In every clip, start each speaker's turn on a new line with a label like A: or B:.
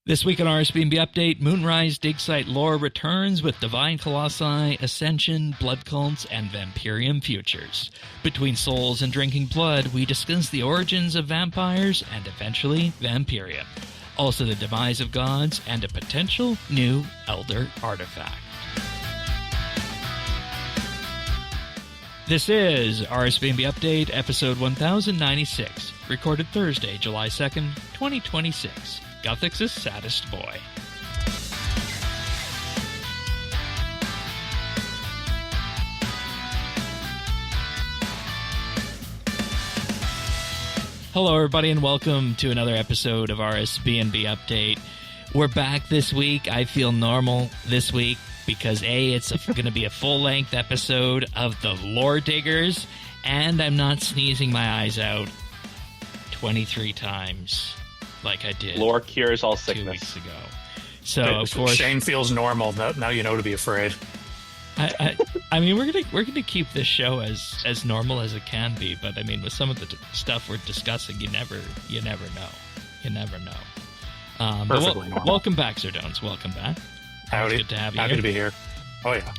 A: This week on RSBANDB Update, Moonrise dig site lore returns with Divine Colossi, Ascension, Blood Cults, and Vampyrium futures. Between souls and drinking blood, we discuss the origins of vampires and eventually Vampyrium. Also the demise of gods and a potential new Elder Artefact. This is RSBANDB Update, episode 1096, recorded Thursday, July 2nd, 2026. Guthix's saddest boy. Hello, everybody, and welcome to another episode of RSBANDB Update. We're back this week. I feel normal this week because, A, it's going to be a full-length episode of the Lore Diggers, and I'm not sneezing my eyes out 23 times. Like I did.
B: Lore cures all
A: 2
B: sickness.
A: weeks ago. So of course
C: Shane feels normal. Now you know to be afraid.
A: I mean we're gonna keep this show as normal as it can be, but I mean with some of the stuff we're discussing, you never know.
C: Perfectly normal.
A: Welcome back, Zerdones. Welcome back.
C: Howdy.
A: It's good to have you
C: Happy
A: here.
C: to be here. Oh yeah.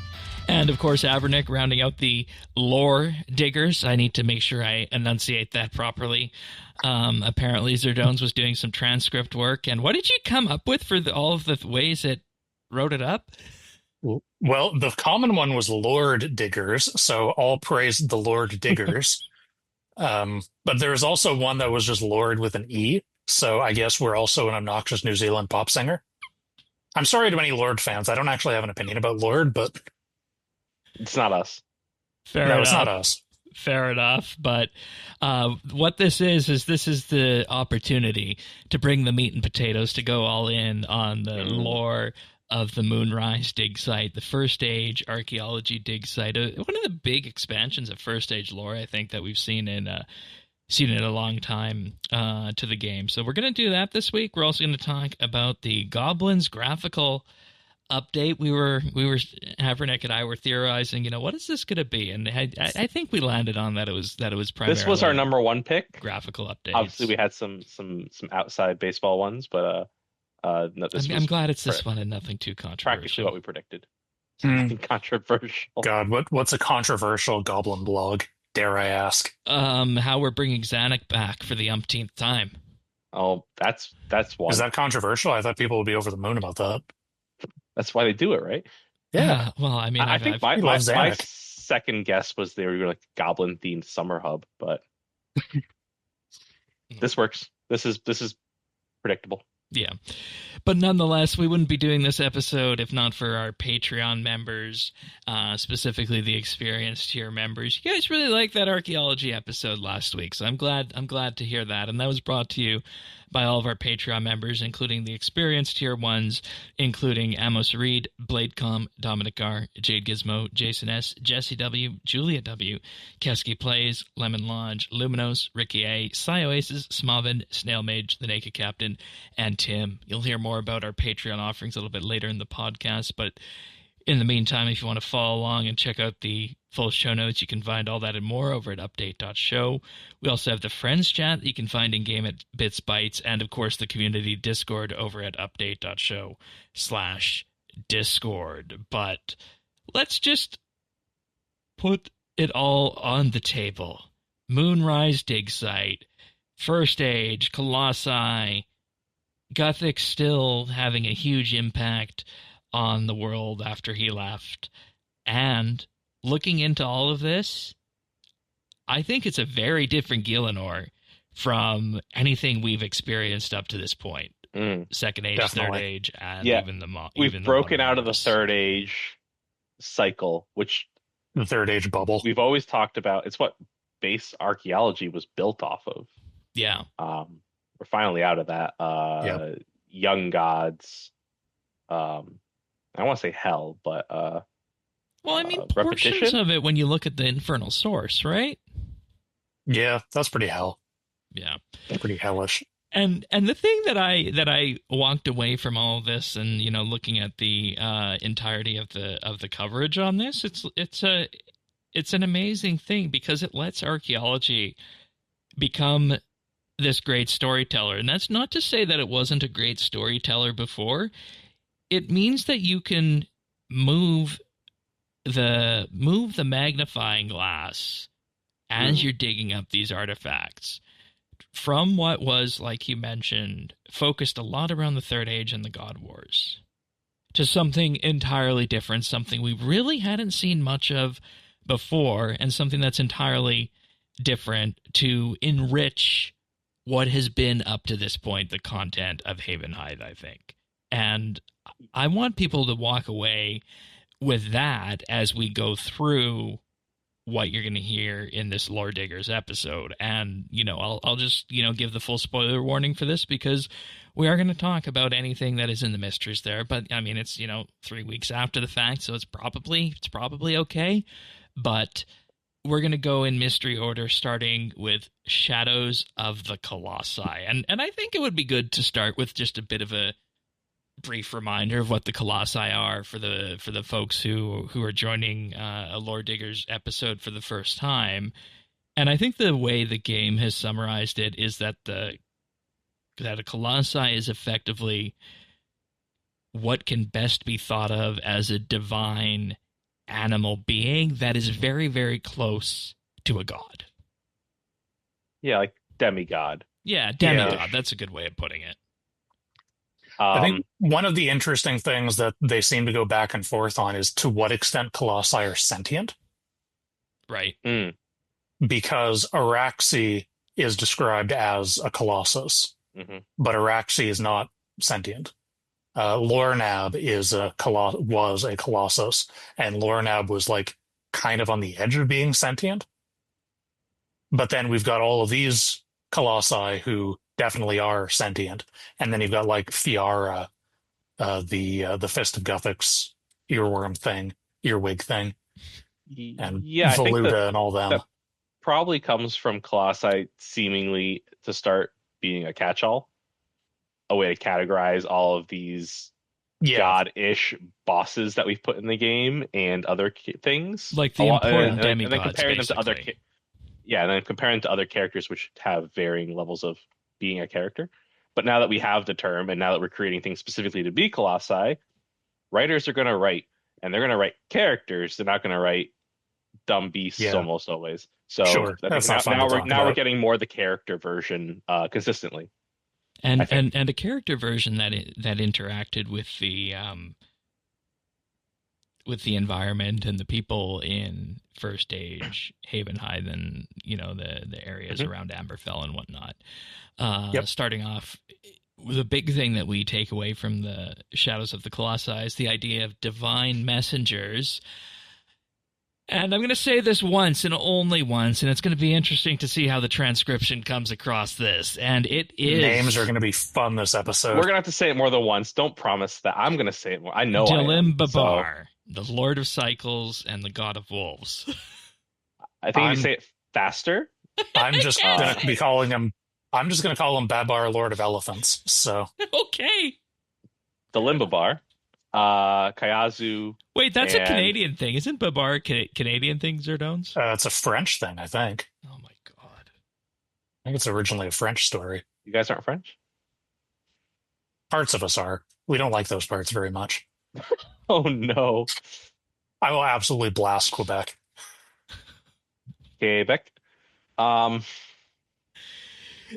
A: And of course, Avernick rounding out the Lore Diggers. I need to make sure I enunciate that properly. Apparently, Zerdones was doing some transcript work. And what did you come up with for all of the ways it wrote it up?
C: Well, the common one was Lord Diggers, so all praise the Lord Diggers. But there was also one that was just Lord with an E, so I guess we're also an obnoxious New Zealand pop singer. I'm sorry to any Lord fans. I don't actually have an opinion about Lord, but
B: It's not us.
A: Fair
C: no,
A: enough.
C: it's not us.
A: Fair enough, but what this is this is the opportunity to bring the meat and potatoes, to go all in on the lore of the Moonrise dig site, the First Age Archaeology dig site, one of the big expansions of First Age lore I think that we've seen in a long time to the game. So we're going to do that this week. We're also going to talk about the Goblin's graphical update. We were Havernick and I were theorizing, what is this going to be? And I think we landed on that it was primarily
B: This was our number one pick.
A: graphical updates.
B: Obviously, we had some outside baseball ones, but no,
A: I'm glad it's this one and nothing too
B: practically
A: controversial.
B: what we predicted. Nothing controversial.
C: God, what's a controversial Goblin blog? Dare I ask?
A: How we're bringing Zanuck back for the umpteenth time.
B: Oh, that's one.
C: Is that controversial? I thought people would be over the moon about that.
B: That's why they do it, right?
C: Yeah.
A: Well, I mean,
B: I think my
C: love Zanuck.
B: second guess was they were like Goblin themed summer hub, but this works. This is predictable.
A: Yeah. But nonetheless, we wouldn't be doing this episode if not for our Patreon members, specifically the experienced tier members. You guys really liked that archaeology episode last week, so I'm glad to hear that. And that was brought to you by all of our Patreon members, including the experienced tier ones, including Amos Reed, Bladecom, Dominic R, Jade Gizmo, Jason S, Jesse W, Julia W, Kesky Plays, Lemon Lodge, Luminos, Ricky A, Oasis, Smavid, Snail Mage, The Naked Captain, and Tim. You'll hear more about our Patreon offerings a little bit later in the podcast, but in the meantime, if you want to follow along and check out the full show notes, you can find all that and more over at update.show. We also have the Friends chat that you can find in-game at Bits Bytes, and of course the community Discord over at update.show/Discord. But let's just put it all on the table. Moonrise dig site, First Age, Colossi, Guthix still having a huge impact on the world after he left. And looking into all of this, I think it's a very different Gielinor from anything we've experienced up to this point. Second Age,
C: Definitely.
A: Third Age, and
B: Yeah.
A: even the
B: We've broken out of the Third Age cycle, which
C: The Third Age bubble.
B: we've always talked about. It's what base archaeology was built off of.
A: Yeah.
B: We're finally out of that.
C: Yep.
B: Young gods. I don't want to say hell, but
A: Well, I mean,
B: repetition?
A: portions of it when you look at the Infernal Source, right?
C: Yeah, that's pretty hell.
A: Yeah.
C: Pretty hellish.
A: And the thing that I walked away from all of this, and looking at the entirety of the coverage on this, it's an amazing thing because it lets archaeology become this great storyteller. And that's not to say that it wasn't a great storyteller before. It means that you can move the magnifying glass as you're digging up these artifacts from what was, like you mentioned, focused a lot around the Third Age and the God Wars to something entirely different, something we really hadn't seen much of before, and something that's entirely different to enrich what has been up to this point the content of Havenhythe, I think. And I want people to walk away with that as we go through what you're going to hear in this Lore Diggers episode. And, I'll just, give the full spoiler warning for this, because we are going to talk about anything that is in the mysteries there. But, I mean, it's, 3 weeks after the fact, so it's probably okay. But we're going to go in mystery order, starting with Shadows of the Colossi. And I think it would be good to start with just a bit of a brief reminder of what the Colossi are for the folks who are joining a Lore Diggers episode for the first time. And I think the way the game has summarized it is that a Colossi is effectively what can best be thought of as a divine animal being that is very, very close to a god.
B: Yeah, like demigod.
A: Yeah, demigod. That's a good way of putting it.
C: I think one of the interesting things that they seem to go back and forth on is to what extent Colossi are sentient.
A: Right.
C: Because Araxi is described as a colossus, but Araxi is not sentient. Lornab was a colossus, and Lornab was like kind of on the edge of being sentient. But then we've got all of these colossi who definitely are sentient, and then you've got like Fiara, the Fist of Guthix earwig thing, and Valuta and all them.
B: That probably comes from Colossi seemingly to start being a catch-all, a way to categorize all of these god-ish bosses that we've put in the game and other things,
A: like the important demigods,
B: and then comparing them to other. And then comparing to other characters which have varying levels of being a character. But now that we have the term, and now that we're creating things specifically to be Colossi, writers are going to write, and they're going to write characters. They're not going to write dumb beasts almost always. So
C: sure.
B: Now we're getting more the character version consistently.
A: And a character version that interacted with the environment and the people in First Age, Havenhythe, and the areas around Amberfell and whatnot. Starting off, the big thing that we take away from the Shadows of the Colossi is the idea of divine messengers. And I'm going to say this once and only once, and it's going to be interesting to see how the transcription comes across this. And it is...
C: Names are going to be fun this episode.
B: We're going to have to say it more than once. Don't promise that. I'm going to say it more. I know
A: Dilimbabar, the Lord of Cycles and the God of Wolves.
B: I think you say it faster.
C: I'm just going to be calling him... I'm just going to call him Babar, Lord of Elephants. So
A: okay.
B: Dilimbabar, Kayazu.
A: Wait, that's a Canadian thing. Isn't Babar a Canadian thing, Zerdones?
C: It's a French thing, I think.
A: Oh my god.
C: I think it's originally a French story.
B: You guys aren't French?
C: Parts of us are. We don't like those parts very much.
B: Oh no.
C: I will absolutely blast Quebec.
B: Quebec.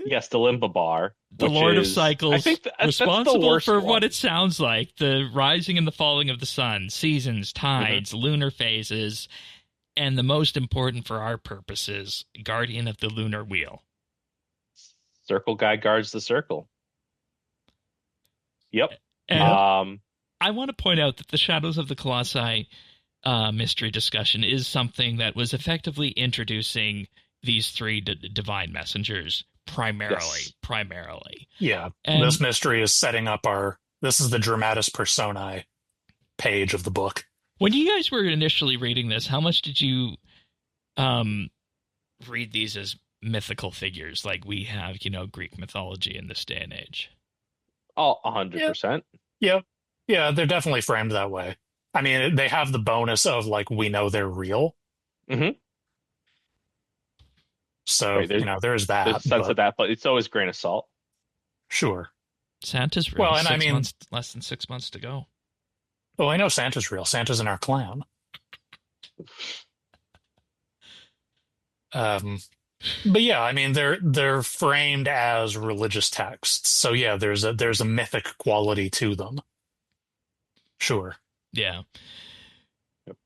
B: Yes, Dilimbabar.
A: The Lord of Cycles,
B: I think
A: responsible for what it sounds like, the rising and the falling of the sun, seasons, tides, lunar phases, and the most important for our purposes, guardian of the lunar wheel.
B: Circle guy guards the circle. Yep.
A: And I want to point out that the Shadows of the Colossi mystery discussion is something that was effectively introducing these three divine messengers primarily.
C: Yeah. And this mystery is setting up this is the dramatis personae page of the book.
A: When you guys were initially reading this, how much did you read these as mythical figures like we have, Greek mythology in this day and age?
B: Oh, 100%.
C: Yeah. Yeah, they're definitely framed that way. I mean, they have the bonus of, like, we know they're real.
B: Mm-hmm.
C: So,
B: Right,
C: there's
B: there's
C: that.
B: a sense
C: But
B: of that, but it's always grain of salt.
C: sure.
A: Santa's real.
C: Well, and I mean,
A: Less than 6 months to go.
C: I know Santa's real. Santa's in our clan. But yeah, I mean, they're framed as religious texts. So yeah, there's a mythic quality to them. Sure.
A: Yeah.
B: Yep.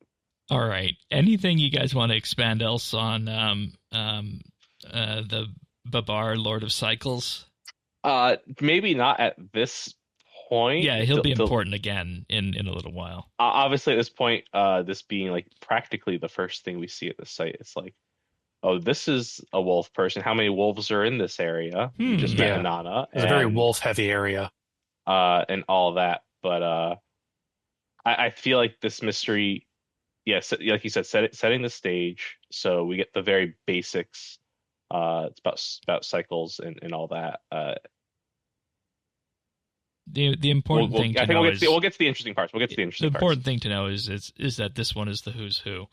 A: All right. Anything you guys want to expand else on the Babar, Lord of Cycles?
B: Maybe not at this point.
A: Yeah, he'll be important again in a little while.
B: Obviously, at this point, this being like practically the first thing we see at the site, it's like, oh, this is a wolf person. How many wolves are in this area? We just met Inanna.
C: It's a very wolf-heavy area.
B: And all that. But I feel like this mystery, yes, like you said, setting the stage, so we get the very basics. It's about cycles and all that.
A: The important thing to know
B: we'll get to the interesting parts.
A: The important thing to know is that this one is the who's who.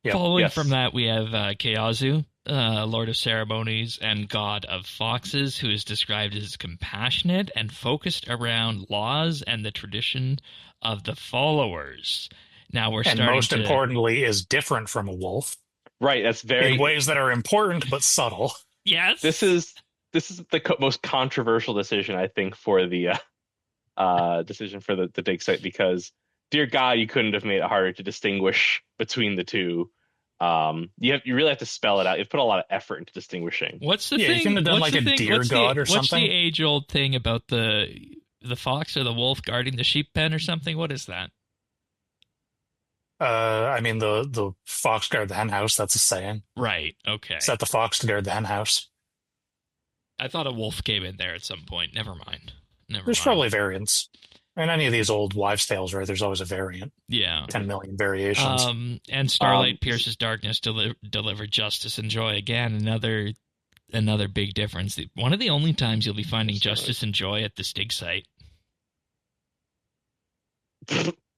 C: Yep.
A: Following from that, we have Keazu, Lord of Ceremonies and God of Foxes, who is described as compassionate and focused around laws and the tradition of the followers. Now
C: importantly, is different from a wolf.
B: Right, that's
C: in ways that are important but subtle.
A: Yes,
B: this is the most controversial decision, I think, for the decision for the dig site, because dear God, you couldn't have made it harder to distinguish between the two. You really have to spell it out. You've put a lot of effort into distinguishing.
A: What's the thing?
C: You couldn't have done like a deer god or something.
A: What's the age-old thing about the fox or the wolf guarding the sheep pen or something? What is that?
C: I mean, the fox guard the hen house. That's a saying,
A: right? Okay.
C: Set the fox to guard the hen house.
A: I thought a wolf came in there at some point. Never mind.
C: There's probably variants. In any of these old wives' tales, right? There's always a variant.
A: Yeah.
C: 10 million variations.
A: And Starlight pierces darkness, deliver justice and joy. Again, another big difference. One of the only times you'll be finding justice and joy at this dig site.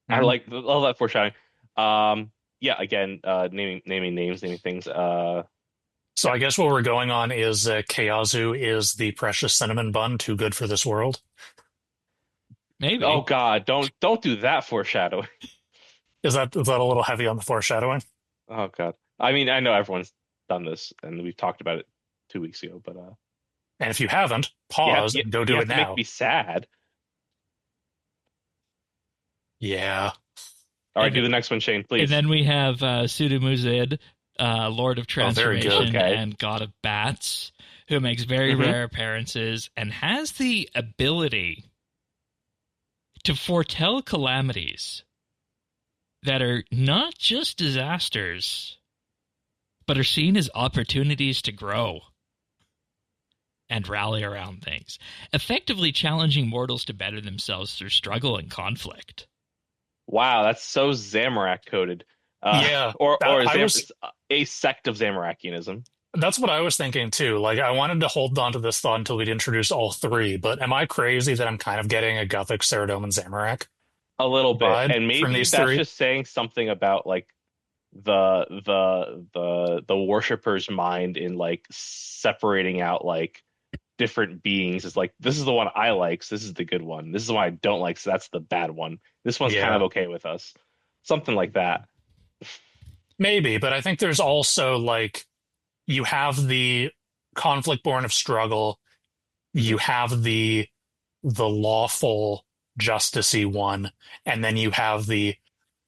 B: I like all that foreshadowing. Yeah, again, naming names, naming things.
C: So I guess what we're going on is Keazu is the precious cinnamon bun, too good for this world.
A: Maybe.
B: Oh God, don't do that foreshadowing.
C: Is that a little heavy on the foreshadowing?
B: Oh God. I mean, I know everyone's done this and we've talked about it 2 weeks ago, but
C: and if you haven't, pause and go do it now.
B: Make me sad.
C: Yeah.
B: All right, do the next one, Shane, please.
A: And then we have Sudamuzid, Lord of Transformation and God of Bats, who makes very rare appearances and has the ability to foretell calamities that are not just disasters, but are seen as opportunities to grow and rally around things, effectively challenging mortals to better themselves through struggle and conflict.
B: Wow, that's so Zamorak coded. Or a sect of Zamorakianism.
C: That's what I was thinking too. Like, I wanted to hold on to this thought until we'd introduced all three, but am I crazy that I'm kind of getting a Guthix, Ceridome, and Zamorak?
B: A little bit, and maybe that's just saying something about like the worshipper's mind in like separating out like different beings. Is like, this is the one I like, so this is the good one. This is the one I don't like, so that's the bad one. This one's kind of okay with us. Something like that.
C: Maybe, but I think there's also like, you have the conflict born of struggle, you have the lawful justicey one, and then you have the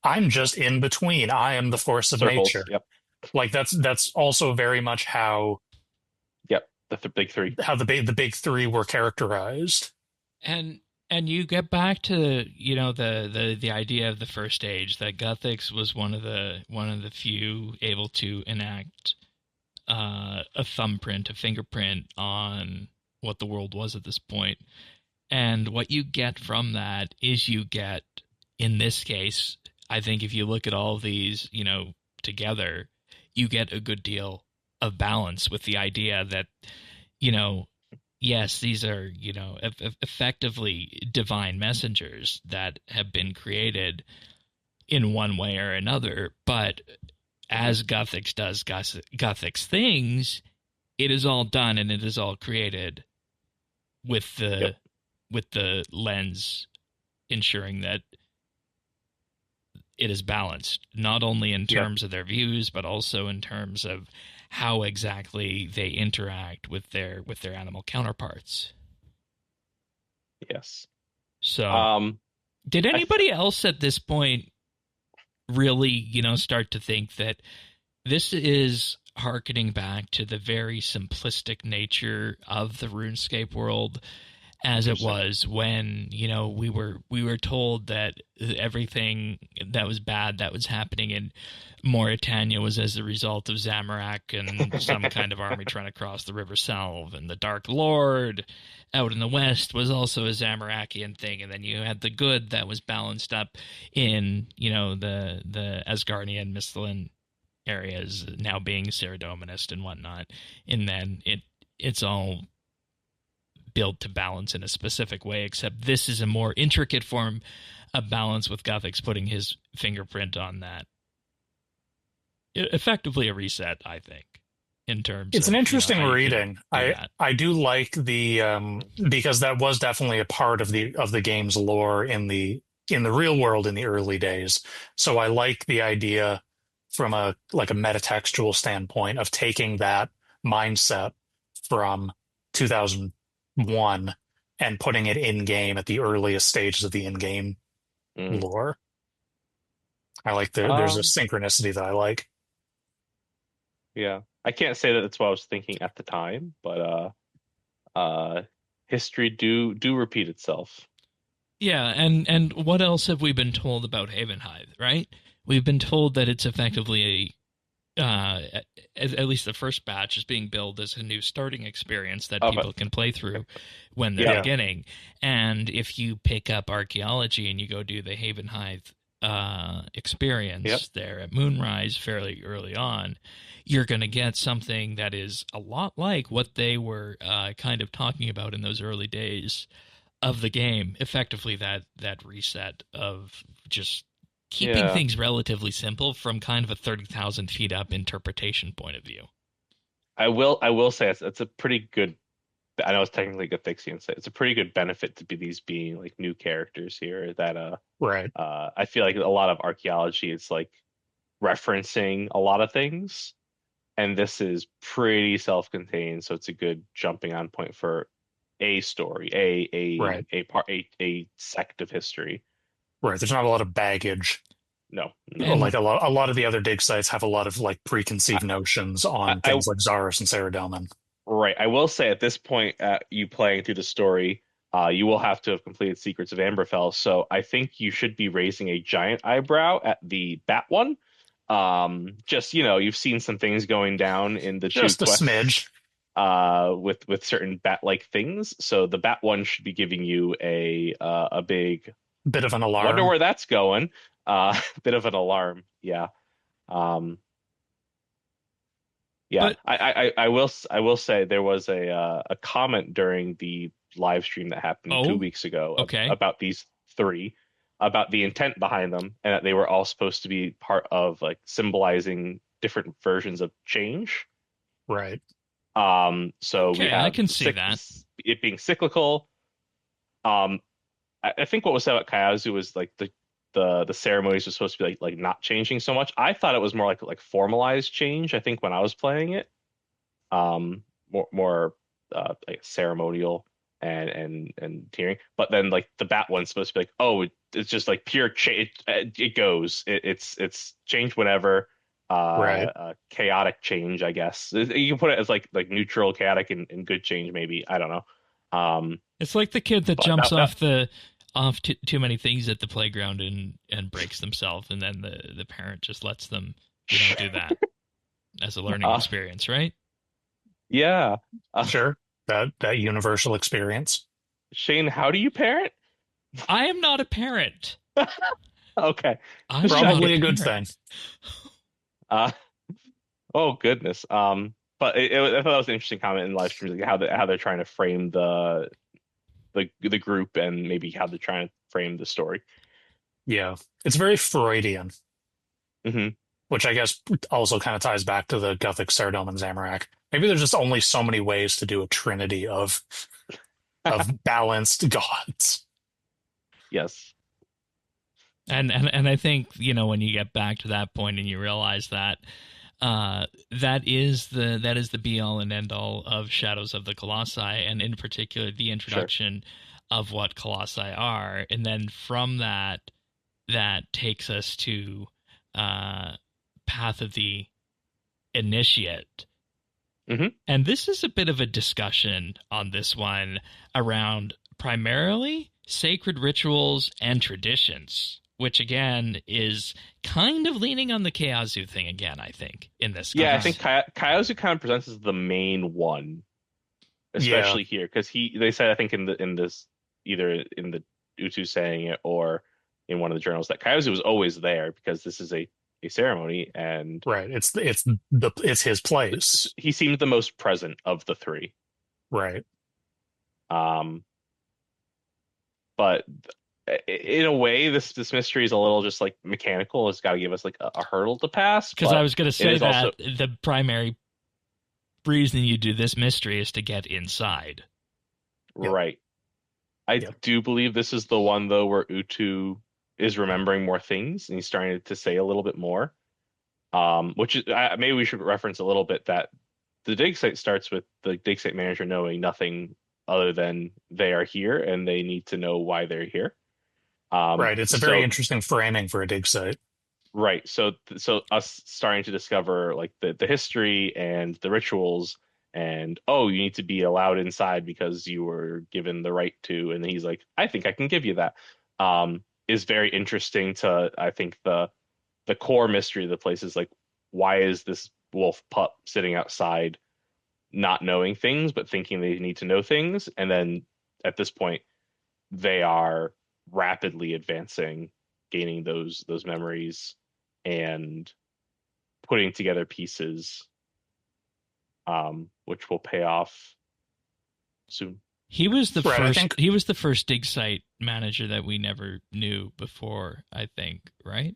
C: I'm just in between. I am the force of nature.
B: Yep.
C: Like that's also very much how
B: the big three.
C: How the big three were characterized.
A: And you get back to, the idea of the first age, that Guthix was one of the few able to enact a thumbprint, a fingerprint on what the world was at this point. And what you get from that is in this case, I think if you look at all of these, together, you get a good deal of balance with the idea that, yes, these are, effectively divine messengers that have been created in one way or another, but as Guthix does Guthix things, it is all done and it is all created with the lens ensuring that it is balanced, not only in terms of their views, but also in terms of how exactly they interact with their animal counterparts.
B: Yes.
A: So, did anybody else at this point really, start to think that this is harkening back to the very simplistic nature of the RuneScape world, as it was when, we were told that everything that was bad that was happening in Mauritania was as a result of Zamorak and some kind of army trying to cross the River Selve, and the Dark Lord out in the west was also a Zamorakian thing, and then you had the good that was balanced up in, the Asgardian, Misthalin areas now being Saradominist and whatnot, and then it's all built to balance in a specific way, except this is a more intricate form of balance with Guthix putting his fingerprint on that. Effectively a reset, I think, in terms
C: it's
A: of,
C: an interesting reading. I do like the because that was definitely a part of the game's lore in the real world in the early days. So I like the idea from a metatextual standpoint of taking that mindset from 2001 and putting it in game at the earliest stages of the in-game lore. I like there's a synchronicity that I like.
B: Yeah, I can't say that that's what I was thinking at the time, but history do repeat itself.
A: Yeah, and what else have we been told about Havenhythe, right? We've been told that it's effectively at least the first batch is being billed as a new starting experience that people can play through when they're beginning. And if you pick up archaeology and you go do the Havenhythe experience there at Moonrise fairly early on, you're going to get something that is a lot like what they were kind of talking about in those early days of the game. Effectively, that reset of just keeping things relatively simple from kind of a 30,000 feet up interpretation point of view.
B: I will say it's a pretty good. I know it's technically Guthixian, so it's a pretty good benefit to be these being like new characters here. That
C: right.
B: I feel like a lot of archaeology is like referencing a lot of things, and this is pretty self-contained, so it's a good jumping on point for a story, a sect of history.
C: Right. There's not a lot of baggage.
B: No.
C: Like a lot of the other dig sites have a lot of like preconceived notions on things like Zaris and Saradomin.
B: Right. I will say at this point, you playing through the story, you will have to have completed Secrets of Amberfell. So I think you should be raising a giant eyebrow at the Bat one. Just, you've seen some things going down in the
C: just
B: two quests,
C: smidge.
B: With certain bat-like things. So the Bat one should be giving you a big
C: bit of an alarm.
B: Wonder where that's going. Bit of an alarm. Yeah. Yeah, but, I will say there was a comment during the live stream that happened 2 weeks ago about these three, about the intent behind them, and that they were all supposed to be part of like symbolizing different versions of change.
C: Right.
B: So we have
A: I can see that
B: it being cyclical. I think what was said about Kayazu was like the ceremonies were supposed to be like not changing so much. I thought it was more like formalized change. I think when I was playing it, more like ceremonial and tiering. But then like the Bat one's supposed to be like, it's just like pure change. It goes. It's change whenever. Chaotic change, I guess. You can put it as like neutral, chaotic, and good change. Maybe, I don't know.
A: It's like the kid that jumps off too many things at the playground and breaks themselves, and then the parent just lets them do that as a learning experience, right?
B: Yeah,
C: sure. That universal experience.
B: Shane, how do you parent?
A: I am not a parent.
B: Okay,
C: probably a good thing.
B: Oh goodness. But I thought that was an interesting comment in live streams, like how they're trying to frame the group and maybe how they're trying to frame the story.
C: Yeah, it's very Freudian.
B: Mm-hmm.
C: which I guess also kind of ties back to the Guthix, Saradomin, and Zamorak. Maybe there's just only so many ways to do a trinity of balanced gods.
B: Yes.
A: And I think, when you get back to that point and you realize that that is the be all and end all of Shadows of the Colossi, and in particular the introduction of what Colossi are, and then from that takes us to Path of the Initiate.
B: Mm-hmm.
A: And this is a bit of a discussion on this one around primarily sacred rituals and traditions, which again is kind of leaning on the Kayazu thing again, I think, in this.
B: Yeah, I think Kayazu kind of presents as the main one, especially here, because they said, I think in this, either in the Utu saying it or in one of the journals, that Kayazu was always there because this is a ceremony, and
C: right, it's his place.
B: He seemed the most present of the three,
C: right?
B: But in a way, this mystery is a little just like mechanical. It's got to give us like a hurdle to pass.
A: Because I was going to say that the primary reason you do this mystery is to get inside.
B: Right. I do believe this is the one, though, where Utu is remembering more things and he's starting to say a little bit more. Which is, maybe we should reference a little bit that the dig site starts with the dig site manager knowing nothing other than they are here and they need to know why they're here.
C: Right. It's a very interesting framing for a dig site.
B: Right. So us starting to discover like the history and the rituals, and you need to be allowed inside because you were given the right to, and he's like, I think I can give you that. Is very interesting to, I think, the core mystery of the place is like, why is this wolf pup sitting outside not knowing things but thinking they need to know things? And then at this point they are rapidly advancing, gaining those memories and putting together pieces, which will pay off soon.
A: He was the first. He was the first dig site manager that we never knew before, I think, right?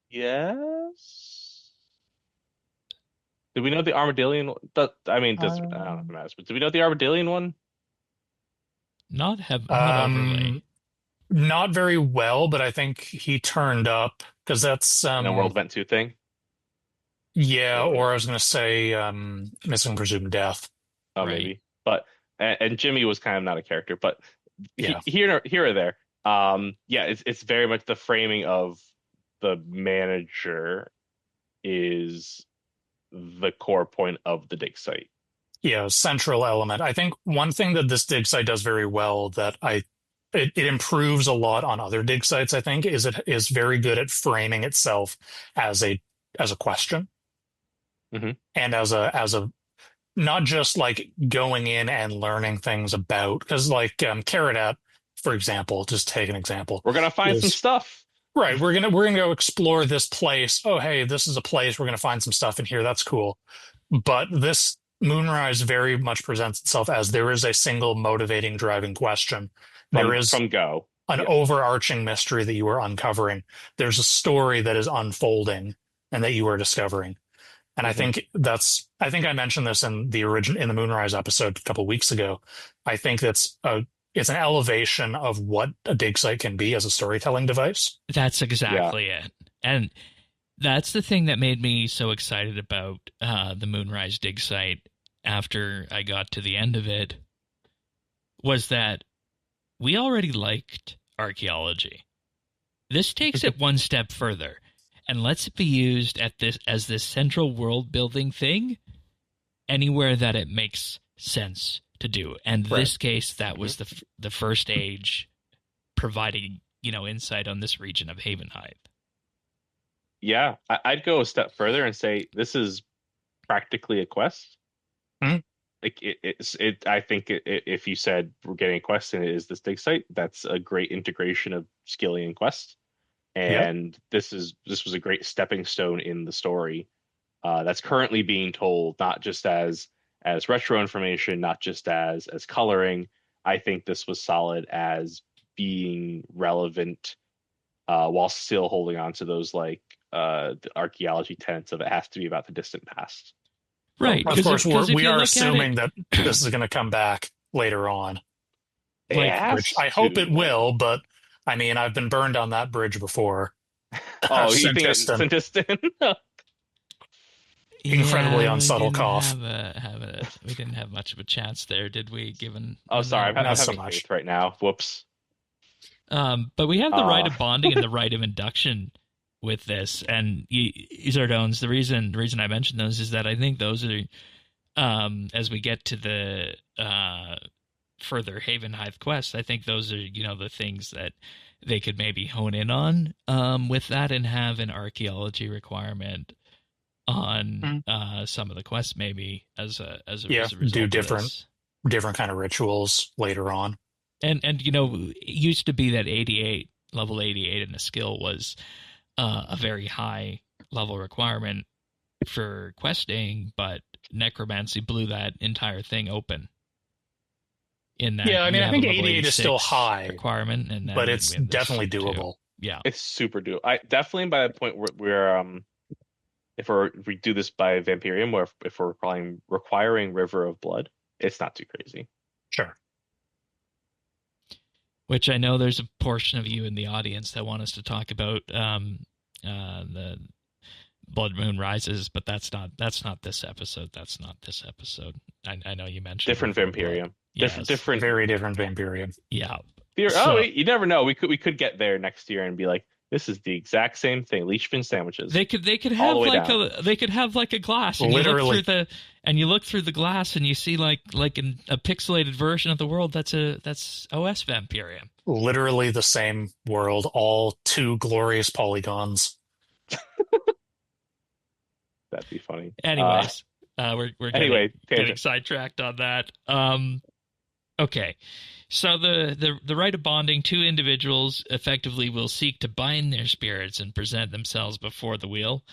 B: Yes. Did we know the Armadillion? I mean, I don't know if it matters, but did we know the Armadillion one?
A: Not overly.
C: Not very well, but I think he turned up because that's
B: a World Event 2 thing.
C: Yeah, or I was going to say Missing Presumed Death.
B: Oh, right. Maybe. But and Jimmy was kind of not a character, but
C: yeah,
B: here or there. It's very much the framing of the manager is the core point of the dig site.
C: Yeah, central element. I think one thing that this dig site does very well that it improves a lot on other dig sites, I think, is it is very good at framing itself as a question.
B: Mm-hmm.
C: And as a not just like going in and learning things about, because like Caradat, for example, just take an example.
B: We're gonna find some stuff.
C: Right. We're gonna go explore this place. Oh, hey, this is a place. We're gonna find some stuff in here. That's cool. But this Moonrise very much presents itself as there is a single motivating driving question. There is an overarching mystery that you are uncovering. There's a story that is unfolding and that you are discovering. And I think I mentioned this in the Moonrise episode a couple of weeks ago. I think it's an elevation of what a dig site can be as a storytelling device.
A: That's exactly it. And that's the thing that made me so excited about the Moonrise dig site after I got to the end of it, was that we already liked archaeology. This takes it one step further and lets it be used as this central world building thing anywhere that it makes sense to do. And in this case, that was the first age providing, insight on this region of Havenhythe.
B: Yeah, I'd go a step further and say this is practically a quest.
C: Mm-hmm.
B: Like I think if you said we're getting a quest and it is this dig site, that's a great integration of skilling and quest. And this was a great stepping stone in the story that's currently being told, not just as retro information, not just as coloring. I think this was solid as being relevant while still holding on to those like the archaeology tenets of it has to be about the distant past.
A: Right.
C: Of course, we are
A: look
C: assuming that this is going to come back later on. Which I hope it will, but I mean, I've been burned on that bridge before.
B: Oh, you think it's Syntiston?
C: Incredibly unsubtle cough.
A: We didn't have much of a chance there, did we? Given
B: sorry, I'm having
C: so much
B: faith right now. Whoops.
A: But we have the rite of bonding and the rite of induction with this, and Zardones. The reason I mentioned those is that I think those are, as we get to the further Havenhythe quests, I think those are the things that they could maybe hone in on with that, and have an archaeology requirement on some of the quests, maybe as a result
C: do
A: of
C: different kind of rituals later on.
A: And it used to be that level 88 in the skill was a very high level requirement for questing, but necromancy blew that entire thing open. In that,
C: I mean, I think 88 is still high
A: requirement,
C: but it's definitely doable.
A: Yeah,
B: it's super doable. I definitely by the point where if we do this by Vampyrium, or if we're requiring River of Blood, it's not too crazy.
C: Sure.
A: Which I know there's a portion of you in the audience that want us to talk about the Blood Moon Rises, but that's not this episode. That's not this episode. I know you mentioned
B: different Vampyrium.
A: Yes.
B: Different,
C: very different Vampyrium.
A: Yeah.
B: You never know. We could get there next year and be like, this is the exact same thing. Leechman sandwiches.
A: They could have like a glass, and
C: literally.
A: you look through the glass and you see like a pixelated version of the world that's OS Vampyrium.
C: Literally the same world, all 2 glorious polygons.
B: That'd be funny.
A: Anyways, we're getting sidetracked on that. Okay. So the rite of bonding, 2 individuals effectively will seek to bind their spirits and present themselves before the wheel.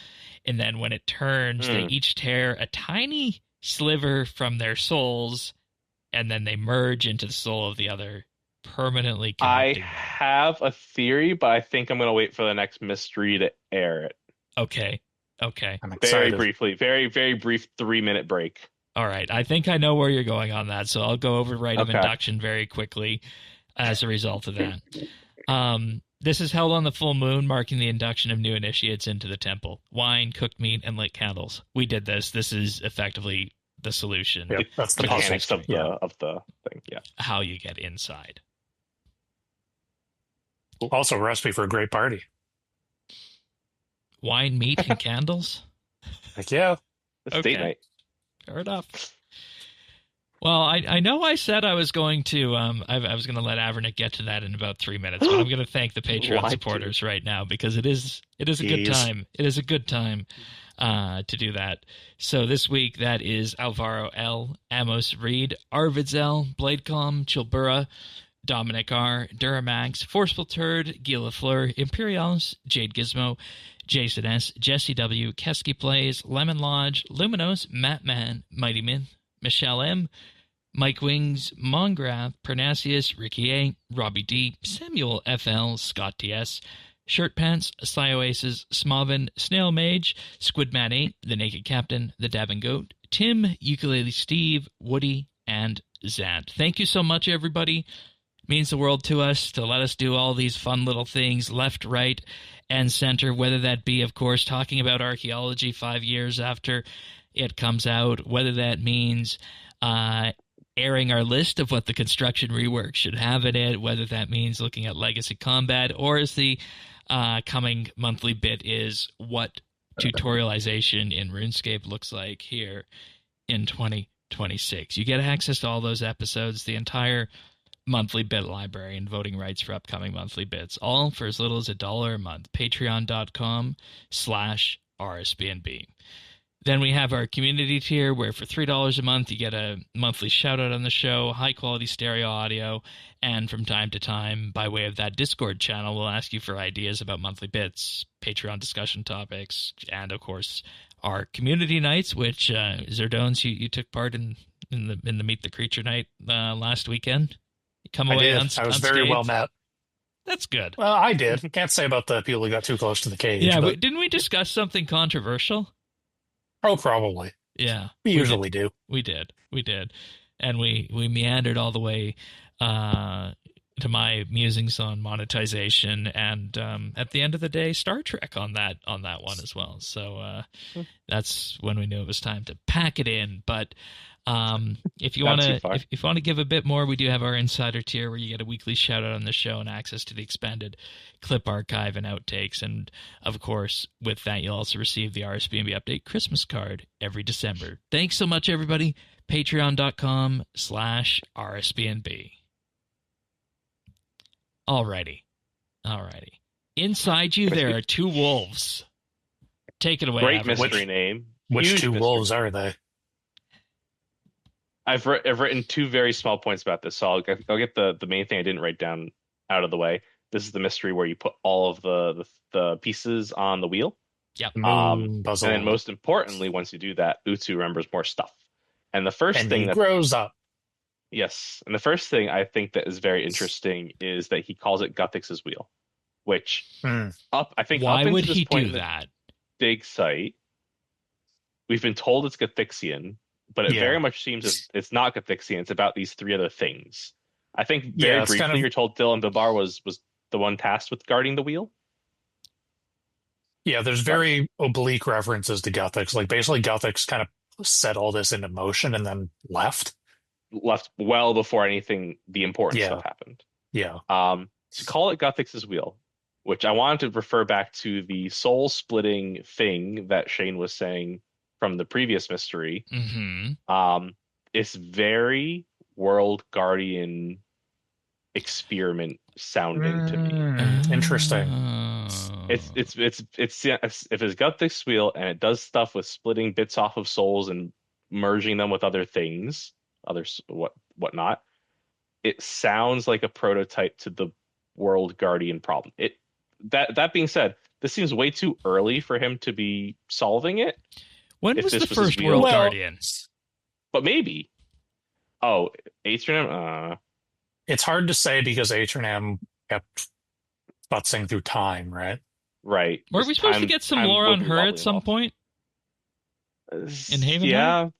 A: And then when it turns, they each tear a tiny sliver from their souls, and then they merge into the soul of the other, permanently connecting.
B: I have a theory, but I think I'm going to wait for the next mystery to air it.
A: Okay.
C: I'm excited.
B: Very briefly, very, very brief 3-minute break.
A: All right. I think I know where you're going on that, so I'll go over rite of induction very quickly as a result of that. This is held on the full moon, marking the induction of new initiates into the temple. Wine, cooked meat, and lit candles. We did this. This is effectively the solution.
C: Yep, that's the
B: mechanics of the thing. Yeah.
A: How you get inside.
C: Also a recipe for a great party.
A: Wine, meat, and candles?
C: Heck yeah.
B: It's date night.
A: Fair enough. Well, I know I said I was going to I was going to let Avernick get to that in about 3 minutes, but I'm going to thank the Patreon supporters right now, because it is a good time. It is a good time to do that. So this week that is Alvaro L, Amos Reed, Arvids L, Bladecom, Chilbura, Dominic R, Duramax, Forceful Turd, Gila Fleur, Imperials, Jade Gizmo, Jason S, Jesse W, Kesky Plays, Lemon Lodge, Luminos, Matt Man, Mighty Myth, Michelle M, Mike Wings, Mongrath, Pernasius, Ricky A, Robbie D, Samuel FL, Scott TS, Shirt Pants, Slyoaces, Smavin, Snail Mage, Squidman 8, The Naked Captain, The Dabbing Goat, Tim, Ukulele Steve, Woody, and Zant. Thank you so much, everybody. It means the world to us to let us do all these fun little things left, right, and center, whether that be, of course, talking about archaeology 5 years after it comes out, whether that means airing our list of what the construction rework should have in it, whether that means looking at legacy combat, or as the coming monthly bit is what tutorialization in RuneScape looks like here in 2026. You get access to all those episodes, the entire monthly bit library, and voting rights for upcoming monthly bits, all for as little as $1 a month. Patreon.com/RSBANDB. Then we have our community tier, where for $3 a month you get a monthly shout out on the show, high quality stereo audio, and from time to time, by way of that Discord channel, we'll ask you for ideas about monthly bits, Patreon discussion topics, and of course our community nights, which Zardones, you took part in the Meet the Creature night last weekend. You come away
C: I was very well met.
A: That's good.
C: Well, I did. Can't say about the people who got too close to the cage.
A: Yeah,
C: but
A: didn't we discuss something controversial?
C: Oh, probably.
A: Yeah.
C: We usually do.
A: We did. And we meandered all the way to my musings on monetization and at the end of the day, Star Trek on that one as well. So that's when we knew it was time to pack it in. But if you want to give a bit more, we do have our insider tier where you get a weekly shout out on the show and access to the expanded clip archive and outtakes. And of course, with that, you'll also receive the RSBANDB update Christmas card every December. Thanks so much, everybody. Patreon.com/RSBANDB. Alrighty. Inside you, there are two wolves. Take it away.
B: Great mystery name.
C: Which two wolves are they?
B: I've written two very small points about this, so I'll get the main thing I didn't write down out of the way. This is the mystery where you put all of the pieces on the wheel.
A: Yep.
B: And then most importantly, once you do that, Utu remembers more stuff. And the first thing that
C: grows up.
B: Yes, and the first thing I think that is very interesting is that he calls it Guthix's wheel, which I think
A: why
B: up
A: would
B: this
A: he
B: point
A: do that?
B: Big site, we've been told it's Guthixian, but it very much seems it's not Guthixian. It's about these three other things. I think very briefly you're told Dylan Babar was the one tasked with guarding the wheel.
C: Yeah, there's very oblique references to Guthix. Like basically Guthix kind of set all this into motion and then left
B: well before anything the important stuff happened.
C: Yeah.
B: To call it Guthix's wheel, which I wanted to refer back to the soul splitting thing that Shane was saying from the previous mystery.
A: Mm-hmm.
B: It's very World Guardian experiment sounding to me.
C: Interesting.
B: It's if it's Guthix's wheel and it does stuff with splitting bits off of souls and merging them with other things, whatnot. It sounds like a prototype to the World Guardian problem. That being said, this seems way too early for him to be solving it.
A: When was the first World Guardian?
B: But maybe. Oh, Aeternam?
C: It's hard to say because Aeternam kept futzing through time, right?
B: Right.
A: Were we supposed to get some lore on her at some point? In Havenhythe?
B: Yeah.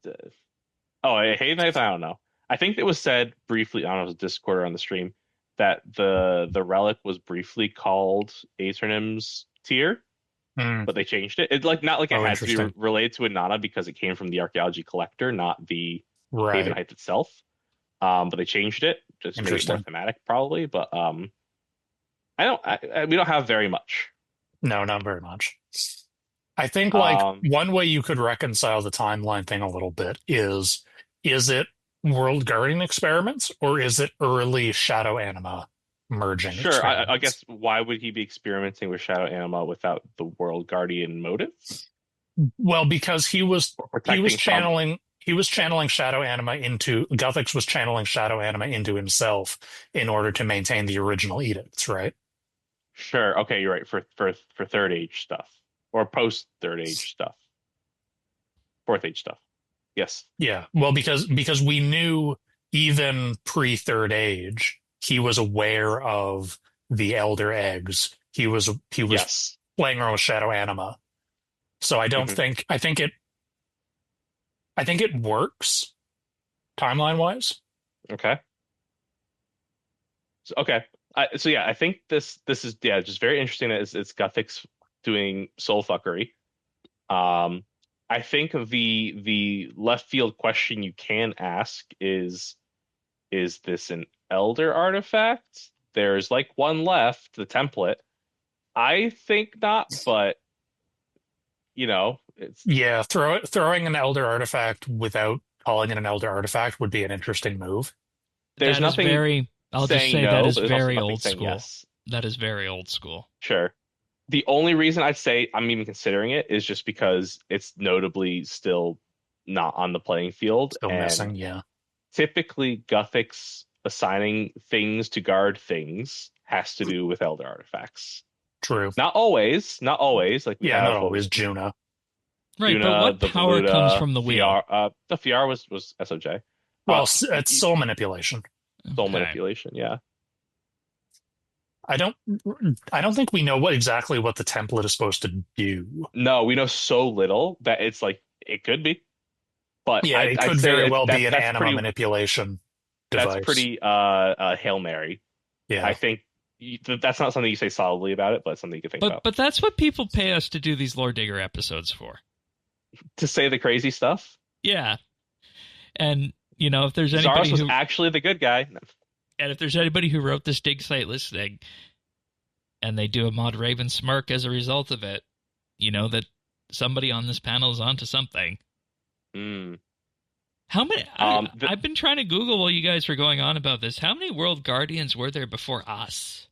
B: Oh, Havenhythe, I don't know. I think it was said briefly, I don't know if it was Discord or on the stream, that the relic was briefly called Aeternam's tier, but they changed it. It's not like it had to be related to Inanna because it came from the archaeology collector, not the Havenhythe itself. But they changed it just to make it more thematic, probably. But we don't have very much.
C: No, not very much. I think one way you could reconcile the timeline thing a little bit is it World Guardian experiments or is it early Shadow Anima merging?
B: Sure, I guess why would he be experimenting with Shadow Anima without the World Guardian motive?
C: Well, because he was channeling Shadow Anima into Guthix was channeling Shadow Anima into himself in order to maintain the original edicts, right?
B: Sure. Okay, you're right. For third age stuff or post third age stuff, fourth age stuff. Yes.
C: Yeah. Well, because we knew even pre third age, he was aware of the elder eggs. He was playing around with Shadow Anima. So I don't think I think it works timeline wise.
B: Okay. I think this is just very interesting that it's Guthix doing soul fuckery. I think the left field question you can ask is this an Elder Artifact? There's one left, the template. I think not, but it's
C: throwing an Elder Artifact without calling it an Elder Artifact would be an interesting move.
B: There's nothing.
A: I'll just say
B: no,
A: that is very old school.
B: Yes.
A: That is very old school.
B: Sure. The only reason I'd say I'm even considering it is just because it's notably still not on the playing field.
C: Still missing, yeah.
B: Typically, Guthix assigning things to guard things has to do with Elder Artifacts.
C: True.
B: Not always. Not always.
C: Not always Juna.
A: Right,
B: Juna,
A: but what power comes from the wheel?
B: The Fiar was SOJ.
C: Well, it's soul manipulation.
B: Soul manipulation, yeah.
C: I don't think we know exactly what the template is supposed to do.
B: No, we know so little that it's like it could be, but
C: Yeah, it
B: I'd
C: could
B: say
C: very
B: that
C: well be an
B: that's
C: anima
B: pretty
C: manipulation
B: that's
C: device.
B: pretty Hail Mary. I
C: Yeah.
B: think that's not something you say solidly about it, but it's something you can think about.
A: But that's what people pay us to do these Lore Digger episodes for.
B: To say the crazy stuff.
A: Yeah. And, you know, if there's anybody
B: Zaros was
A: who
B: actually the good guy.
A: and if there's anybody who wrote this dig site listing and they do a Mod Raven smirk as a result of it, you know that somebody on this panel is onto something.
B: Mm.
A: How many? I've been trying to Google while you guys were going on about this. How many World Guardians were there before us?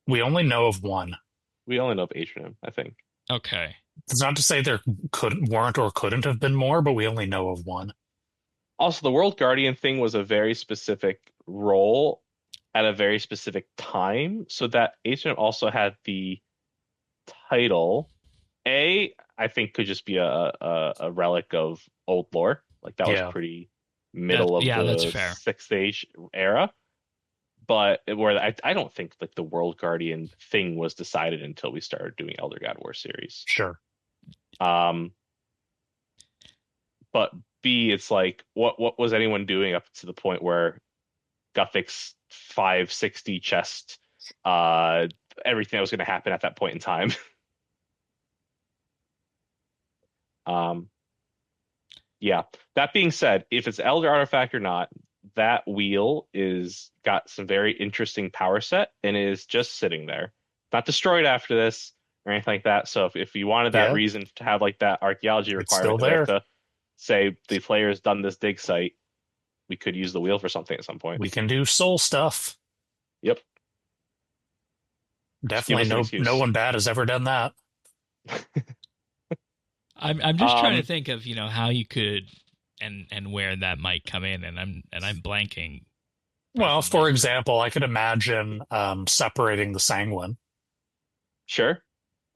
C: We only know of one.
B: We only know of Atrium, I think.
A: Okay.
C: It's not to say there weren't or couldn't have been more, but we only know of one.
B: Also, the World Guardian thing was a very specific role at a very specific time, so that Atrium also had the title. I think could just be a relic of old lore. Like that was pretty middle of
A: that's
B: the
A: fair.
B: Sixth Age era. But where I don't think like the World Guardian thing was decided until we started doing Elder God War series.
C: Sure.
B: But B, it's like what was anyone doing up to the point where Guthix 560 chest, everything that was going to happen at that point in time. Yeah. That being said, if it's Elder Artifact or not, that wheel is got some very interesting power set and is just sitting there, not destroyed after this or anything like that. So if you wanted that reason to have like that archaeology requirement, we have to say the player's done this dig site, we could use the wheel for something at some point.
C: We can do soul stuff.
B: Yep.
C: Definitely no one bad has ever done that.
A: I'm just trying to think of, you know, how you could and where that might come in, and I'm blanking.
C: Well, for example, I could imagine separating the sanguine.
B: Sure.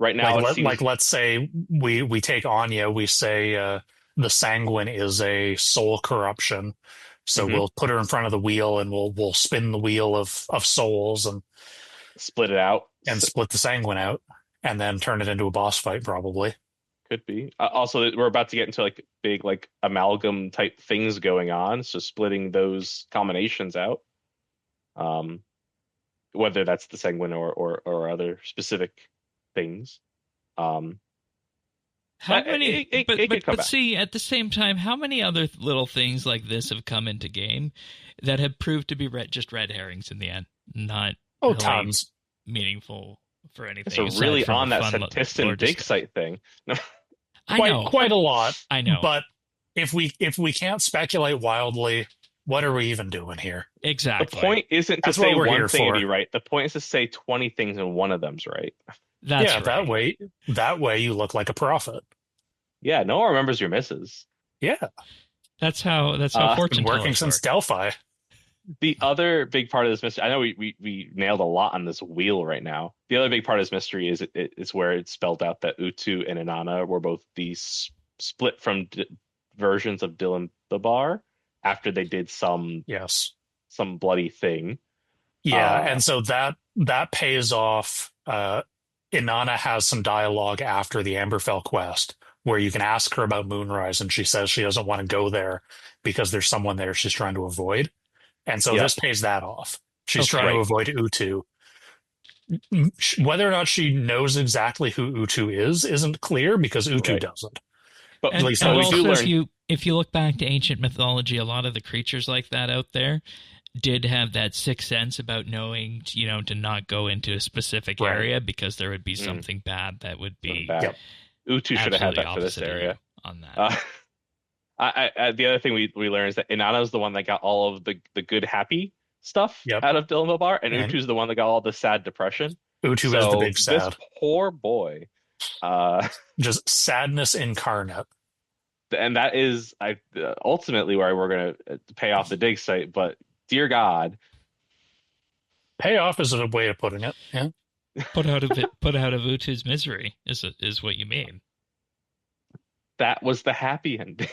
B: Right now,
C: let's say we take Anya, we say the sanguine is a soul corruption, so we'll put her in front of the wheel and we'll spin the wheel of souls and
B: split it out
C: and split the sanguine out, and then turn it into a boss fight probably.
B: Could be. Also, we're about to get into like big like amalgam type things going on, so splitting those combinations out, whether that's the sanguine or other specific things.
A: How many? But see, at the same time, how many other little things like this have come into game that have proved to be just red herrings in the end, not
C: tons
A: meaningful for anything?
B: So really on that Satistan dig site thing.
C: Quite a lot.
A: I know.
C: But if we can't speculate wildly, what are we even doing here?
A: Exactly.
B: The point isn't to say one thing and be right. The point is to say 20 things and one of them's right.
A: That's right.
C: That way you look like a prophet.
B: Yeah, no one remembers your misses.
C: Yeah.
A: That's how fortune
C: been working since Delphi.
B: The other big part of this mystery, I know we nailed a lot on this wheel right now. The other big part of this mystery is it's where it's spelled out that Utu and Inanna were both these split from versions of Dylan the Bar after they did some bloody thing.
C: Yeah, and so that pays off. Inanna has some dialogue after the Amberfell quest where you can ask her about Moonrise, and she says she doesn't want to go there because there's someone there she's trying to avoid. And so this pays that off. She's trying to avoid Utu. Whether or not she knows exactly who Utu is isn't clear because Utu doesn't.
A: But at least also, if you look back to ancient mythology, a lot of the creatures like that out there did have that sixth sense about knowing, you know, to not go into a specific area because there would be something bad that would be.
B: Utu should have had that for this area.
A: On that.
B: The other thing we learned is that Inanna is the one that got all of the good happy stuff out of Dylan Bar, and Utu's the one that got all the sad depression.
C: Utu is the big sad.
B: This poor boy.
C: Just sadness incarnate.
B: And that is ultimately where we're going to pay off the dig site, but dear God.
C: Payoff is a way of putting it. Yeah.
A: Put out of Utu's misery is what you mean.
B: That was the happy ending.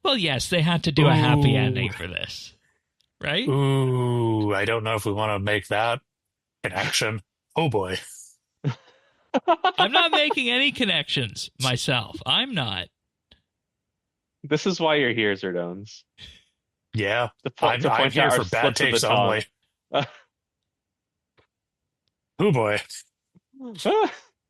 A: Well, yes, they had to do a happy ending for this, right?
C: Ooh, I don't know if we want to make that Connection. Oh boy.
A: I'm not making any connections myself. I'm not.
B: This is why you're here, Zerdones.
C: Yeah.
B: To
C: I'm
B: point
C: here
B: out our
C: for bad
B: slips of the
C: takes
B: tongue.
C: only. Oh boy.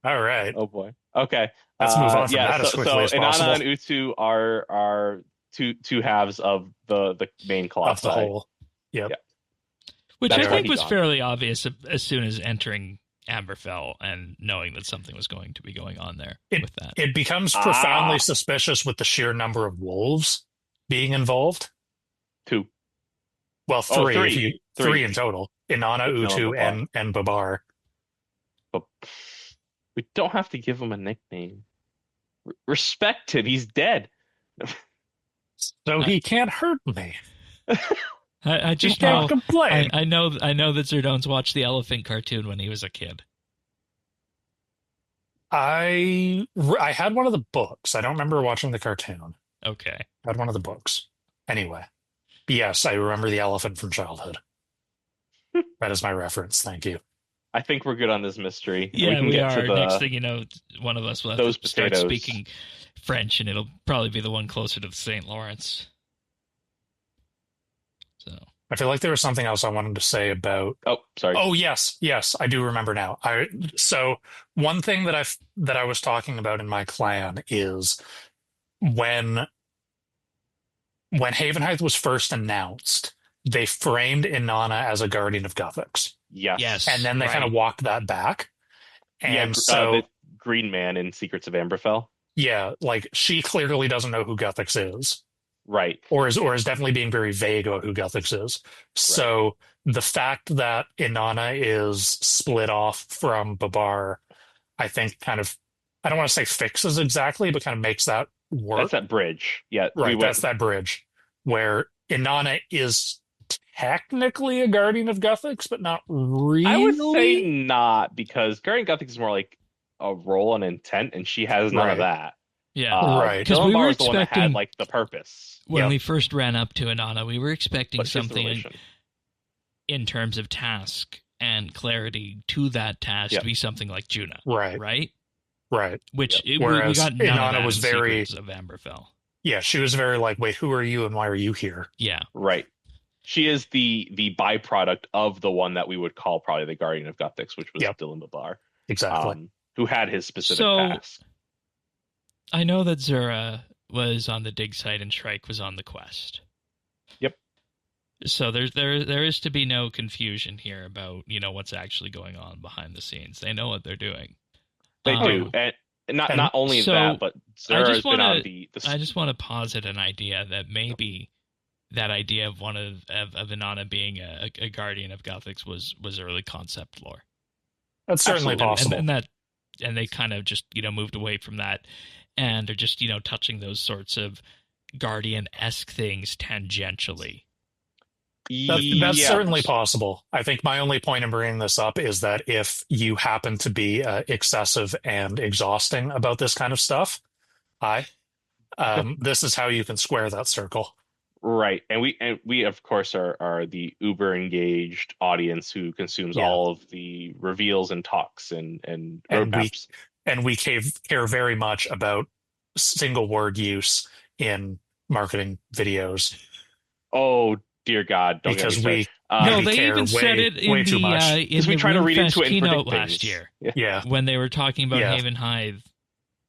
C: All right.
B: Oh boy. Okay.
C: Let's move on from
B: yeah.
C: that as quickly as
B: Inanna
C: possible.
B: and Utu are two halves of the main Colossi.
C: Of the whole. Yep.
B: Yeah.
A: Which
B: That's
A: I
B: why
A: think
B: he
A: was
B: gone.
A: fairly obvious as soon as entering Amberfell and knowing that something was going to be going on there with that.
C: It becomes profoundly suspicious with the sheer number of wolves being involved.
B: 2.
C: Well, 3.
B: Three.
C: Three in total. Inanna, Utu, and Babar.
B: But we don't have to give him a nickname. Respect him. He's dead.
C: So he can't hurt me.
A: I just
C: can't
A: know.
C: complain.
A: I know that Zerdones watched the elephant cartoon when he was a kid.
C: I had one of the books. I don't remember watching the cartoon.
A: Okay.
C: I had one of the books. Anyway. Yes, I remember the elephant from childhood. That is my reference. Thank you.
B: I think we're good on this mystery.
A: Yeah,
B: can
A: we
B: get
A: are.
B: to the,
A: Next thing you know, one of us will have
B: those
A: to start
B: potatoes.
A: speaking French, and it'll probably be the one closer to the St. Lawrence. So
C: I feel like there was something else I wanted to say about.
B: Oh, sorry.
C: Oh yes, I do remember now. So one thing that I was talking about in my clan is when Havenhythe was first announced, they framed Inanna as a guardian of Guthix.
B: Yes.
C: And then they kind of walked that back. And so
B: the Green Man in Secrets of Amberfell.
C: yeah, like she clearly doesn't know who Guthix is.
B: Right.
C: Or is definitely being very vague about who Guthix is. So the fact that Inanna is split off from Babar, I think kind of, I don't want to say fixes exactly, but kind of makes that work.
B: That's that bridge. Yeah.
C: Right, that's that bridge where Inanna is technically a guardian of Guthix, but not really.
B: I would say not, because Guardian Guthix is more like a role and intent, and she has none of that.
A: yeah,
C: right.
A: Because we were
B: was the one that
A: expecting
B: had like the purpose.
A: when we first ran up to Inanna, we were expecting
B: But here's the
A: something
B: relation.
A: in terms of task and clarity to that task to be something like Juna,
C: right?
A: Which we
C: Whereas
A: got none
C: Inanna
A: of that
C: was
A: in
C: very
A: Secrets of Amberfell.
C: Yeah, she was very like, wait, who are you and why are you here?
A: Yeah,
B: Right. She is the byproduct of the one that we would call probably the Guardian of Guthix, which was Dylan Babar.
C: Exactly.
B: Who had his specific task.
A: I know that Zura was on the dig site and Shrike was on the quest.
B: Yep.
A: So there is to be no confusion here about, what's actually going on behind the scenes. They know what they're doing.
B: They do. And not only that, but Zura has been on the
A: I just want to posit an idea that maybe that idea of one of Inanna being a guardian of Guthix was early concept lore.
C: That's certainly possible.
A: And they kind of just, moved away from that and are just, touching those sorts of guardian-esque things tangentially.
C: That's certainly possible. I think my only point in bringing this up is that if you happen to be excessive and exhausting about this kind of stuff, this is how you can square that circle.
B: Right. And we of course are the uber engaged audience who consumes all of the reveals and talks and roadmaps.
C: And we care very much about single word use in marketing videos.
B: Oh dear God! Don't
C: because
B: get me
C: we
A: no, they even said it in the
B: we try to read into it
A: keynote last year.
C: Yeah,
A: when they were talking about Havenhythe,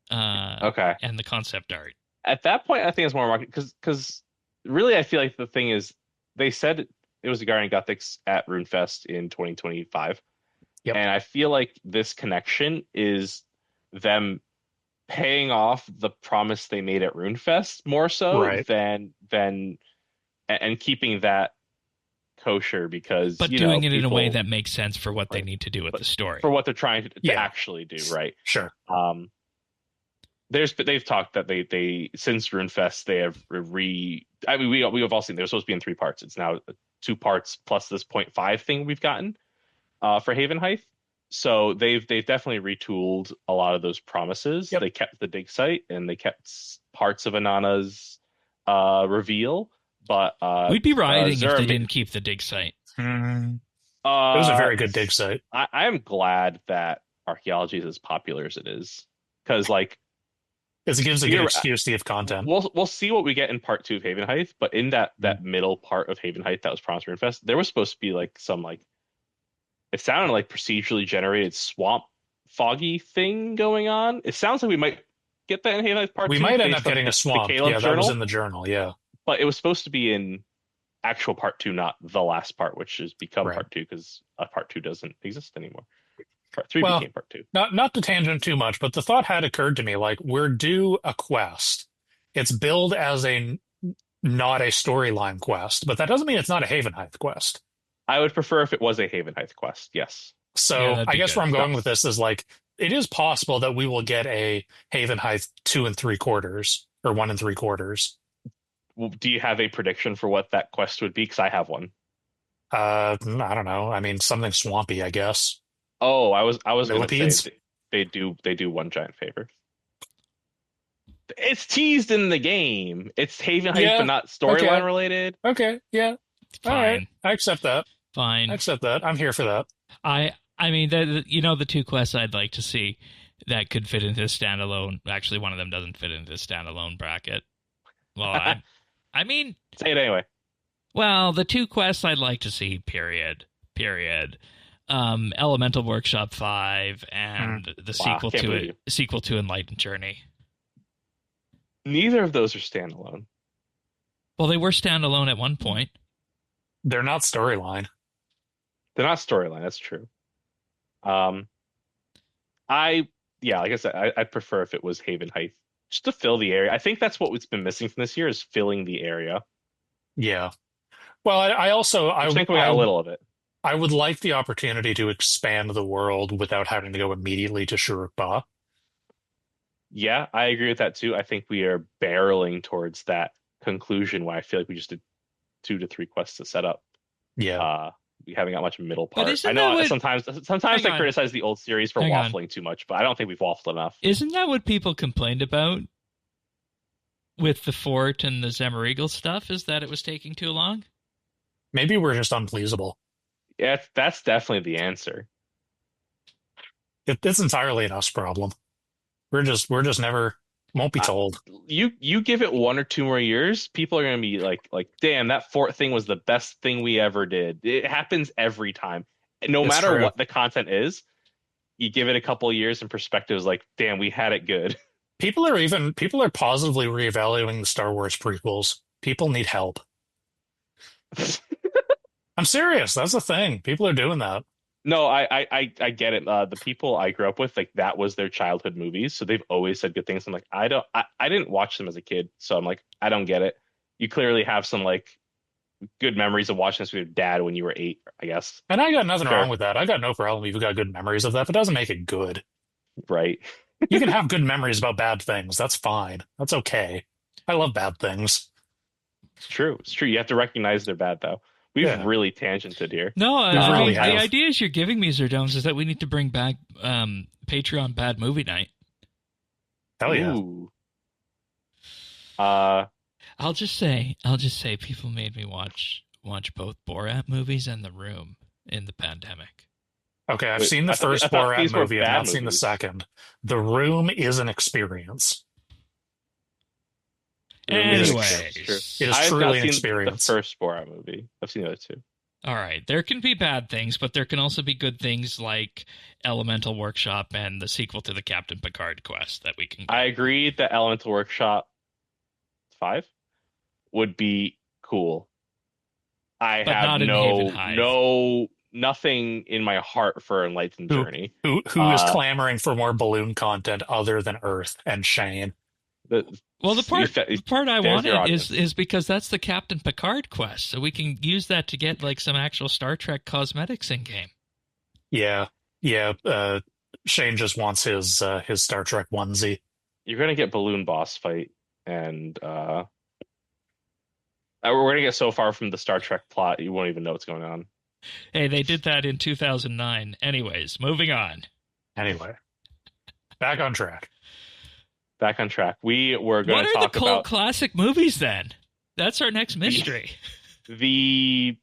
A: and the concept art.
B: At that point, I think it's more marketing because really, I feel like the thing is they said it was a Guardian Guthix at RuneFest in 2025, and I feel like this connection is them paying off the promise they made at RuneFest more so than and keeping that kosher because
A: but doing it in a way that makes sense for what they need to do with the story,
B: for what they're trying to actually do. Right.
C: Sure.
B: They've talked that they since RuneFest they have we have all seen they're supposed to be in 3 parts. It's now 2 parts plus this 0.5 thing we've gotten for Havenhythe. So they've definitely retooled a lot of those promises. They kept the dig site and they kept parts of Inanna's reveal. But
A: we'd be rioting if they didn't keep the dig site.
C: It was a very good dig site.
B: I am glad that archaeology is as popular as it is, because like
C: It gives a good excuse to give content.
B: we'll see what we get in part 2 of Havenhythe, but in that middle part of Havenhythe that was Promised Runefest, there was supposed to be like some like it sounded like procedurally generated swamp foggy thing going on. It sounds like we might get that in Havenhythe part 2.
C: We might end up getting a swamp. Yeah, that was in the journal. Yeah,
B: but it was supposed to be in actual part 2, not the last part, which has become
C: Right.
B: part 2 because part 2 doesn't exist anymore. Part 3 became part 2.
C: Not to tangent too much, but the thought had occurred to me, like, we're due a quest. It's billed as not a storyline quest, but that doesn't mean it's not a Havenhythe quest.
B: I would prefer if it was a Havenhythe quest, yes.
C: So
A: Yeah, that'd
C: I
A: be
C: guess
A: good.
C: where I'm going with this is like, it is possible that we will get a Havenhythe 2 3/4 or 1 3/4.
B: Do you have a prediction for what that quest would be? Because I have one.
C: I don't know. I mean, something swampy, I guess.
B: Oh, I was going to
C: Millipedes?
B: say they do one giant favor. It's teased in the game. It's Havenhythe,
C: Yeah,
B: but not storyline
C: okay.
B: related.
C: Okay, yeah.
A: Fine.
C: All right. I accept that.
A: Fine.
C: I accept that. I'm here for that.
A: I mean, the two quests I'd like to see that could fit into standalone. Actually, one of them doesn't fit into the standalone bracket. Well, I mean,
B: Say it anyway.
A: well, the two quests I'd like to see. Period. Elemental Workshop 5 and the sequel
B: can't
A: to
B: believe
A: it. Sequel to Enlightened Journey.
B: Neither of those are standalone.
A: Well, they were standalone at one point.
C: They're not storyline.
B: They're not storyline. That's true. Like I said, I'd prefer if it was Havenhythe just to fill the area. I think that's what's been missing from this year is filling the area.
C: Yeah. Well, I
B: think we got a little of it.
C: I would like the opportunity to expand the world without having to go immediately to Shurukba.
B: Yeah, I agree with that too. I think we are barreling towards that conclusion where I feel like we just did 2 to 3 quests to set up.
C: Yeah.
B: We haven't got much middle
A: But
B: part.
A: isn't
B: I know
A: that what-
B: sometimes
A: Hang
B: I
A: on.
B: criticize the old series for
A: Hang on.
B: waffling too much, but I don't think we've waffled enough.
A: Isn't that what people complained about with the fort and the Zemerigal stuff? Is that it was taking too long?
C: Maybe we're just unpleasable.
B: Yeah, that's definitely the answer.
C: It's entirely an us problem. We're just never won't be told.
B: You give it 1 or 2 more years, people are going to be like, damn, that fort thing was the best thing we ever did. It happens every time. No
C: It's
B: matter
C: true.
B: what the content is, you give it a couple of years and perspectives like, damn, we had it good.
C: People are positively reevaluating the Star Wars prequels. People need help. I'm serious. That's the thing. People are doing that.
B: No, I get it. The people I grew up with, like that was their childhood movies, so they've always said good things. I'm like, I didn't watch them as a kid, so I'm like, I don't get it. You clearly have some like good memories of watching this with your dad when you were 8, I guess.
C: And I got nothing
B: Fair.
C: wrong with that. I got no problem if you've got good memories of that, but it doesn't make it good.
B: Right.
C: You can have good memories about bad things. That's fine. That's okay. I love bad things.
B: It's true. It's true. You have to recognize they're bad, though. We've really tangented here.
A: No,
C: We really
A: the
C: have.
A: ideas you're giving me, Zerdomes, is that we need to bring back Patreon Bad Movie Night.
C: Hell yeah.
B: Ooh.
A: I'll just say, people made me watch both Borat movies and The Room in the pandemic.
C: Okay, I've
B: Wait,
C: seen the
B: I thought
C: first
B: these
C: Borat
B: were
C: movie. I've
B: bad
C: not seen the
B: movies.
C: second. The Room is an experience.
A: Anyways,
C: It is
B: I've
C: truly
B: not
C: an
B: seen
C: experience.
B: the first Borat movie. I've seen the other 2.
A: all right, there can be bad things, but there can also be good things like Elemental Workshop and the sequel to the Captain Picard quest that we can.
B: I agree that Elemental Workshop 5 would be cool. I
A: But not
B: have
A: in Havenhythe.
B: nothing in my heart for Enlightened Journey.
C: Who is clamoring for more balloon content other than Earth and Shane?
A: Well, the part I
B: there's your
A: wanted
B: audience.
A: is because that's the Captain Picard quest, so we can use that to get like some actual Star Trek cosmetics in game.
C: Yeah. Shane just wants his Star Trek onesie.
B: You're gonna get balloon boss fight, and we're gonna get so far from the Star Trek plot you won't even know what's going on.
A: Hey, they did that in 2009. Anyways, moving on.
C: Anyway, back on track.
B: Back on track. We were going
A: What
B: to
A: are the
B: talk
A: cult
B: about
A: classic movies then? That's our next mystery.
B: the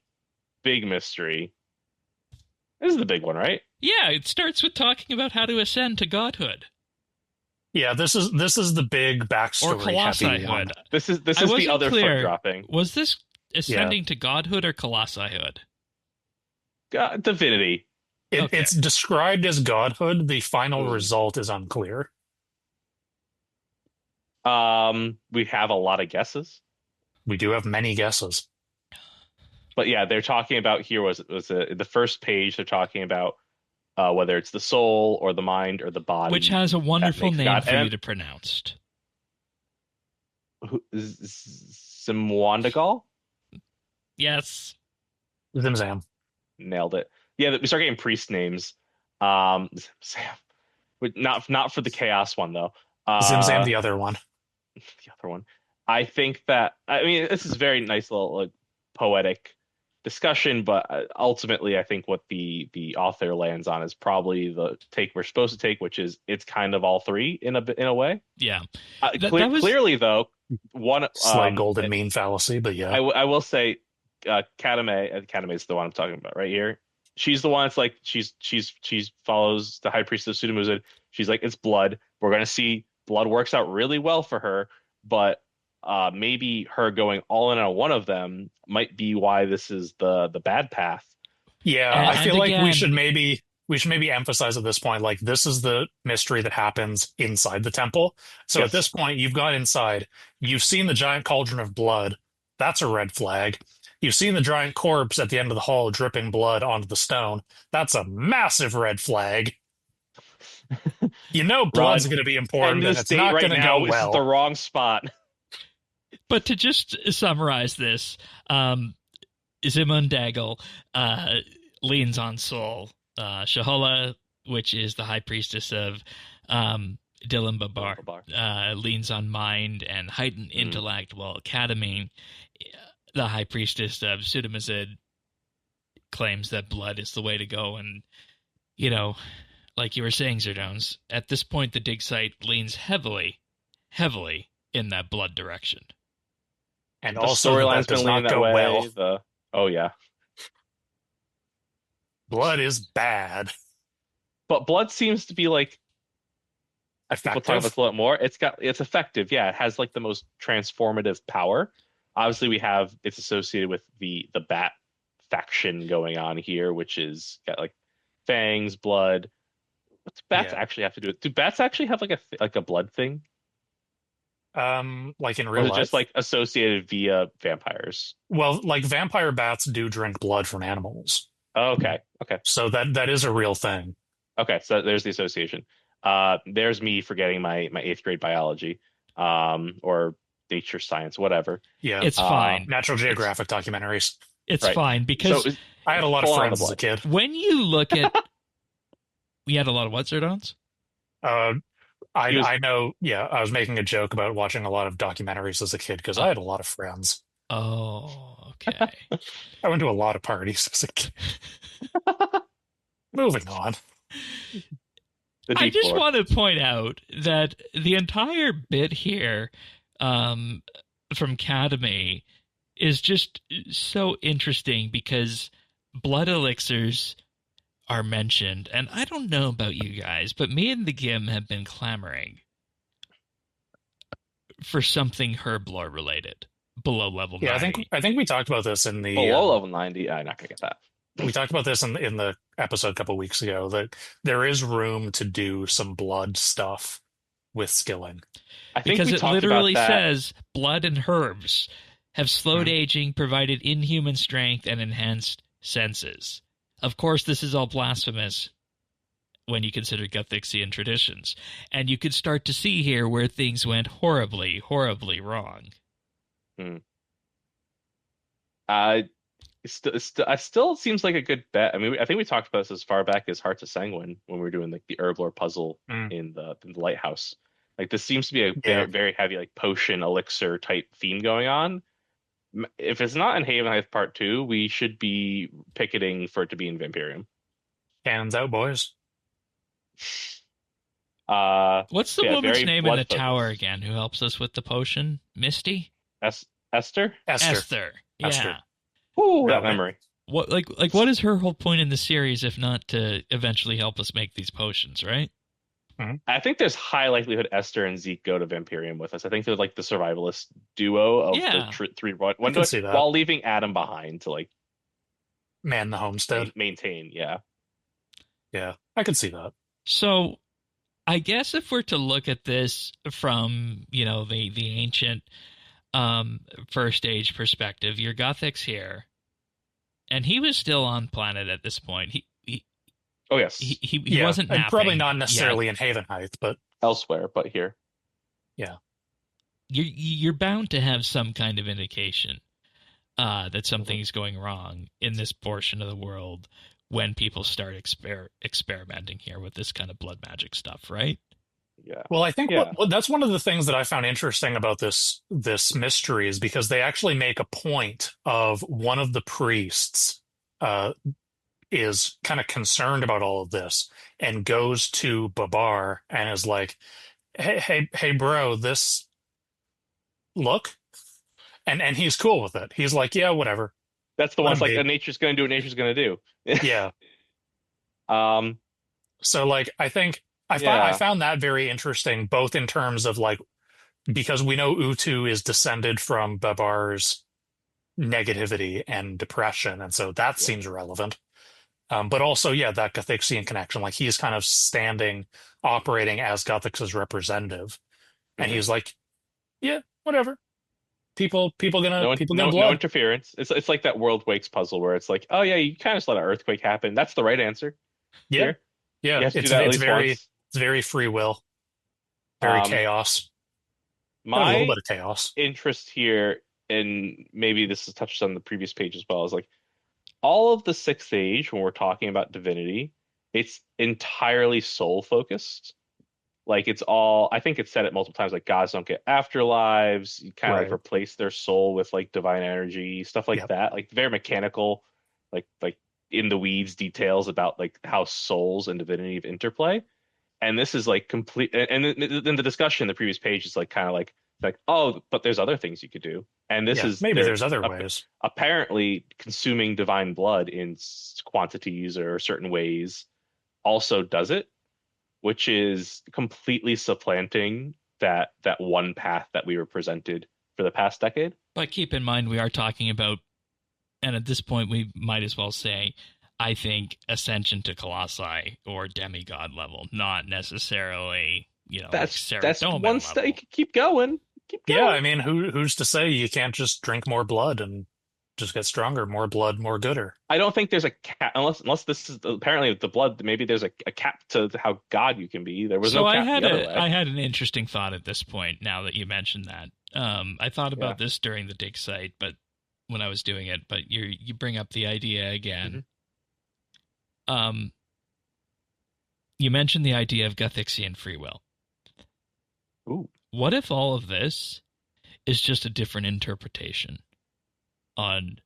B: big mystery. This is the big one, right?
A: Yeah, it starts with talking about how to ascend to godhood.
C: Yeah, this is the big backstory.
A: Or Colossi-hood.
B: This is the other foot dropping.
A: Was this ascending to godhood or Colossi-hood?
B: Divinity.
C: It's described as godhood. The final result is unclear.
B: We have a lot of guesses.
C: We do have many guesses.
B: But yeah, they're talking about here the first page. They're talking about whether it's the soul or the mind or the body,
A: which has a wonderful name for you to pronounce.
B: Zimwandagal?
A: Yes.
C: Zimzam.
B: Nailed it. Yeah, we start getting priest names. Sam. Not for the chaos one though.
C: Zimzam, the other one.
B: The other one. I think that this is very nice little poetic discussion, but ultimately I think what the author lands on is probably the take we're supposed to take, which is it's kind of all three in a way.
A: Yeah.
B: Clearly though, one
C: slight golden mean fallacy, but yeah.
B: I will say Kadame is the one I'm talking about right here. She's the one that's like she follows the high priest of Sudamuzid. She's like, it's blood. We're gonna see blood works out really well for her, but maybe her going all in on one of them might be why this is the bad path.
C: Yeah, I feel like we should maybe emphasize at this point, like, this is the mystery that happens inside the temple. So yes. At this point, you've gone inside, you've seen the giant cauldron of blood. That's a red flag. You've seen the giant corpse at the end of the hall dripping blood onto the stone. That's a massive red flag. You know blood's going to be important, and it's not going to go well.
B: This is the wrong spot.
A: But to just summarize this, Zimundagal leans on Sol. Shahola, which is the high priestess of Dilimbabar, leans on mind and heightened intellect, while Kadame, the high priestess of Sudamuzid, claims that blood is the way to go. And, like you were saying, Zerdones, at this point the dig site leans heavily in that blood direction.
C: And also storyline's does not go well.
B: Oh yeah.
C: Blood is bad.
B: But blood seems to be like
C: effective.
B: We'll talk about this a lot more. It's effective, yeah. It has like the most transformative power. Obviously it's associated with the bat faction going on here, which is got like fangs, blood. What do bats actually have to do with? Do bats actually have like a blood thing?
C: Like in real life,
B: just like associated via vampires.
C: Well, like vampire bats do drink blood from animals.
B: Oh, okay.
C: So that is a real thing.
B: Okay, so there's the association. There's me forgetting my 8th grade biology, or nature science, whatever.
C: Yeah,
A: it's fine.
C: Natural Geographic documentaries.
A: It's fine because
C: I had a lot of friends as a kid.
A: When you look at, we had a lot of what, Zerdones?
C: I know, yeah, I was making a joke about watching a lot of documentaries as a kid because I had a lot of friends.
A: Oh, okay.
C: I went to a lot of parties as a kid. Moving on.
A: I just want to point out that the entire bit here from Kadame is just so interesting because blood elixirs are mentioned, and I don't know about you guys, but me and the Gim have been clamoring for something herblore related below level 90.
C: Yeah, I think we talked about this in the
B: below level 90. I'm not gonna get that.
C: We talked about this in the episode a couple of weeks ago, that there is room to do some blood stuff with skilling.
B: I think
A: because it literally says blood and herbs have slowed aging, provided inhuman strength, and enhanced senses. Of course, this is all blasphemous when you consider Guthixian traditions. And you could start to see here where things went horribly, horribly wrong.
B: It still seems like a good bet. I mean, I think we talked about this as far back as Hearts of Sanguine when we were doing like the herblore puzzle in the lighthouse. Like, this seems to be a very heavy like potion elixir type theme going on. If it's not in Havenhythe Part 2, we should be picketing for it to be in Vampyrium.
C: Cannons out, boys.
A: What's the woman's name in the tower again who helps us with the potion? Misty?
B: Esther?
A: Esther. Yeah.
B: Ooh, that memory.
A: what is her whole point in the series if not to eventually help us make these potions, right?
B: I think there's high likelihood Esther and Zeke go to Vampyrium with us. I think they're like the survivalist duo of
A: Yeah.
B: the three
C: I can see that.
B: while leaving Adam behind to like
C: Man the homestead.
B: maintain. Yeah.
C: Yeah, I could see that.
A: So I guess if we're to look at this from, the ancient first age perspective, your Guthix here, and he was still on planet at this point.
B: Oh yes.
A: He wasn't
C: and
A: napping
C: probably not necessarily
A: yet.
C: in Havenhythe, but
B: Elsewhere, but here.
C: Yeah.
A: You're bound to have some kind of indication that something is going wrong in this portion of the world when people start experimenting here with this kind of blood magic stuff, right?
B: Yeah.
C: Well, I think that's one of the things that I found interesting about this mystery is because they actually make a point of one of the priests is kind of concerned about all of this and goes to Babar and is like, hey, bro, this look, and he's cool with it. He's like, yeah, whatever.
B: That's the one. Like, nature's going to do what nature's going to do.
C: Yeah. So like, I think I found that very interesting, both in terms of like, because we know Utu is descended from Babar's negativity and depression, and so that seems relevant. But also, that Guthixian connection, like he's kind of operating as Guthix's representative, and he's like, yeah, whatever. People gonna
B: no interference. It's like that World Wakes puzzle where it's like, oh yeah, you kind of just let an earthquake happen. That's the right answer.
C: Yeah,
B: here.
C: Yeah. It's very free will, very chaos. A little bit of chaos.
B: Interest here, and maybe this is touched on the previous page as well, is like all of the Sixth Age when we're talking about divinity, it's entirely soul focused. Like it's all, I think it's said it multiple times, like gods don't get afterlives. You kind of like replace their soul with like divine energy, stuff like that. Like very mechanical, like in the weeds details about like how souls and divinity interplay. And this is like complete. And then the discussion in the previous page is like kind of like, oh, but there's other things you could do. And this is
C: maybe there's other ways.
B: Apparently consuming divine blood in quantities or certain ways also does it, which is completely supplanting that one path that we were presented for the past decade.
A: But keep in mind, we are talking about, and at this point we might as well say, I think, ascension to Colossi or demigod level, not necessarily,
B: that's one step. Keep going.
C: Yeah, I mean, who's to say you can't just drink more blood and just get stronger? More blood, more gooder.
B: I don't think there's a cap unless this is apparently the blood. Maybe there's a cap to how God you can be. There was no cap the other way.
A: I had an interesting thought at this point. Now that you mentioned that, I thought about this during the dig site, but when I was doing it, but you bring up the idea again. Mm-hmm. You mentioned the idea of Guthixian free will.
B: Ooh.
A: What if all of this is just a different interpretation on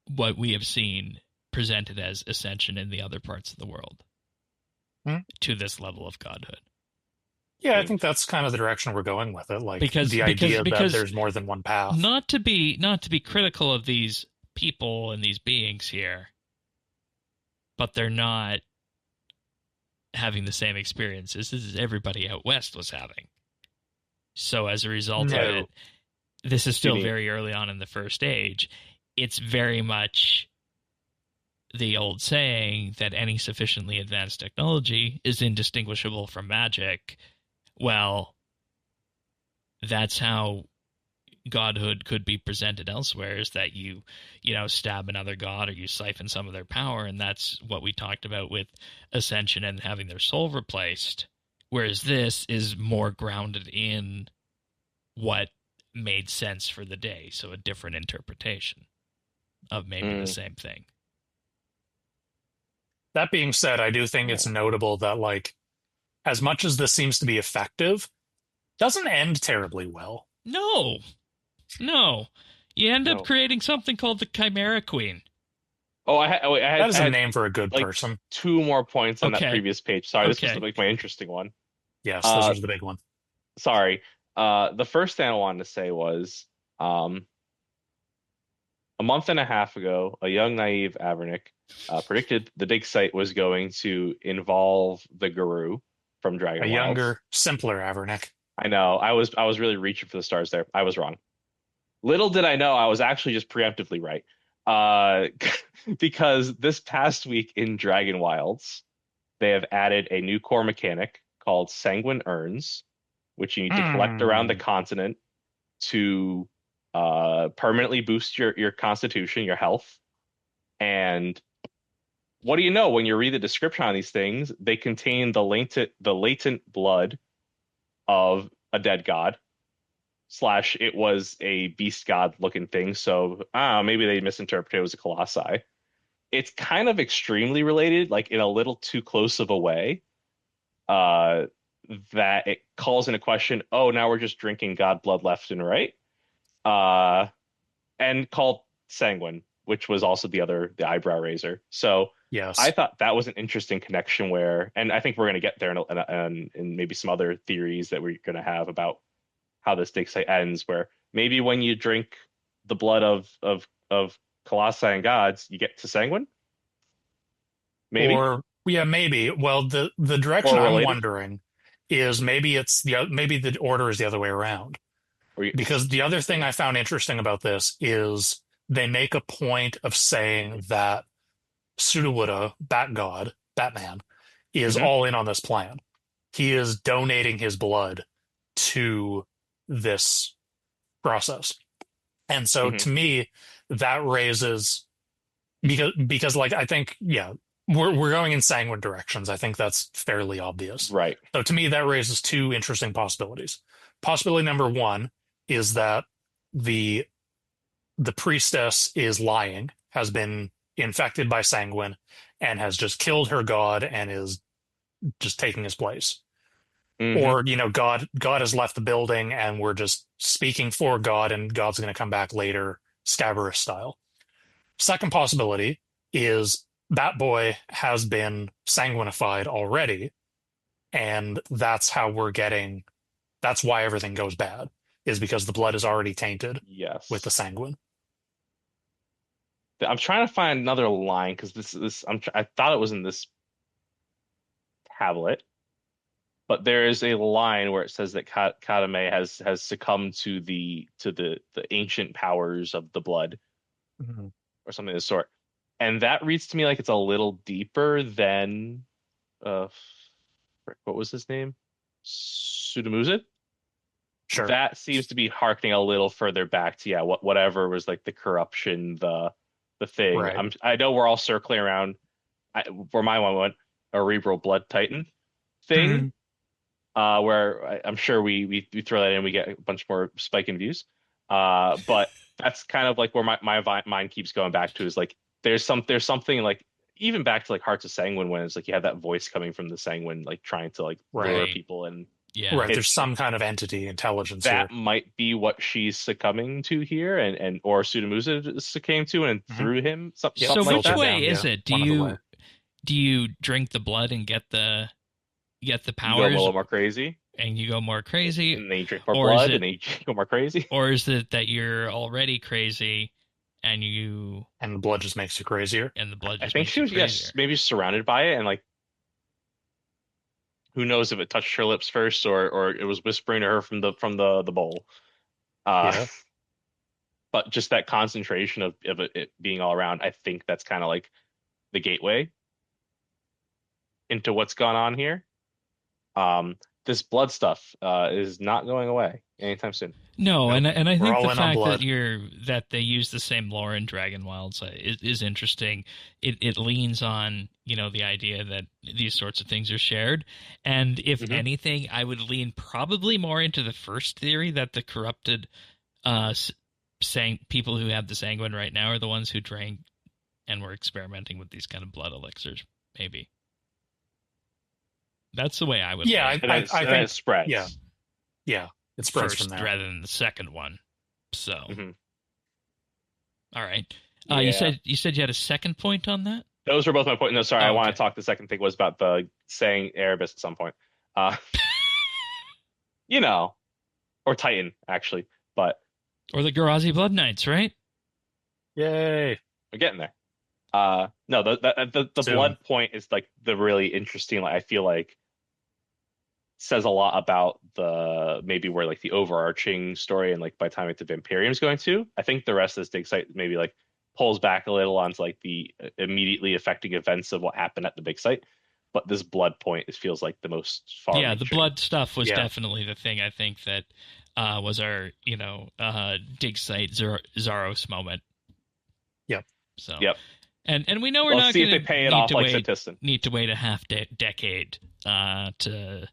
A: what we have seen presented as ascension in the other parts of the world to this level of godhood?
C: Yeah, I think that's kind of the direction we're going with it. Like the idea that there's more than one path.
A: Not to be critical of these people and these beings here, but they're not having the same experiences as everybody out west was having. So as a result of it, this is still very early on in the first age. It's very much the old saying that any sufficiently advanced technology is indistinguishable from magic. Well, that's how godhood could be presented elsewhere, is that you stab another god or you siphon some of their power, and that's what we talked about with Ascension and having their soul replaced. Whereas this is more grounded in what made sense for the day, so a different interpretation of maybe the same thing.
C: That being said, I do think it's notable that, like, as much as this seems to be effective, doesn't end terribly well.
A: No. You end up creating something called the Chimera Queen.
B: Oh, that
C: is a name for a good person.
B: 2 more points on that previous page. Sorry, this was like my interesting one.
C: Yes, this was the big one.
B: Sorry. The first thing I wanted to say was a month and a half ago, a young naive Avernic predicted the dig site was going to involve the Guru from Dragon
C: A
B: Wilds.
C: younger, simpler Avernick.
B: I know. I was really reaching for the stars there. I was wrong. Little did I know I was actually just preemptively right. Uh, because this past week in Dragon Wilds, they have added a new core mechanic called Sanguine Urns, which you need to collect around the continent to permanently boost your constitution, your health. And what do you know when you read the description on these things? They contain the latent blood of a dead god. Slash, it was a beast god looking thing. So maybe they misinterpreted it as a colossi. It's kind of extremely related, like in a little too close of a way, that it calls into question, oh, now we're just drinking god blood left and right. And called Sanguine, which was also the eyebrow raiser. So
C: Yes.
B: I thought that was an interesting connection where, and I think we're going to get there in maybe some other theories that we're going to have about how this dig site ends, where maybe when you drink the blood of colossi and gods, you get to Sanguine. Maybe.
C: Or yeah, maybe. Well, the direction I'm wondering is maybe maybe the order is the other way around. Because the other thing I found interesting about this is they make a point of saying that Sudowooda, Batman, is all in on this plan. He is donating his blood to this process. And so to me, that raises because like I think, yeah, we're going in sanguine directions. I think that's fairly obvious.
B: Right.
C: So to me, that raises two interesting possibilities. Possibility number one is that the priestess is lying, has been infected by sanguine, and has just killed her god and is just taking his place. Or, God has left the building and we're just speaking for God and God's going to come back later, Scabrous style. Second possibility is Batboy has been sanguinified already, and that's why everything goes bad, is because the blood is already tainted with the sanguine.
B: I'm trying to find another line because I thought it was in this tablet, but there is a line where it says that Kadame has succumbed to the ancient powers of the blood, or something of the sort, and that reads to me like it's a little deeper than what was his name, Sudamuzid.
C: Sure.
B: That seems to be harkening a little further back to whatever was like the corruption, the thing.
C: Right.
B: I know we're all circling around where my one went, a Cerebral Blood Titan thing, where I'm sure we throw that in, we get a bunch more spike in views. But that's kind of like where my mind keeps going back to, is like there's something like even back to like Hearts of Sanguine, when it's like you have that voice coming from the Sanguine, like trying to like lure people, and
C: there's some kind of entity intelligence
B: that
C: here.
B: might be what she's succumbing to here, and or Sudamuzid succumbed to, and through him.
A: So which way is it? Do you drink the blood and get the powers?
B: You go a little more crazy.
A: And you go more crazy,
B: and then you drink more blood, and then you go more crazy.
A: Or is it that you're already crazy, and the
C: blood just makes you crazier?
A: And the blood. Just
B: I think she was maybe surrounded by it, and like, who knows if it touched her lips first, or it was whispering to her from the bowl. But just that concentration of it being all around, I think that's kind of like the gateway into what's gone on here. This blood stuff is not going away anytime soon.
A: No, and I think the fact that they use the same lore in Dragon Wilds is interesting. It leans on the idea that these sorts of things are shared, and if anything, I would lean probably more into the first theory, that the corrupted people who have the sanguine right now are the ones who drank and were experimenting with these kind of blood elixirs. Maybe. That's the way I would.
C: Yeah, I think
B: it spreads.
C: Yeah, it spreads
A: first
C: from there
A: rather than the second one. So, all right.
B: Yeah.
A: You said you had a second point on that.
B: Those were both my points. No, sorry, I want to talk. The second thing was about the saying Erebus at some point. Or Titan actually, but
A: or the Garazi Blood Knights, right?
C: Yay!
B: We're getting there. No, the
C: Soon.
B: blood point is like the really interesting. Like I feel like says a lot about the maybe where like the overarching story and like by the time like the Vampyrium is going to. I think the rest of this dig site maybe like pulls back a little onto like the immediately affecting events of what happened at the big site. But this blood point it feels like the most far.
A: Yeah, the blood stuff was definitely the thing. I think that was our dig site Zaros moment.
C: Yep.
A: So.
B: Yep.
A: And we know we're not going
B: to
A: need to wait a half decade to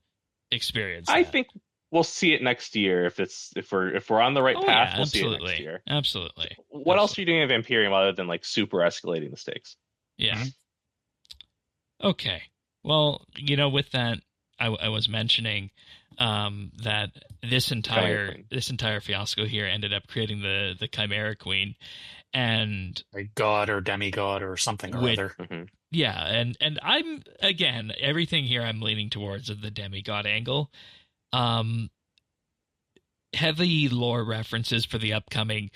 A: experience.
B: I think we'll see it next year if we're on the right path. We'll see it next year.
A: Absolutely.
B: What else are you doing at Vampyrium other than like super escalating the stakes?
A: Yeah. Mm-hmm. Okay. Well, with that, I was mentioning that this entire fiasco here ended up creating the Chimera Queen, and
C: a god or demigod or something or other.
B: Mm-hmm.
A: Yeah, and I'm again everything here I'm leaning towards the demigod angle. Heavy lore references for the upcoming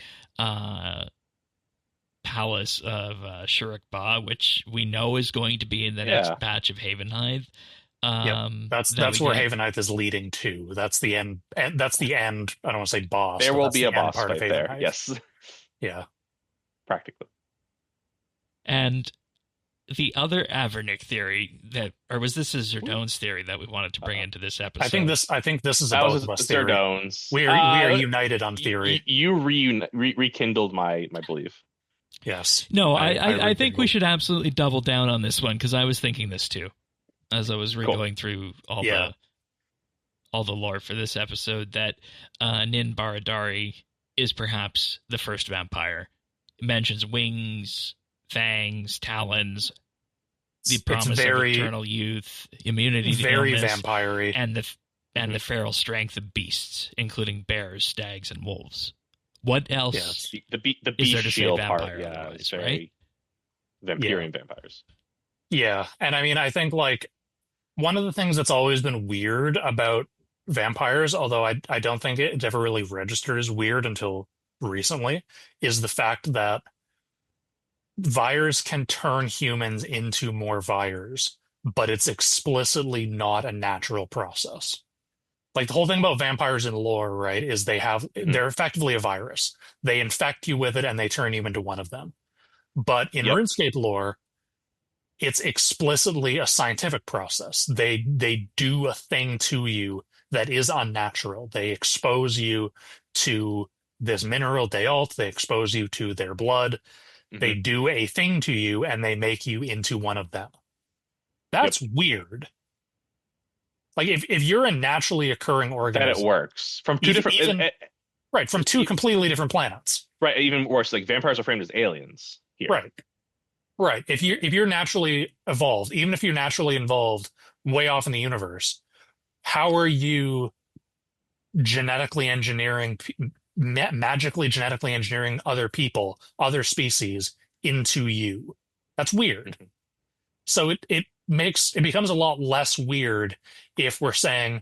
A: palace of Shuruk-Ba, which we know is going to be in the next batch of Havenhythe.
C: That's where Havenhythe is leading to. That's the end. And that's the end. I don't want to say boss.
B: There will be a boss
C: part
B: right
C: of
B: there. Yes.
C: Yeah.
B: Practically.
A: And the other Avernic theory or was this a Zerdone's theory that we wanted to bring into this episode?
C: I think this is a both of us theory.
B: Zerdone's.
C: We are united on theory.
B: You rekindled my belief.
C: Yes.
A: No, I think we should absolutely double down on this one because I was thinking this too, as I was going through all the lore for this episode. That Nin Baradari is perhaps the first vampire. It mentions wings, fangs, talons, the promise of eternal youth, immunity to illness,
C: vampire-y,
A: and the feral strength of beasts, including bears, stags, and wolves. What else?
B: Yeah, the beast shield part, it's very
A: right?
B: Vampyrian vampires.
C: Yeah, and I mean, I think like one of the things that's always been weird about vampires, although I don't think it ever really registered as weird until recently, is the fact that Vyres can turn humans into more Vyres, but it's explicitly not a natural process. Like the whole thing about vampires in lore, right, is they're effectively a virus. They infect you with it and they turn you into one of them. But in RuneScape lore, it's explicitly a scientific process. They do a thing to you that is unnatural. They expose you to this mineral Dealt. They expose you to their blood. Mm-hmm. They do a thing to you and they make you into one of them. That's weird. Like if you're a naturally occurring organism,
B: that it works from two
C: from two completely different planets.
B: Right, even worse, like vampires are framed as aliens here.
C: Right. If you're naturally evolved, even if you're naturally involved way off in the universe, how are you magically genetically engineering other people, other species into you? That's weird. Mm-hmm. So it becomes a lot less weird if we're saying,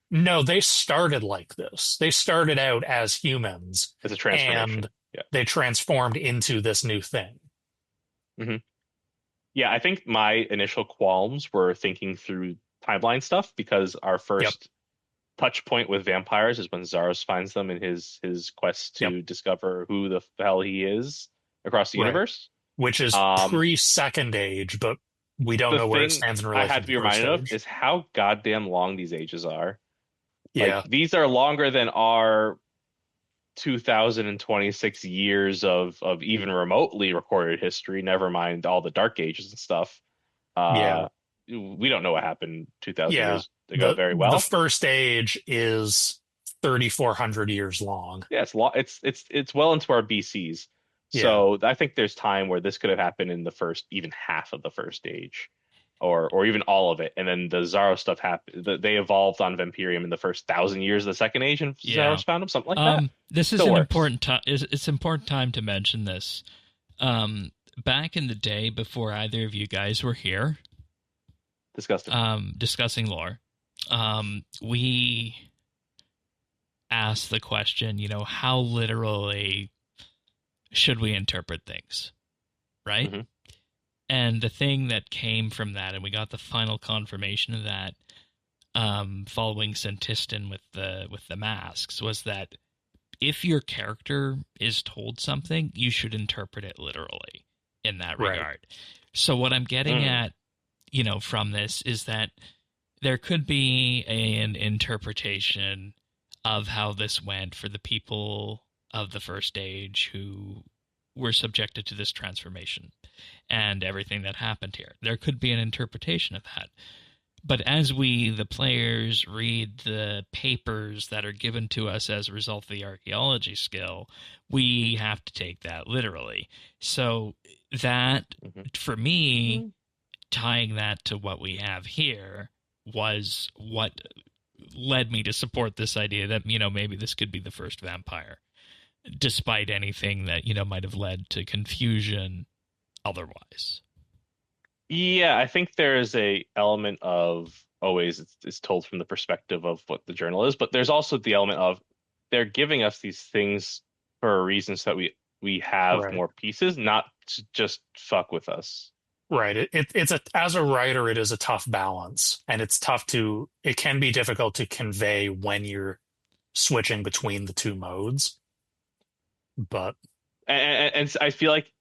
C: no, they started like this. They started out as humans.
B: It's a transformation.
C: And they transformed into this new thing.
B: Mm-hmm. Yeah, I think my initial qualms were thinking through timeline stuff because our first touch point with vampires is when Zaros finds them in his quest to discover who the hell he is across the universe. Which is
C: pre-Second Age, but we don't know where it stands in relation
B: I had to be reminded of is how goddamn long these ages are.
C: Yeah.
B: Like, these are longer than our 2026 years of even remotely recorded history, never mind all the Dark Ages and stuff. We don't know what happened 2,000 years ago very well.
C: The First Age is 3,400 years long.
B: Yeah, it's well into our BCs. So I think there's time where this could have happened in the first even half of the First Age, or even all of it, and then the Zaros stuff happened. They evolved on Vampyrium in the first 1,000 years of the Second Age, and Zaros found them, something like that.
A: This is an important time. It's an important time to mention this. Back in the day, before either of you guys were here, discussing lore, we asked the question, how literally should we interpret things, right?
B: Mm-hmm.
A: And the thing that came from that, and we got the final confirmation of that following Sentistan with the masks, was that if your character is told something, you should interpret it literally in that regard. So what I'm getting at, from this is that there could be an interpretation of how this went for the people of the first age who were subjected to this transformation and everything that happened here. There could be an interpretation of that. But as we, the players, read the papers that are given to us as a result of the archaeology skill, we have to take that literally. So that, for me, tying that to what we have here was what led me to support this idea that, maybe this could be the first vampire, despite anything that, might have led to confusion otherwise.
B: Yeah, I think there is a element of always it's told from the perspective of what the journal is, but there's also the element of they're giving us these things for a reason so that we have more pieces, not to just fuck with us.
C: Right. It's as a writer, it is a tough balance, and it can be difficult to convey when you're switching between the two modes. But
B: and I feel like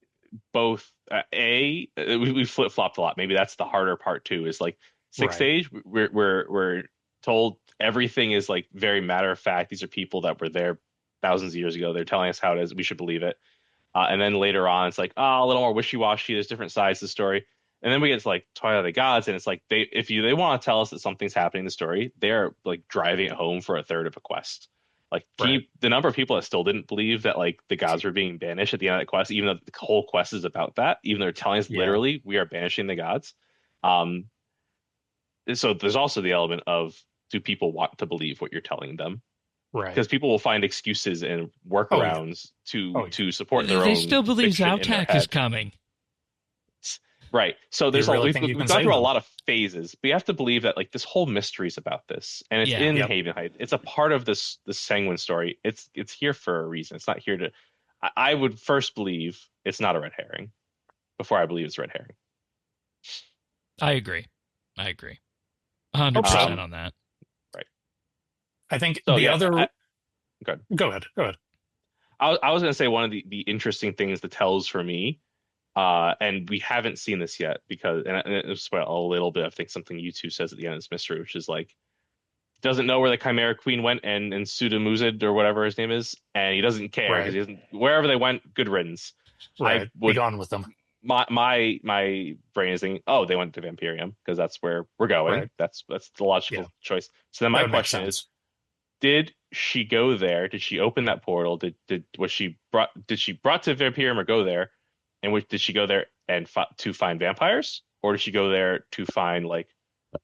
B: both we flip-flopped a lot. Maybe that's the harder part too, is like sixth age, we're told everything is like very matter of fact. These are people that were there thousands of years ago. They're telling us how it is. We should believe it. And then later on, it's like, a little more wishy-washy. There's different sides to the story. And then we get to like Twilight of the Gods, and it's like they want to tell us that something's happening in the story, they're like driving it home for a third of a quest. Like the number of people that still didn't believe that like the gods were being banished at the end of the quest, even though the whole quest is about that, even though they're telling us literally we are banishing the gods. So there's also the element of, do people want to believe what you're telling them?
C: Right.
B: Because people will find excuses and workarounds to support their own.
A: They still believe Zautak is coming.
B: Right. So there's we've gone through a lot of phases. But you have to believe that like this whole mystery is about this, and it's in Havenhythe. It's a part of this Sanguine story. It's here for a reason. It's not here to. I would first believe it's not a red herring before I believe it's a red herring.
A: I agree. 100% on that.
B: Right.
C: I think
B: so,
C: Go ahead.
B: I was going to say one of the interesting things that tells for me, and we haven't seen this yet because, and it's a little bit, I think something U2 says at the end of this mystery, which is like, doesn't know where the Chimera Queen went and Sudamuzid or whatever his name is, and he doesn't care because he doesn't, wherever they went, good riddance.
C: Right. Be gone with them.
B: My brain is thinking, they went to Vampyrium because that's where we're going.
C: Right.
B: That's the logical choice. So then my question is, did she go there? Did she open that portal? Did she brought to Vampyrium or go there? And did she go there and to find vampires, or did she go there to find like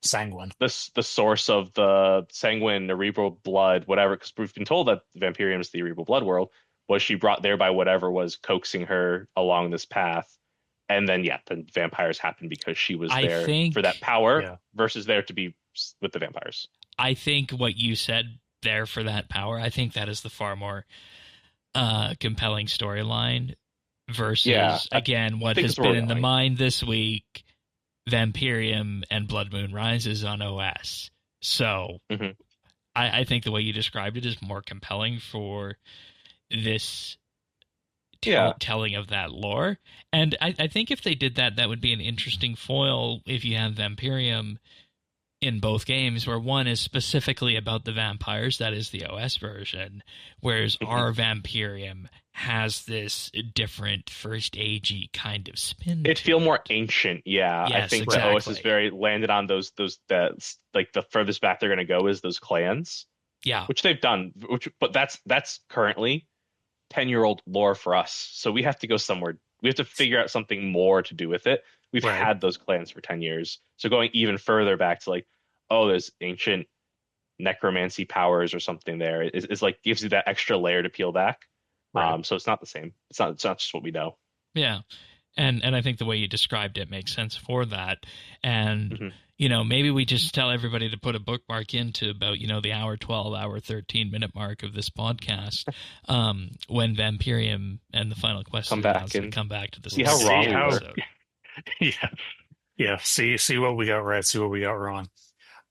C: Sanguine,
B: the source of the Sanguine, cerebral blood, whatever? Because we've been told that Vampyrium is the cerebral blood world. Was she brought there by whatever was coaxing her along this path? And then the vampires happened because she was there for that power versus there to be with the vampires.
A: I think what you said there for that power, I think that is the far more compelling storyline versus, again, what has been in the mind this week, Vampyrium and Blood Moon Rises on OS. So I think the way you described it is more compelling for this telling of that lore. And I think if they did that, that would be an interesting foil if you have Vampyrium in both games, where one is specifically about the vampires, that is the OS version, whereas our Vampyrium has this different first agey kind of spin.
B: It feel more ancient,
A: Yes,
B: I think
A: exactly.
B: the OS is very landed on those that like the furthest back they're going to go is those clans.
A: Yeah,
B: which they've done. But that's currently 10-year-old lore for us. So we have to go somewhere. We have to figure out something more to do with it. We've had those clans for 10 years. So going even further back to like, there's ancient necromancy powers or something there. It's like gives you that extra layer to peel back. So it's not the same. It's not just what we know.
A: Yeah. And I think the way you described it makes sense for that. And,
B: Mm-hmm.
A: Maybe we just tell everybody to put a bookmark into about, the hour 12, hour 13-minute mark of this podcast when Vampyrium and the final quest
B: Come back
A: to this.
B: See how wrong we were.
C: Yeah. See what we got right. See what we got wrong.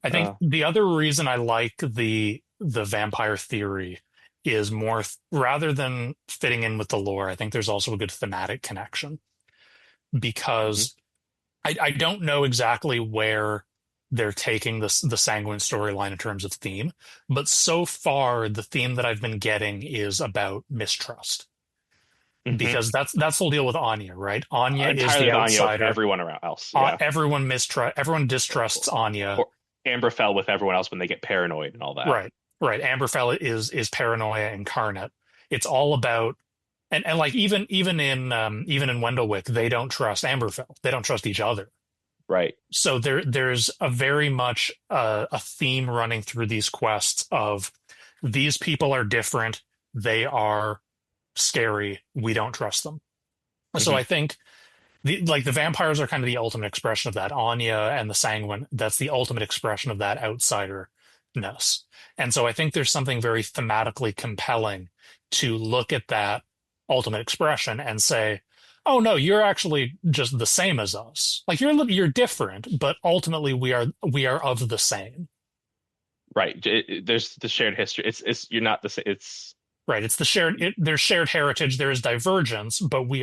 C: I think the other reason I like the vampire theory is more rather than fitting in with the lore. I think there's also a good thematic connection because I don't know exactly where they're taking the Sanguine storyline in terms of theme, but so far the theme that I've been getting is about mistrust. Because that's the whole deal with Anya, right? Anya is the outsider.
B: Everyone else, yeah.
C: Everyone distrusts Anya.
B: Or Amberfell with everyone else when they get paranoid and all that.
C: Right. Amberfell is paranoia incarnate. It's all about, and like even in Wendelwick, they don't trust Amberfell. They don't trust each other.
B: Right.
C: So there's a very much a theme running through these quests of these people are different. They are scary. We don't trust them. So I think the vampires are kind of the ultimate expression of that. Anya and the Sanguine, that's the ultimate expression of that outsiderness. And so I think there's something very thematically compelling to look at that ultimate expression and say, oh no, you're actually just the same as us. Like you're different, but ultimately we are of the same.
B: Right. There's the shared history. It's you're not the same. It's
C: right. It's there's shared heritage. There is divergence, but we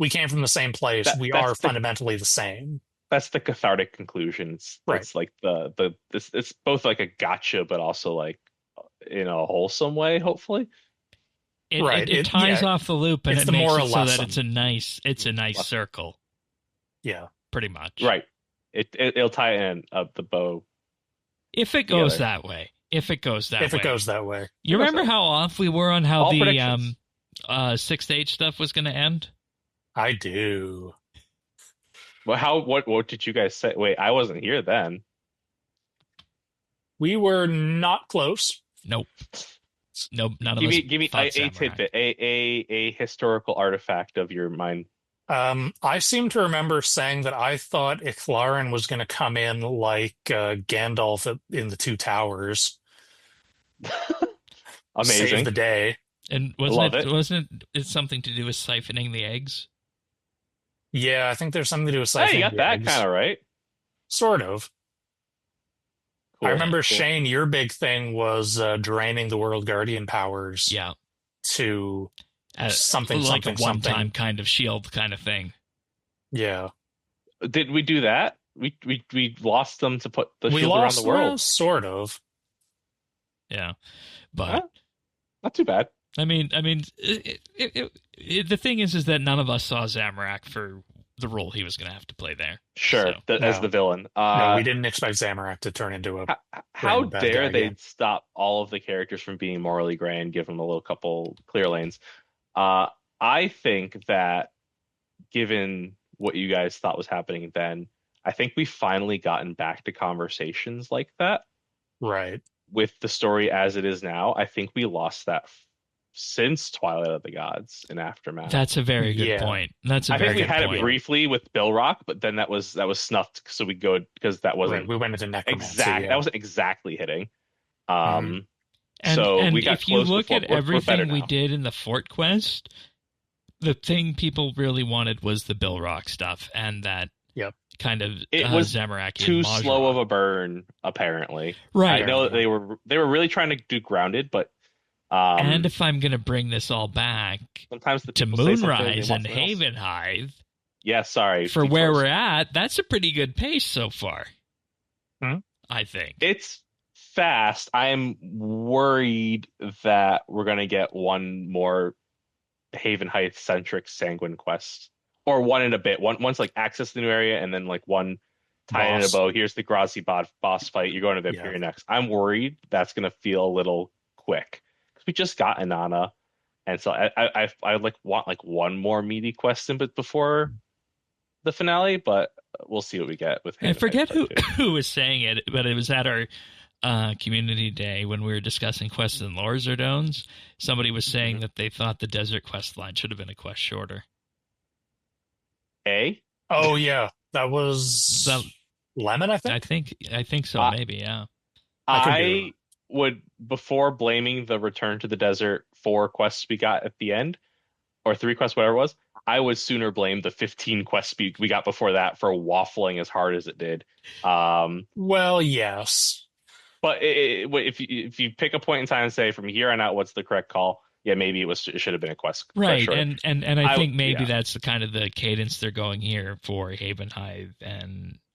C: came from the same place. We are fundamentally the same.
B: That's the cathartic conclusions.
C: Right.
B: It's like it's both like a gotcha, but also like in a wholesome way, hopefully.
A: It ties off the loop, and it makes it so that it's a nice circle.
C: Yeah,
A: pretty much.
B: Right. It'll tie in the bow.
A: If it goes that way.
C: It goes that way.
A: You remember how off we were on how the 6-8 stuff was going to end?
C: I do.
B: Well, what did you guys say? Wait, I wasn't here then.
C: We were not close.
A: Nope. Nope, none of us.
B: Give me a tidbit, a historical artifact of your mind.
C: I seem to remember saying that I thought Ichlaren was going to come in like Gandalf in the Two Towers.
B: Amazing.
C: Save the day.
A: And wasn't it something to do with siphoning the eggs?
C: Yeah, I think there's something to do with siphoning the eggs.
B: Hey, you got that kind of right.
C: Sort of.
B: Cool,
C: I remember, Shane, your big thing was draining the World Guardian powers.
A: Yeah.
C: To something
A: like a one-time kind of shield kind of thing.
C: Yeah.
B: Did we do that? We lost them to put the shield around the world.
C: Well, sort of.
A: Yeah, but
B: not too bad.
A: I mean, the thing is that none of us saw Zamorak for the role he was going to have to play there.
B: Sure, as the villain.
C: No, we didn't expect Zamorak to turn into a.
B: How dare they stop all of the characters from being morally gray and give them a little couple clear lanes? I think that given what you guys thought was happening then, I think we finally gotten back to conversations like that.
C: Right.
B: With the story as it is now, I think we lost that since Twilight of the Gods and Aftermath.
A: That's a very good point. I
B: think we had it briefly with Bilrock, but then that was snuffed. So we go because that wasn't.
C: Right, we went into necromancy.
B: That wasn't exactly hitting.
A: And we got if you look at everything we did in the Fort Quest, the thing people really wanted was the Bilrock stuff, and that kind of
B: it was
A: Zamorak
B: too slow of a burn. Apparently,
A: right?
B: I know that they were really trying to do grounded, but.
A: And if I'm going to bring this all back
B: sometimes
A: to Moonrise and Havenhythe,
B: sorry,
A: for where we're at, that's a pretty good pace so far. I think
B: it's fast. I'm worried that we're going to get one more Havenhythe centric Sanguine quest, or one in a bit. Once like access the new area, and then like one tie in a bow. Here's the Grazi boss fight. You're going to Vampyre next. I'm worried that's going to feel a little quick. We just got Inanna, and so I want like one more meaty quest in before the finale, but we'll see what we get with.
A: I forget who was saying it, but it was at our community day when we were discussing quests and lore Zardones. Somebody was saying that they thought the desert quest line should have been a quest shorter.
B: A.
C: Oh yeah, that was
A: The,
C: Lemon, I
A: I
C: think.
A: think so,
B: I,
A: maybe, yeah.
C: I could be wrong.
B: I would, before blaming the return to the desert 4 quests we got at the end, or 3 quests, whatever it was, I would sooner blame the 15 quests we got before that for waffling as hard as it did.
C: Well, yes.
B: But if you pick a point in time and say from here on out, what's the correct call? Yeah, maybe it should have been a quest
A: Right,
B: short.
A: and I think maybe
B: Yeah,
A: that's the kind of the cadence they're going here for Havenhythe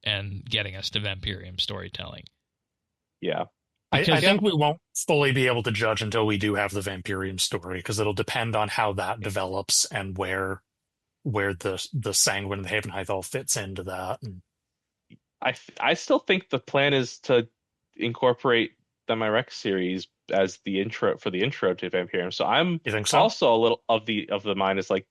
A: and getting us to Vampyrium storytelling.
B: yeah.
C: I
A: Because
C: think we won't fully be able to judge until we do have the Vampyrium story, because it'll depend on how that develops and where the Sanguine and the Havenhythe all fits into that. And
B: I still think the plan is to incorporate the Myrex series as the intro to Vampyrium. So I'm
C: you think so?
B: also a little of the mind is like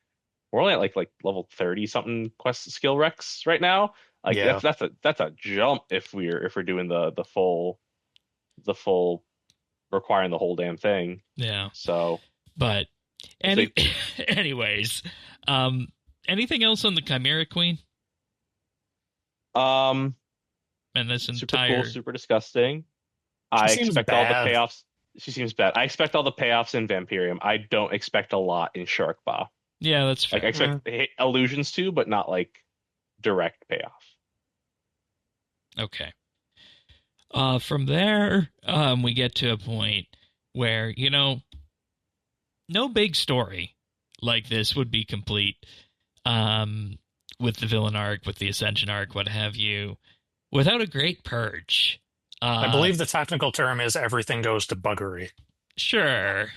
B: we're only at like level 30 something quest skill Rex right now. Like
C: Yeah.
B: that's a jump if we're doing the full requiring the whole damn thing.
A: yeah,
B: So
A: but anyways, anything else on the Chimera Queen
B: um
A: and this
B: super
A: entire?
B: cool, super disgusting.
C: She
B: I
C: seems
B: expect all the
C: bad.
B: payoffs. She seems bad. I expect all the payoffs in Vampyrium. I don't expect a lot in Sharkba.
A: Yeah, that's fair.
B: Like I expect allusions to, but not like direct payoff.
A: Okay. From there, we get to a point where, no big story like this would be complete, with the villain arc, with the Ascension arc, what have you, without a great purge.
C: I believe the technical term is everything goes to buggery.
A: Sure.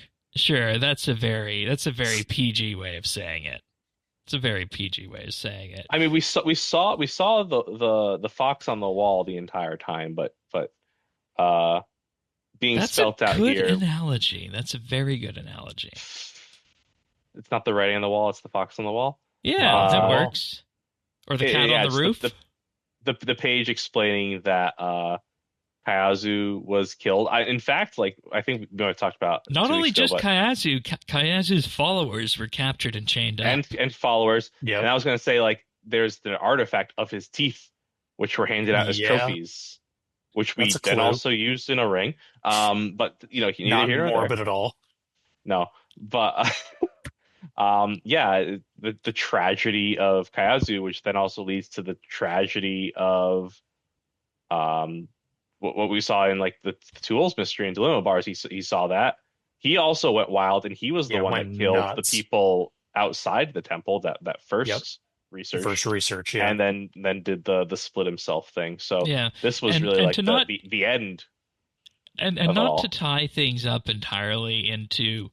A: That's a very PG way of saying it. It's a very PG way of saying it.
B: I mean, we saw the fox on the wall the entire time, but being spelt out here.
A: That's a good analogy. That's a very good analogy.
B: It's not the writing on the wall; it's the fox on the wall.
A: Yeah, that works. Or the cat on the roof.
B: The page explaining that Kayazu was killed. In fact, like I think we might have talked about
A: not only just Kayazu, Kayazu's followers were captured and chained up,
B: and followers.
C: Yeah,
B: and I was going to say like there's the artifact of his teeth, which were handed out as trophies, which we then also used in a ring. But
C: not morbid at all.
B: No, but the tragedy of Kayazu, which then also leads to the tragedy of what we saw in like the Tools mystery and Dilemma bars. He saw that. He also went wild, and he was the one that killed the people outside the temple that first research,
C: yeah,
B: and then did the split himself thing. So this was really like the end.
A: And not to tie things up entirely into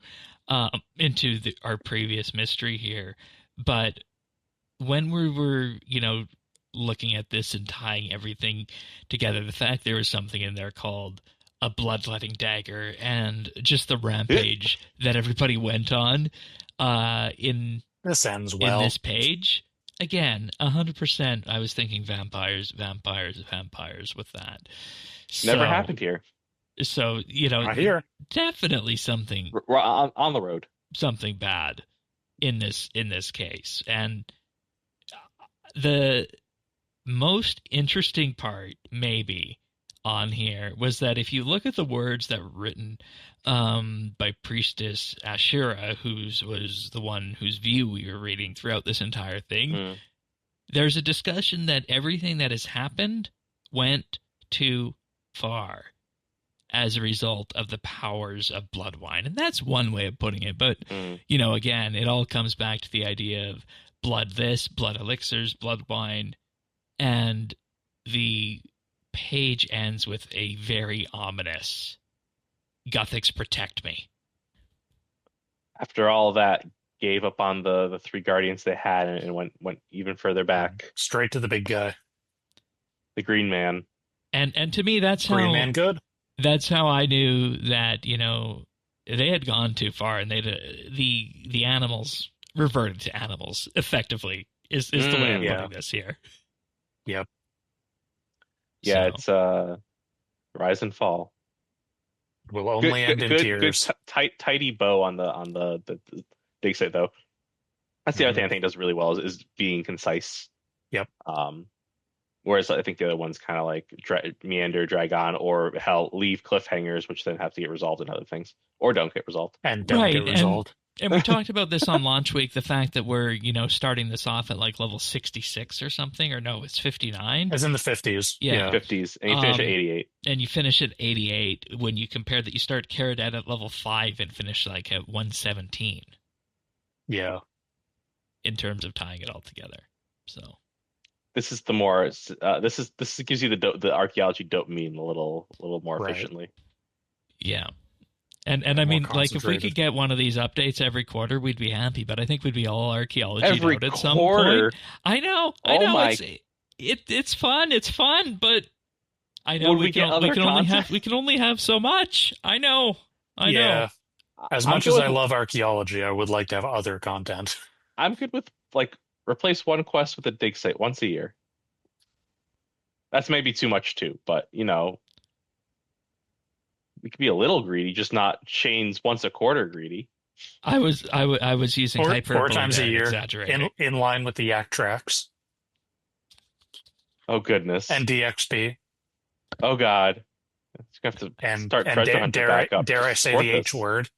A: our previous mystery here, but when we were looking at this and tying everything together, the fact there was something in there called a bloodletting dagger and just the rampage that everybody went on in
C: this ends well
A: in this page. Again, 100% I was thinking vampires with that.
B: Never happened here.
A: So,
C: right here.
A: Definitely something
B: we're on the road.
A: Something bad in this case. And the most interesting part maybe on here was that if you look at the words that were written by Priestess Ashura, whose was the one whose view we were reading throughout this entire thing, there's a discussion that everything that has happened went too far as a result of the powers of blood wine. And that's one way of putting it. But, again, it all comes back to the idea of blood elixirs, blood wine. And the page ends with a very ominous Guthix, protect me.
B: After all that, gave up on the 3 guardians they had and went even further back.
C: Straight to the big guy.
B: The Green Man.
A: And to me, that's
C: Green Man good.
A: That's how I knew that, they had gone too far, and the animals reverted to animals effectively is the way I'm putting this here.
C: Yep.
B: Yeah, it's rise and fall.
C: Will only end in tears.
B: Good tidy bow on the dig site though. That's the other thing I think it does really well is being concise.
C: Yep.
B: Whereas I think the other ones kind of like meander, drag on, or hell, leave cliffhangers, which then have to get resolved in other things, or don't get resolved.
C: And don't get resolved.
A: And we talked about this on launch week, the fact that we're, starting this off at like level 66 or something, or no, it's 59.
C: As in the 50s.
A: Yeah.
B: 50s, and you finish at 88.
A: And you finish at 88 when you compare that you start Caradet at level 5 and finish like at 117.
C: Yeah.
A: In terms of tying it all together. So
B: this is the more this gives you the archaeology dopamine a little more efficiently.
A: Yeah. And I mean, like, if we could get one of these updates every quarter, we'd be happy. But I think we'd be all archaeology
B: every
A: out at
B: quarter.
A: some point. I know. It's fun. It's fun, but I know we can only have so much. I know.
C: As much as I love archaeology, I would like to have other content.
B: I'm good with replace one quest with a dig site once a year. That's maybe too much too, but we could be a little greedy, just not Shane's once a quarter greedy.
A: I was using hyperbole
C: 4 times a year,
A: exaggerating.
C: in line with the yak tracks.
B: Oh goodness.
C: And DXP.
B: Oh god. You have to start
C: dare I say the H word?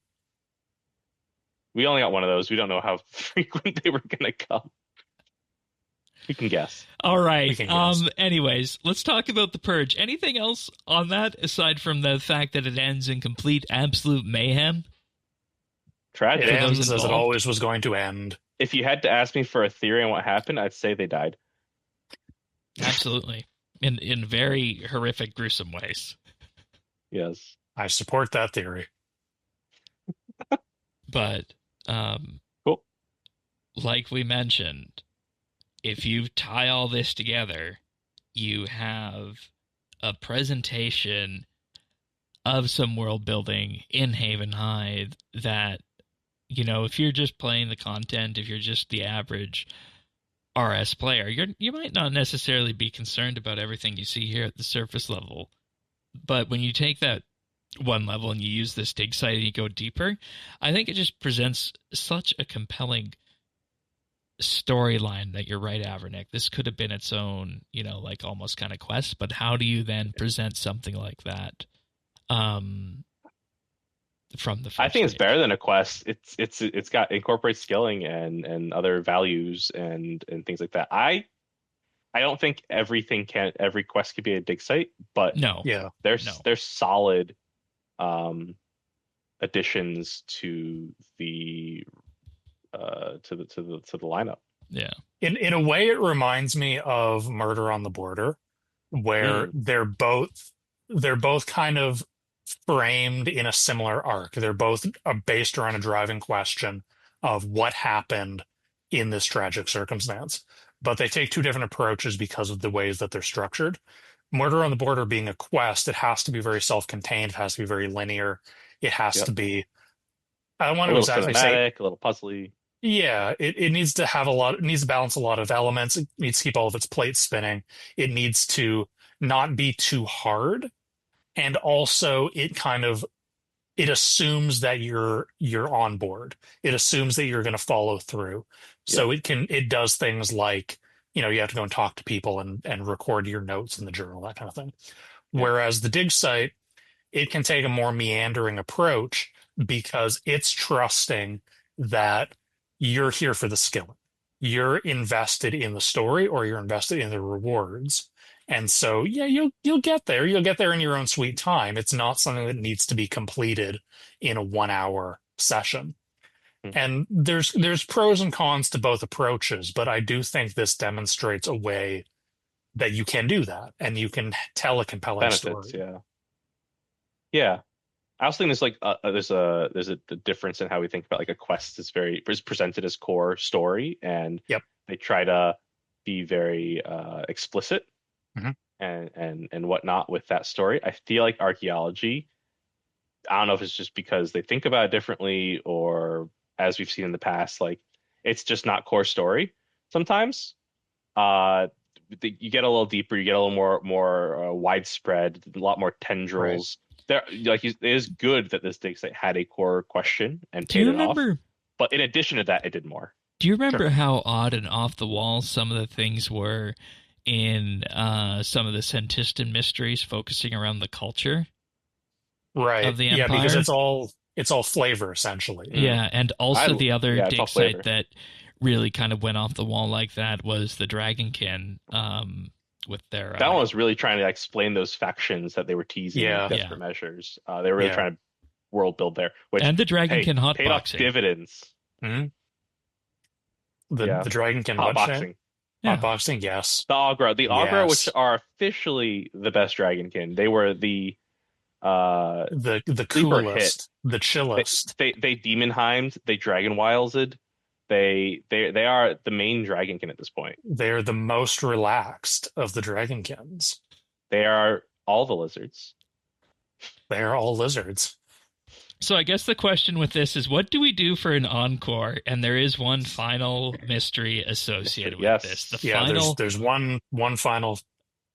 B: We only got one of those. We don't know how frequent they were going to come. We can guess.
A: All right. Anyways, let's talk about the Purge. Anything else on that aside from the fact that it ends in complete, absolute mayhem?
B: Tragic.
C: It ends as it always was going to end.
B: If you had to ask me for a theory on what happened, I'd say they died.
A: Absolutely. In very horrific, gruesome ways.
B: Yes.
C: I support that theory.
A: But,
B: cool.
A: Like we mentioned, if you tie all this together, you have a presentation of some world building in Havenhythe that, if you're just playing the content, if you're just the average RS player, you might not necessarily be concerned about everything you see here at the surface level. But when you take that one level and you use this dig site and you go deeper, I think it just presents such a compelling storyline that you're right, Avernick. This could have been its own, like almost kind of quest, but how do you then present something like that from the first
B: I think it's
A: stage?
B: better than a quest. It's got incorporates skilling and other values and things like that. I don't think every quest could be a dig site, but there's solid additions to the lineup.
A: Yeah.
C: In a way, it reminds me of Murder on the Border, where they're both kind of framed in a similar arc. They're both based around a driving question of what happened in this tragic circumstance, but they take 2 different approaches because of the ways that they're structured. Murder on the Border being a quest, it has to be very self-contained. It has to be very linear. It has to be, I don't want to exactly say,
B: a little puzzly.
C: Yeah, it needs to have it needs to balance a lot of elements. It needs to keep all of its plates spinning. It needs to not be too hard. And also it assumes that you're on board. It assumes that you're going to follow through. So it does things like, you have to go and talk to people and record your notes in the journal, that kind of thing. Whereas the dig site, it can take a more meandering approach because it's trusting that you're here for the skill. You're invested in the story or you're invested in the rewards. And so, you'll get there. You'll get there in your own sweet time. It's not something that needs to be completed in a 1-hour session. And there's pros and cons to both approaches, but I do think this demonstrates a way that you can do that and you can tell a compelling story.
B: Yeah. I also think there's a difference in how we think about like a quest is presented as core story, and they try to be very explicit and whatnot with that story. I feel like archaeology, I don't know if it's just because they think about it differently or as we've seen in the past, like it's just not core story sometimes. You get a little deeper, you get a little more widespread, a lot more tendrils. There, it is good that this dig site had a core question and paid it off. But in addition to that, it did more.
A: Do you remember
B: Sure.
A: how odd and off the wall some of the things were in some of the Sentistan mysteries focusing around the culture
C: Right.
A: of the
C: Yeah, because
A: Empire?
C: it's all flavor essentially.
A: Yeah, and also the other
B: Yeah, it's all
A: dig site
B: flavor.
A: that really kind of went off the wall like that was the Dragonkin, with their
B: That one was really trying to explain those factions that they were teasing in
C: Yeah.
B: desperate measures. They were really
C: Yeah.
B: trying to world build there, which
A: and the
B: hey,
A: Dragonkin
B: paid off
A: hotboxing.
B: dividends.
C: Hmm.
B: Yeah.
C: The Dragonkin what, Shane?
B: Hotboxing.
A: Yeah.
C: Hotboxing, yes.
B: The Augra, which
C: Yes.
B: are officially the best Dragonkin. They were the
C: The
B: sleeper hit.
C: coolest, the chillest.
B: They Demonheimed, they Dragon Wildsed. They are the main Dragonkin at this point.
C: They're the most relaxed of the Dragonkins.
B: They are all the lizards.
C: They're all lizards.
A: So I guess the question with this is, what do we do for an encore? And there is one final mystery associated with
B: Yes.
A: this.
C: Yeah, there's one final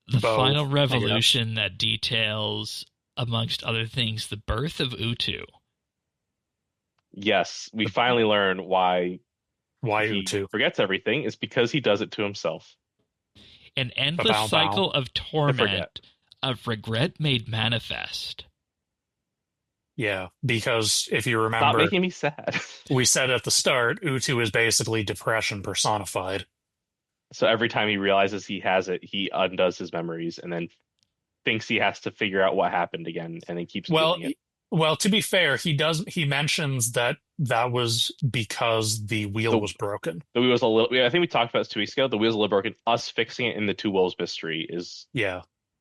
A: the
C: bow,
A: final revolution that details, amongst other things, the birth of Utu.
B: Yes, we finally learn why
C: why
B: he
C: Utu.
B: forgets everything is because he does it to himself.
A: An endless
C: Bow, bow.
A: cycle of
B: forget.
A: torment, of regret made manifest.
C: Yeah, because if you
B: Stop
C: remember,
B: making me sad.
C: we said at the start, Utu is basically depression personified.
B: So every time he realizes he has it, he undoes his memories and then thinks he has to figure out what happened again, and then keeps
C: Well,
B: doing it.
C: well, to be fair, he mentions that was because the wheel was broken.
B: The wheel was a little. I think we talked about this 2 weeks ago. The wheel's a little broken. Us fixing it in the Two Wolves mystery is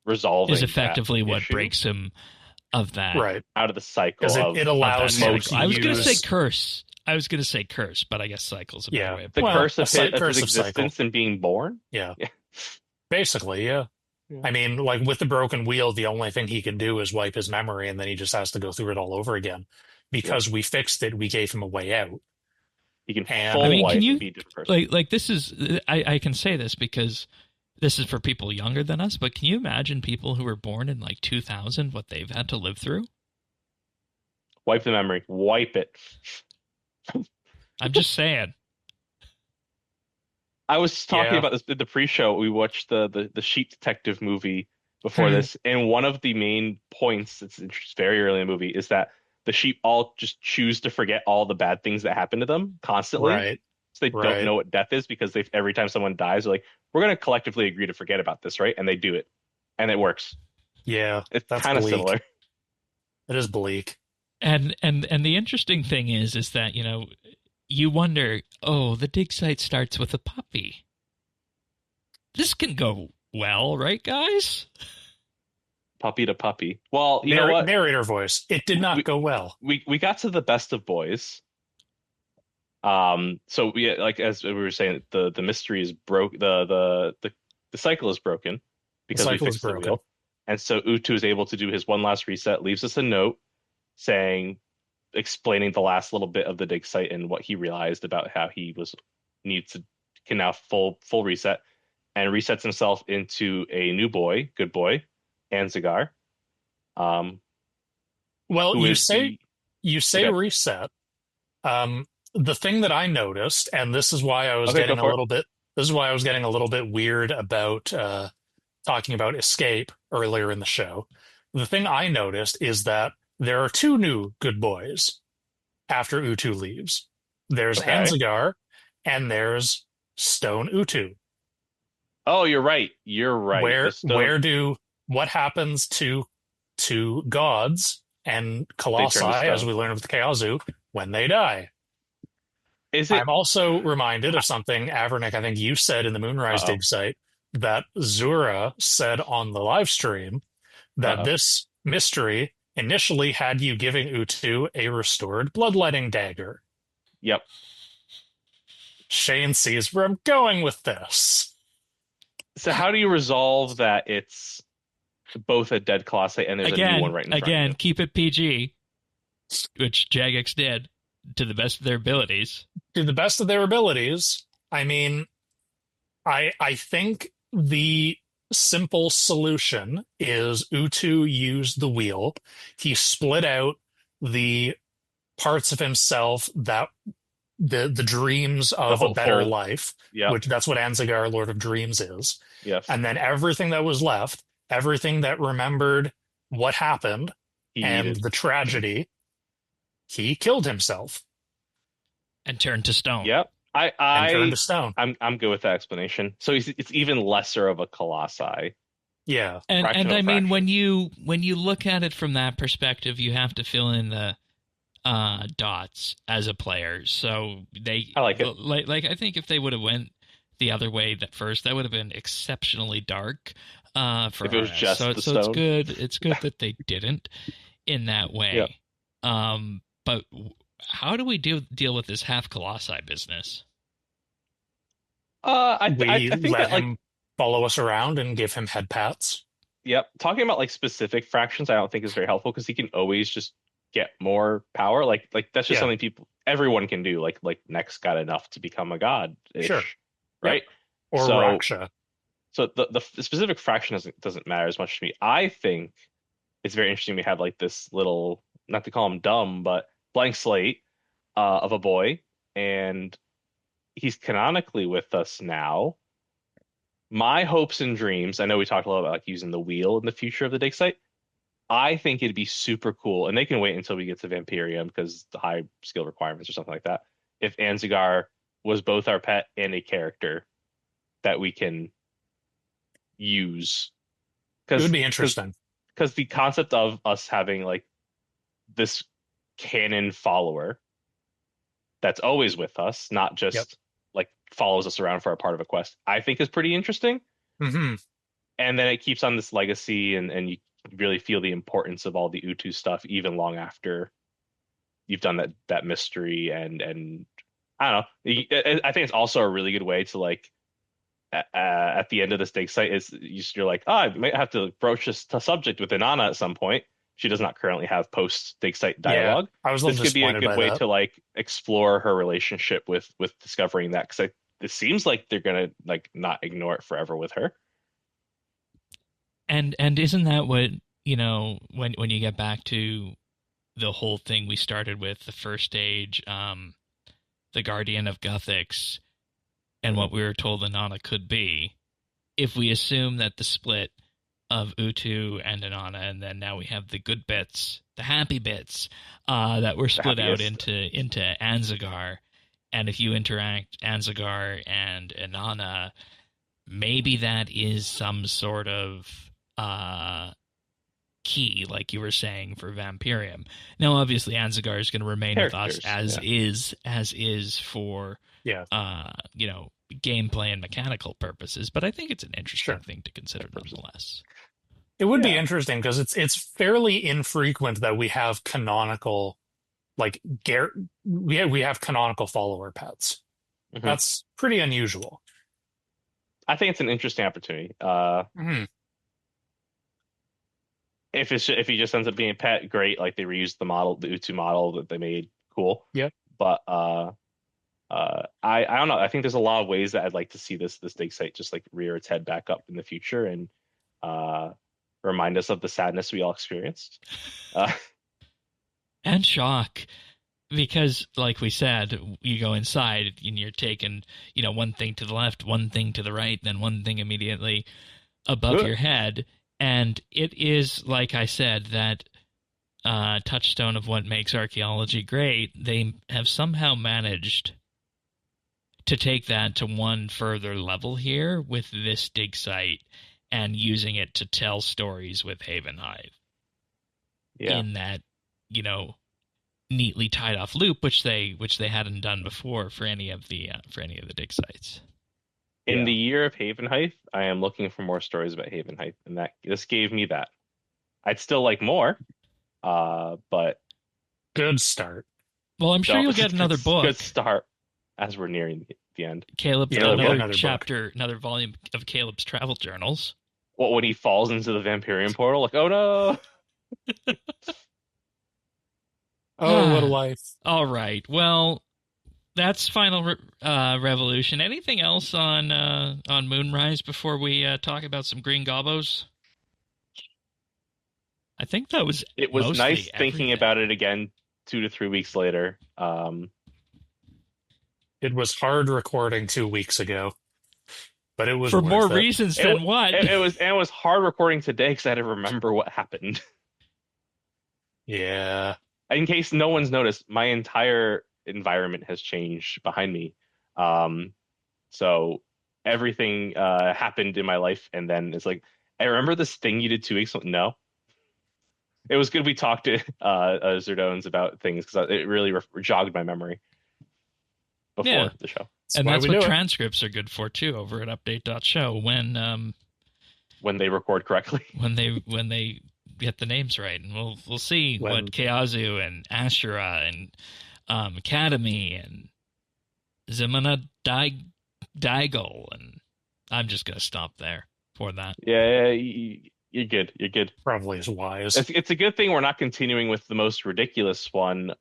B: resolving.
A: Is effectively
B: that
A: what
B: issue
A: breaks him of that.
C: Right.
B: out of the cycle.
C: Because
B: Of
C: it allows
A: that
C: him
A: cycle.
C: to
A: I was going to
C: use-
A: say curse. I was going to say curse, but I guess cycle's a better
C: Yeah.
A: way of
B: the
C: Well,
B: curse of
C: curse
B: his
C: of cycle.
B: existence and being born.
C: Yeah.
B: Yeah.
C: Basically, yeah.
B: Yeah.
C: I mean, like with the broken wheel, the only thing he can do is wipe his memory, and then he just has to go through it all over again. Because we fixed it, we gave him a way out.
B: He can
C: And-
B: full
A: I mean,
B: wipe
A: can you-
B: and be a different person.
A: like this is I can say this because this is for people younger than us, but can you imagine people who were born in like 2000 what they've had to live through?
B: Wipe the memory. Wipe it.
A: I'm just saying.
B: I was talking
C: Yeah.
B: about this in the pre-show. We watched the Sheep Detective movie before this, and one of the main points that's very early in the movie is that the sheep all just choose to forget all the bad things that happen to them constantly.
C: Right.
B: So they
C: Right.
B: don't know what death is because every time someone dies, they're like, we're going to collectively agree to forget about this, right? And they do it, and it works.
C: Yeah.
B: It's
C: That's
B: kind of
C: bleak.
B: similar.
C: It is bleak.
A: And the interesting thing is that, you know, you wonder, oh, the dig site starts with a puppy. This can go well, right, guys?
B: Puppy to puppy. Well, you know what?
C: Narrator voice. It did not go well.
B: We got to the best of boys. So we, like as we were saying, the mystery is broke. The cycle is broken because we
C: cycle is
B: fixed the
C: broken.
B: wheel. And so Utu is able to do his one last reset, leaves us a note explaining the last little bit of the dig site and what he realized about how he can now full reset, and resets himself into a new boy, good boy, Anzagar.
C: Well,
B: who
C: you
B: is
C: say
B: Okay.
C: reset. The thing that I noticed, and this is why I was
B: Okay,
C: getting
B: go
C: a
B: for
C: little bit. This is why I was getting a little bit weird about talking about escape earlier in the show. The thing I noticed is that there are two new good boys after Utu leaves. There's
B: Okay.
C: Anzagar and there's Stone Utu.
B: Oh, you're right. You're right.
C: What happens to gods and Colossi,
B: turn to stone.
C: as we learned with the Kaozu, when they die?
B: Is it?
C: I'm also reminded of something, Avernick, I think you said in the Moonrise dig site, that Zura said on the live stream that this mystery initially had you giving Utu a restored bloodletting dagger.
B: Yep.
C: Shane sees where I'm going with this.
B: So how do you resolve that it's both a dead Colossi and there's a new one right in front of you?
A: Keep it PG, which Jagex did to the best of their abilities.
C: To the best of their abilities, I mean, I think the simple solution is Utu used the wheel. He split out the parts of himself that the dreams of a better life, which that's what Anzagar, Lord of Dreams, is.
B: Yes.
C: And then everything that was left, everything that remembered what happened and the tragedy, he killed himself
A: and turned to stone.
B: Yep.
C: And turned to stone.
B: I'm good with that explanation. So it's even lesser of a Colossi.
C: Yeah.
A: And I mean, when you look at it from that perspective, you have to fill in the dots as a player. So
B: I like it.
A: Like I think if they would have went the other way at first, that would have been exceptionally dark for
B: if it was
A: RS.
B: just
A: so
B: the
A: stone.
B: Stone.
A: It's good that they didn't in that way.
B: Yep.
A: But how do we deal with this half Colossi business?
C: I think
B: let
C: him like follow us around and give him head pats.
B: Yep. Talking about like specific fractions, I don't think is very helpful because he can always just get more power. Like that's just something everyone can do. Like Nex got enough to become a god.
C: Sure.
B: Right.
C: Yep. Or Raksha.
B: So the specific fraction doesn't matter as much to me. I think it's very interesting. We have like this little, not to call him dumb, but blank slate of a boy, and he's canonically with us now. My hopes and dreams, I know we talked a lot about like using the wheel in the future of the dig site. I think it'd be super cool, and they can wait until we get to Vampyrium because the high skill requirements or something like that. If Anzagar was both our pet and a character that we can use.
C: It would be interesting.
B: Because the concept of us having like this canon follower that's always with us, not just like follows us around for a part of a quest, I think is pretty interesting.
C: Mm-hmm.
B: And then it keeps on this legacy, and you really feel the importance of all the Utu stuff even long after you've done that mystery. And I don't know. I think it's also a really good way to like at the end of this dig site is you're like, I might have to broach this subject with Inanna at some point. She does not currently have post dig site dialogue.
C: Yeah, I was
B: this could be a good way to like explore her relationship with discovering that, because it seems like they're gonna like not ignore it forever with her.
A: And isn't that what, you know, when you get back to the whole thing we started with, the first stage, the Guardian of Guthix, and what we were told Inanna could be, if we assume that the split of Utu and Inanna, and then now we have the good bits, the happy bits, that were split out into Anzagar, and if you interact Anzagar and Inanna, maybe that is some sort of key, like you were saying, for Vampyrium. Now, obviously, Anzagar is going to remain with us as is for you know, gameplay and mechanical purposes. But I think it's an interesting thing to consider, nonetheless.
C: It would be interesting because it's fairly infrequent that we have canonical, like we have canonical follower pets. Mm-hmm. That's pretty unusual.
B: I think it's an interesting opportunity. If he just ends up being a pet, great. Like they reused the Utu model that they made, cool.
C: Yeah.
B: But I don't know. I think there's a lot of ways that I'd like to see this dig site just like rear its head back up in the future and remind us of the sadness we all experienced.
A: And shock. Because, like we said, you go inside and you're taking, you know, one thing to the left, one thing to the right, then one thing immediately above your head. And it is, like I said, that touchstone of what makes archaeology great. They have somehow managed to take that to one further level here with this dig site and using it to tell stories with Havenhythe. Yeah. In that, you know, neatly tied off loop, which they hadn't done before for any of the dig sites.
B: In the year of Havenhythe, I am looking for more stories about Havenhythe, and this gave me that. I'd still like more, but
C: good start.
A: Well, I'm sure you'll get another book.
B: Good start as we're nearing the end.
A: Caleb's another chapter, another volume of Caleb's travel journals.
B: What, when he falls into the Vampyrium portal? Like, oh no!
C: Oh, what a life!
A: All right, well. That's Final Revolution. Anything else on Moonrise before we talk about some green gobos? I think that was
B: it. Was nice thinking about it again 2 to 3 weeks later.
C: It was hard recording 2 weeks ago, but it was
A: For more
C: worth it.
A: reasons than what?
B: It was hard recording today because I had to remember what happened.
C: Yeah.
B: In case no one's noticed, my entire environment has changed behind me. So everything happened in my life, and then it's like, I remember this thing you did 2 weeks ago. No, it was good we talked to Zerdones about things because it really jogged my memory before the show.
A: And that's what transcripts are good for too over at update.show
B: when they record correctly.
A: when they get the names right. And we'll see what Keazu and Ashura and Academy and Zemana Daigol, and I'm just gonna stop there for that.
B: Yeah, you're good. You're good.
C: Probably is wise.
B: It's a good thing we're not continuing with the most ridiculous one,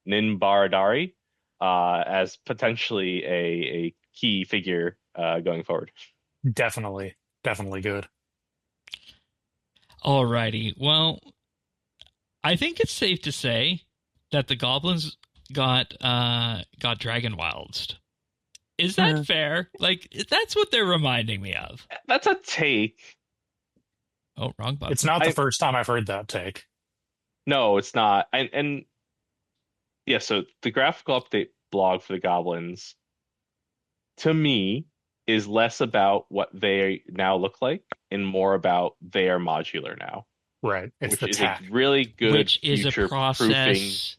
B: Ninbaradari, as potentially a key figure going forward.
C: Definitely good.
A: Alrighty. Well, I think it's safe to say that the goblins got Dragon Wilds. Is that fair? Like, that's what they're reminding me of.
B: That's a take.
A: Oh, wrong button.
C: It's not the first time I've heard that take.
B: No, it's not. And yeah, so the graphical update blog for the goblins, to me, is less about what they now look like and more about they are modular now.
C: Right. It's
B: which
C: the
B: is
C: tech.
B: a really good
A: which is a process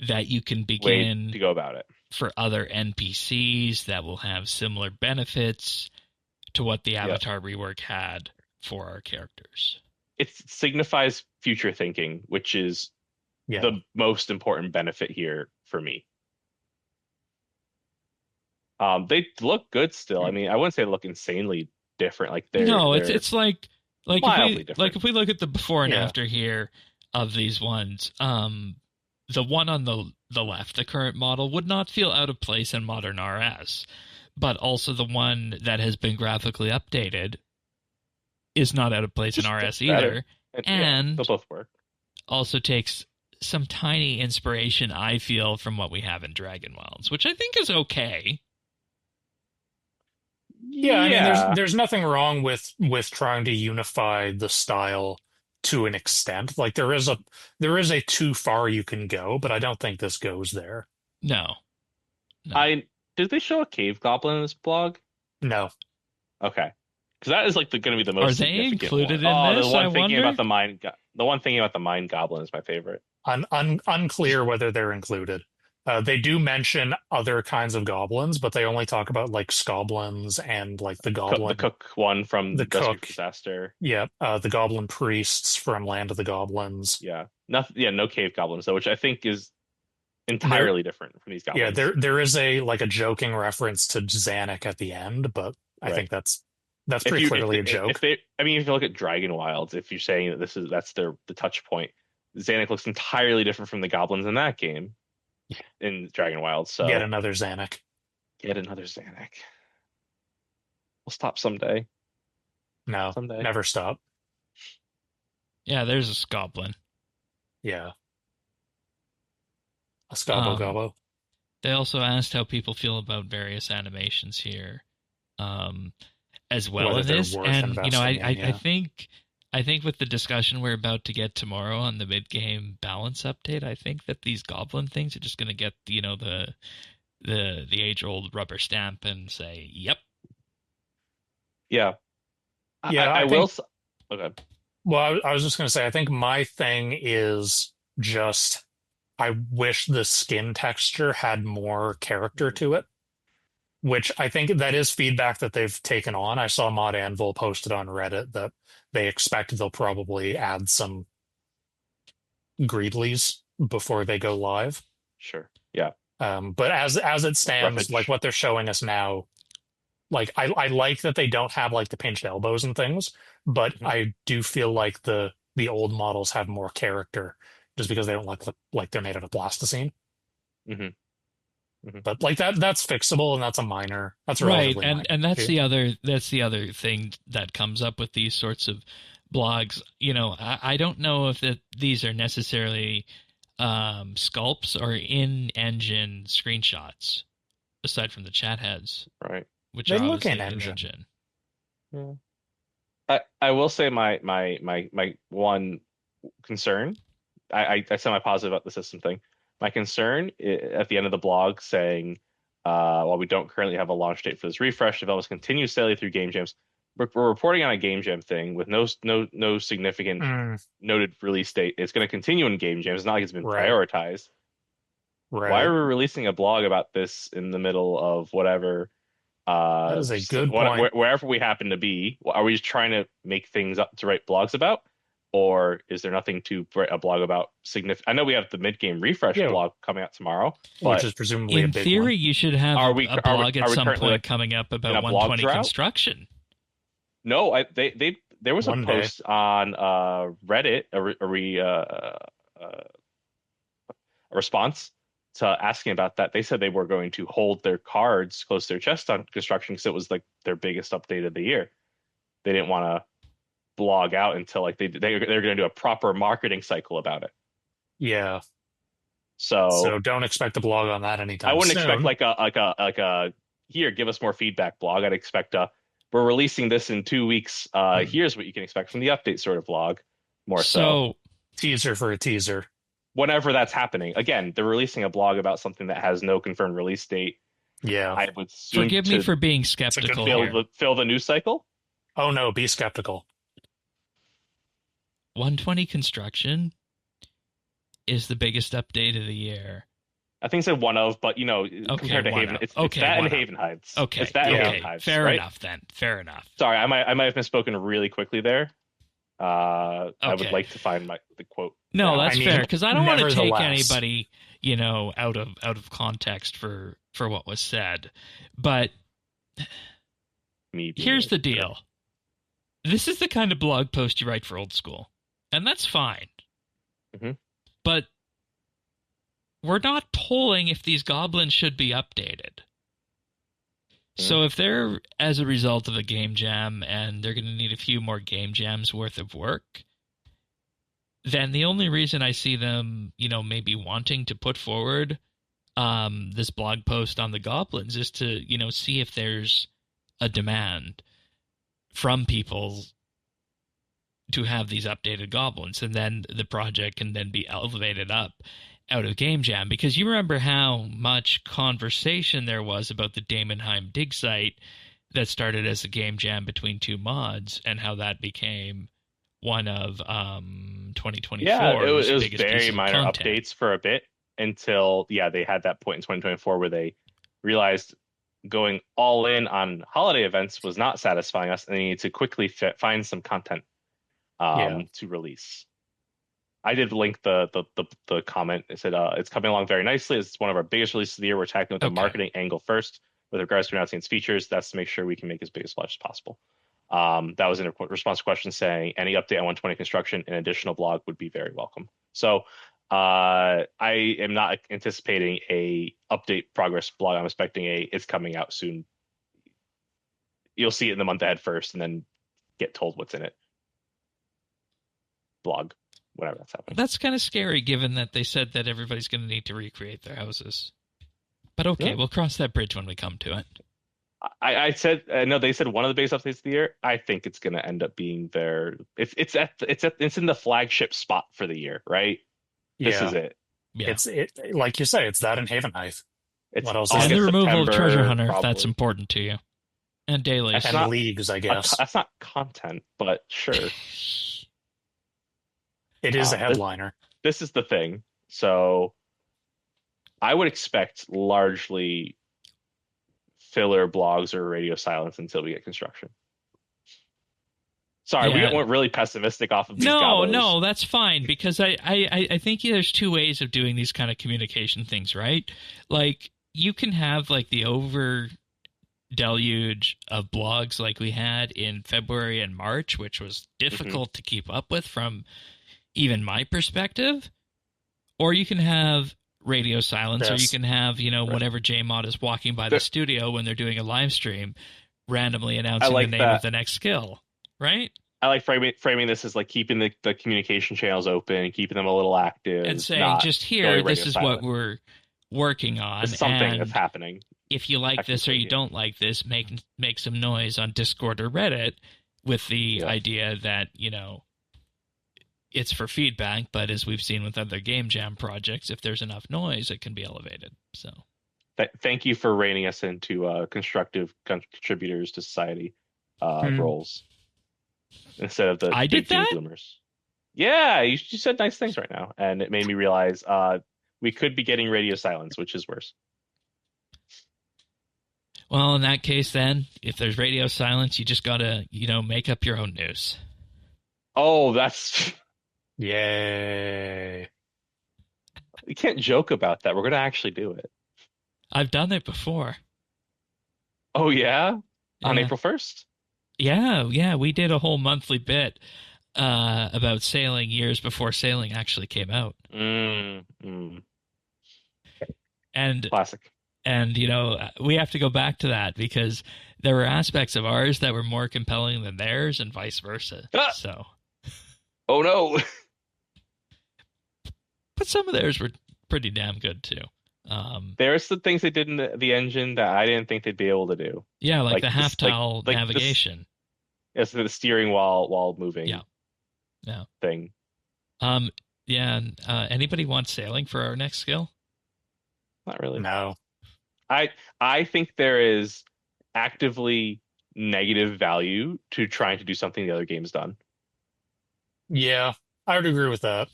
A: that you can begin
B: way to go about it
A: for other NPCs that will have similar benefits to what the Avatar rework had for our characters.
B: It signifies future thinking, which is the most important benefit here for me. They look good still. I mean, I wouldn't say they look insanely different. Like
A: it's like if we look at the before and after here of these ones, the one on the left, the current model, would not feel out of place in modern RS, but also the one that has been graphically updated is not out of place in RS either, and
B: they'll both work.
A: Also takes some tiny inspiration, I feel, from what we have in Dragon Wilds, which I think is okay.
C: Yeah, I mean, there's nothing wrong with trying to unify the style to an extent. Like there is a too far you can go, but I don't think this goes there.
A: No.
B: Did they show a cave goblin in this blog?
C: No.
B: Okay, because that is like going to be the most.
A: Are they included
B: one.
A: in this?
B: The one thinking about the mind goblin is my favorite.
C: Unclear whether they're included. They do mention other kinds of goblins, but they only talk about like scoblins and like the goblin,
B: the cook one from
C: the cook
B: disaster.
C: Yeah, the goblin priests from Land of the Goblins.
B: Yeah, nothing. Yeah, no cave goblins though, which I think is entirely different from these goblins.
C: Yeah, there is a joking reference to Zanuck at the end, but I think that's pretty clearly a joke.
B: If you look at Dragon Wilds, if you're saying that that's the touch point, Zanuck looks entirely different from the goblins in that game. In Dragon Wilds, so
C: Get another Zanuck.
B: We'll stop someday.
C: No,
B: someday.
C: Never stop.
A: Yeah, there's a Scoblin.
C: Yeah. A Scobbo Gobbo.
A: They also asked how people feel about various animations here, as well as this. And I think with the discussion we're about to get tomorrow on the mid-game balance update, I think that these goblin things are just going to get, the age-old rubber stamp and say, yep.
B: Yeah.
C: Yeah,
B: Okay.
C: Well, I was just going to say, I think my thing is just, I wish the skin texture had more character to it, which I think that is feedback that they've taken on. I saw Mod Anvil posted on Reddit that they expect they'll probably add some Greedleys before they go live.
B: Sure. Yeah.
C: But as it stands, like what they're showing us now, like I like that they don't have like the pinched elbows and things, but I do feel like the old models have more character just because they don't look like they're made out of plasticine. But like that's fixable, and that's a minor. That's
A: right, and that's the other thing that comes up with these sorts of blogs. I don't know if these are necessarily sculpts or in-engine screenshots. aside from the chat heads,
B: right?
A: which
C: They
A: are
C: look
A: obviously
C: in-engine.
B: I will say my one concern. I semi-positive about the system thing. My concern at the end of the blog saying, while we don't currently have a launch date for this refresh, developers continue steadily through game jams. We're reporting on a game jam thing with no significant noted release date. It's going to continue in game jams. It's not like it's been prioritized.
C: Right.
B: Why are we releasing a blog about this in the middle of whatever?
C: That is a good point.
B: Wherever we happen to be, are we just trying to make things up to write blogs about? Or is there nothing to write a blog about significant? I know we have the mid-game refresh blog coming out tomorrow,
C: which is presumably
A: in
C: a big
A: theory,
C: one.
A: you should have a blog at some point coming up about 120 construction.
B: No, there was a post on Reddit, a response to asking about that. They said they were going to hold their cards close to their chest on construction because it was like their biggest update of the year. They didn't want to blog out until like they're going to do a proper marketing cycle about it.
C: Yeah.
B: So
C: don't expect a blog on that anytime soon.
B: I wouldn't expect like a here, give us more feedback blog. I'd expect we're releasing this in 2 weeks. Here's what you can expect from the update sort of blog. More so
C: teaser for a teaser.
B: Whenever that's happening. Again, they're releasing a blog about something that has no confirmed release date.
C: Yeah.
B: I would
A: forgive me for being skeptical here.
B: Fill the news cycle?
C: Oh no, be skeptical.
A: 120 construction is the biggest update of the year.
B: I think it's one of, but compared to Haven, it's that and Havenhythe.
A: Okay,
B: it's that and Havenhythe.
A: Fair enough then. Fair enough.
B: Sorry, I might have misspoken really quickly there. I would like to find the quote.
A: No, that's fair because I don't want to take anybody, out of context for what was said. But here's the deal: this is the kind of blog post you write for old school, and that's fine.
B: Mm-hmm.
A: But we're not polling if these goblins should be updated. So if they're as a result of a game jam and they're going to need a few more game jams worth of work, then the only reason I see them, maybe wanting to put forward this blog post on the goblins is to, see if there's a demand from people to have these updated goblins, and then the project can then be elevated up out of game jam, because you remember how much conversation there was about the Daemonheim dig site that started as a game jam between two mods, and how that became one of 2024.
B: Yeah, it was very minor
A: content.
B: Updates for a bit until they had that point in 2024 where they realized going all in on holiday events was not satisfying us, and they needed to quickly find some content to release. I did link the comment. It said it's coming along very nicely. It's one of our biggest releases of the year. We're tackling with the marketing angle first with regards to announcing its features. That's to make sure we can make as big a splash as possible. That was in response to questions saying any update on 120 construction, an additional blog would be very welcome. So I am not anticipating a update progress blog. I'm expecting it's coming out soon. You'll see it in the month ahead first, and then get told what's in it. Blog. Whenever that's happening.
A: That's kind of scary, given that they said that everybody's going to need to recreate their houses. But okay, we'll cross that bridge when we come to it.
B: I said no. They said one of the biggest updates of the year. I think it's going to end up being their. It's in the flagship spot for the year, right? This is it.
A: Yeah.
C: It's like you say. It's that in Havenhythe.
B: What
C: else?
A: And the removal of Treasure Hunter,
B: probably.
A: If that's important to you, and dailies
C: and leagues, I guess.
B: That's not content, but sure.
C: It is a headliner.
B: This is the thing. So I would expect largely filler blogs or radio silence until we get construction. Sorry, we went really pessimistic off of these gobblers.
A: No, that's fine, because I think there's two ways of doing these kind of communication things, right? Like, you can have like the over deluge of blogs like we had in February and March, which was difficult to keep up with from even my perspective, or you can have radio silence, or you can have, whatever JMod is walking by the studio when they're doing a live stream, randomly announcing the name of the next skill, right?
B: I like framing this as like keeping the communication channels open, keeping them a little active.
A: And saying, just here, this is what we're working on.
B: This is something that's happening.
A: if you like this or you don't like this, make some noise on Discord or Reddit with the idea that, it's for feedback, but as we've seen with other Game Jam projects, if there's enough noise, it can be elevated. So
B: thank you for reining us into constructive contributors to society roles instead of the
A: I
B: big
A: did that?
B: bloomers. Yeah, you said nice things right now, and it made me realize we could be getting radio silence, which is worse.
A: Well, in that case, then, if there's radio silence, you just gotta, make up your own news.
B: Oh, that's...
C: Yay.
B: We can't joke about that. We're going to actually do it.
A: I've done it before.
B: Oh, yeah? On April 1st?
A: Yeah. We did a whole monthly bit about sailing years before sailing actually came out.
B: And classic.
A: And, we have to go back to that because there were aspects of ours that were more compelling than theirs and vice versa. So.
B: Oh, no.
A: But some of theirs were pretty damn good, too.
B: There's the things they did in the engine that I didn't think they'd be able to do.
A: Yeah, like the half-tile navigation.
B: It's the steering while moving thing.
A: Anybody want sailing for our next skill?
B: Not really.
C: No.
B: I think there is actively negative value to trying to do something the other game's done.
C: Yeah, I would agree with that.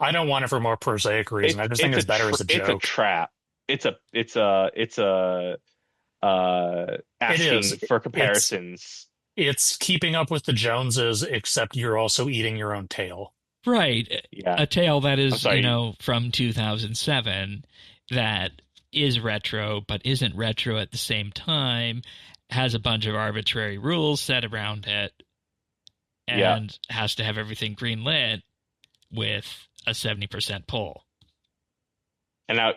C: I don't want it for a more prosaic reason. I just think it's better as a joke.
B: It's a trap. It's asking for comparisons.
C: It's keeping up with the Joneses, except you're also eating your own tail.
A: Right.
B: Yeah.
A: A tale that is, from 2007 that is retro, but isn't retro at the same time, has a bunch of arbitrary rules set around it, and has to have everything green-lit with a 70% pull.
B: And now,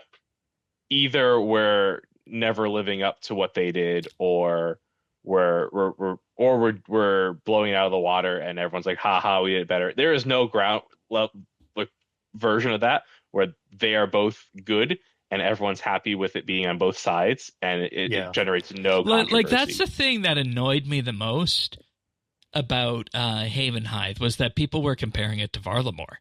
B: either we're never living up to what they did, or we're blowing it out of the water, and everyone's like, "Ha, we did better." There is no version of that where they are both good and everyone's happy with it being on both sides, and it generates no controversy.
A: Like that's the thing that annoyed me the most about Havenhythe was that people were comparing it to Varlamore.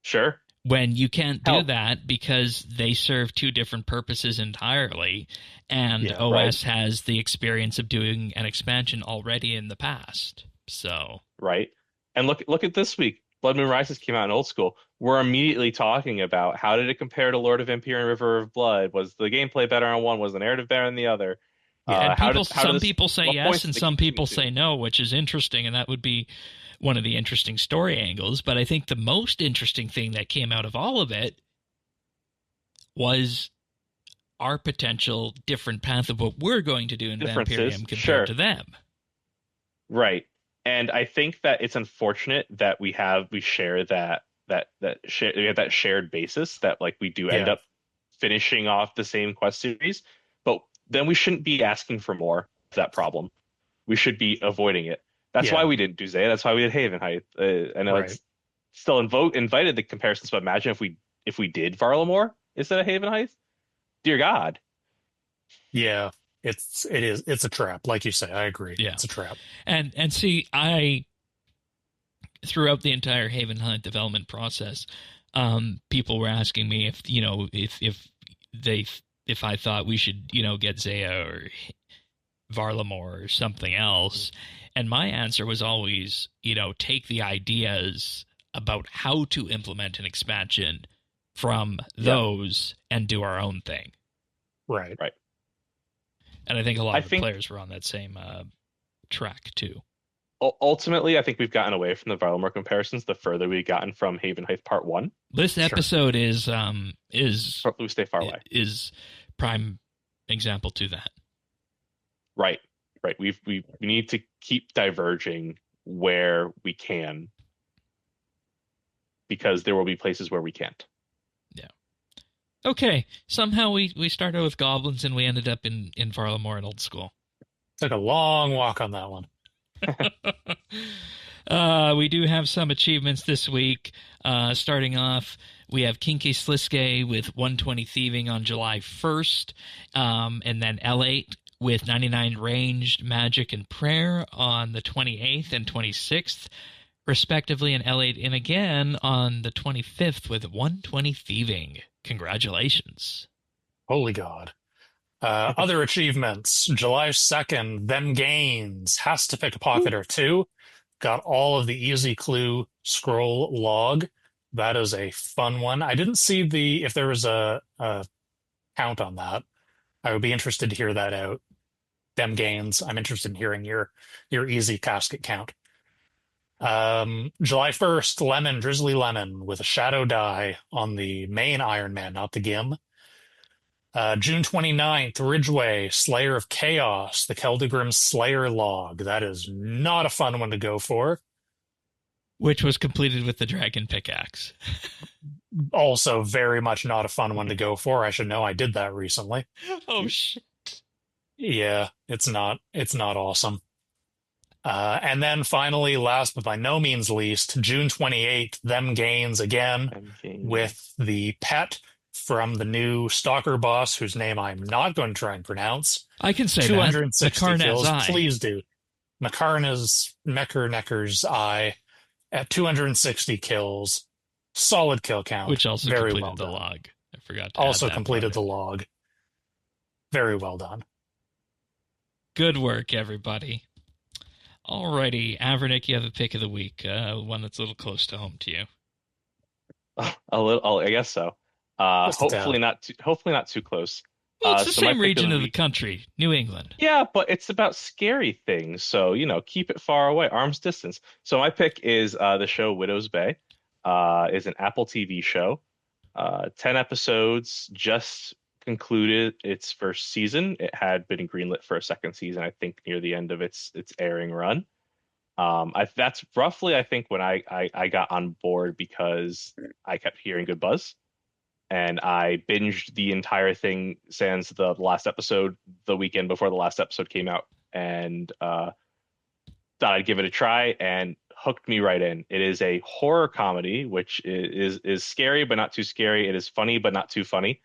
B: Sure.
A: When you can't do that because they serve two different purposes entirely, and OS has the experience of doing an expansion already in the past. So
B: and look at this week. Blood Moon Rises came out in old school. We're immediately talking about how did it compare to Lord of Vampyre and River of Blood? Was the gameplay better on one? Was the narrative better on the other?
A: And some people say yes and some people say no, which is interesting, and that would be one of the interesting story angles. But I think the most interesting thing that came out of all of it was our potential different path of what we're going to do in Vampyrium compared to them.
B: Right. And I think that it's unfortunate that we share that shared basis, that like we do end up finishing off the same quest series, but then we shouldn't be asking for more of that problem. We should be avoiding it. That's why we didn't do Zaya. That's why we did Havenhythe. I know it's still invited the comparisons, but imagine if we did Varlamore instead of Havenhythe. Dear God.
C: Yeah. It's a trap, like you say. I agree.
A: Yeah.
C: It's a trap.
A: And see, I throughout the entire Havenhythe development process, people were asking me if I thought we should, get Zaya or Varlamore or something else. And my answer was always, take the ideas about how to implement an expansion from those and do our own thing.
C: Right.
A: And I think a lot of the players were on that same track too.
B: Ultimately, I think we've gotten away from the Varlamore comparisons the further we've gotten from Havenhythe Part 1.
A: This episode is
B: we stay far away.
A: Is prime example to that.
B: Right. We need to keep diverging where we can, because there will be places where we can't.
A: Yeah. Okay. Somehow we started with goblins and we ended up in Varlamore and Old School.
C: Took a long walk on that one.
A: We do have some achievements this week. Starting off We have Kinky Sliske with 120 Thieving on July 1st, and then L8 with 99 Ranged, Magic, and Prayer on the 28th and 26th, respectively, and L8 in again on the 25th with 120 Thieving. Congratulations.
C: Holy God. Other achievements. July 2nd, Them Gains. Has to pick a pocket or two. Got all of the Easy Clue scroll log. That is a fun one. I didn't see if there was a count on that. I would be interested to hear that out. Them Gains. I'm interested in hearing your easy casket count. July 1st, Drizzly Lemon with a Shadow Die on the main Iron Man, not the Gim. June 29th, Ridgeway, Slayer of Chaos, the Keldegrim Slayer log. That is not a fun one to go for.
A: Which was completed with the Dragon Pickaxe.
C: Also very much not a fun one to go for. I should know, I did that recently.
A: Oh, shit.
C: Yeah, it's not awesome. And then finally, last but by no means least, June 28th, Them Gains again with the pet from the new Stalker boss, whose name I'm not going to try and pronounce.
A: I can say
C: 260
A: that.
C: kills.
A: Eye.
C: Please do. Necker's Eye at 260 kills. Solid kill count.
A: Which also
C: very
A: completed
C: well
A: the
C: done.
A: log. I forgot to
C: also
A: add that
C: completed
A: part.
C: the log. Very well done.
A: Good work, everybody. Alrighty, Avernick, you have a pick of the week. One that's a little close to home to you.
B: A little, I guess so. Hopefully not too close.
A: Well, it's the
B: So
A: same
B: my pick
A: region of the
B: week-
A: country, New England.
B: Yeah, but it's about scary things, so keep it far away, arm's distance. So my pick is the show Widow's Bay. Is an Apple TV show. 10 episodes, just concluded its first season. It had been greenlit for a second season, I think, near the end of its airing run. That's roughly, I think, when I got on board because I kept hearing good buzz, and I binged the entire thing sans the last episode the weekend before the last episode came out, and thought I'd give it a try, and hooked me right in. It is a horror comedy, which is scary but not too scary. It is funny but not too funny.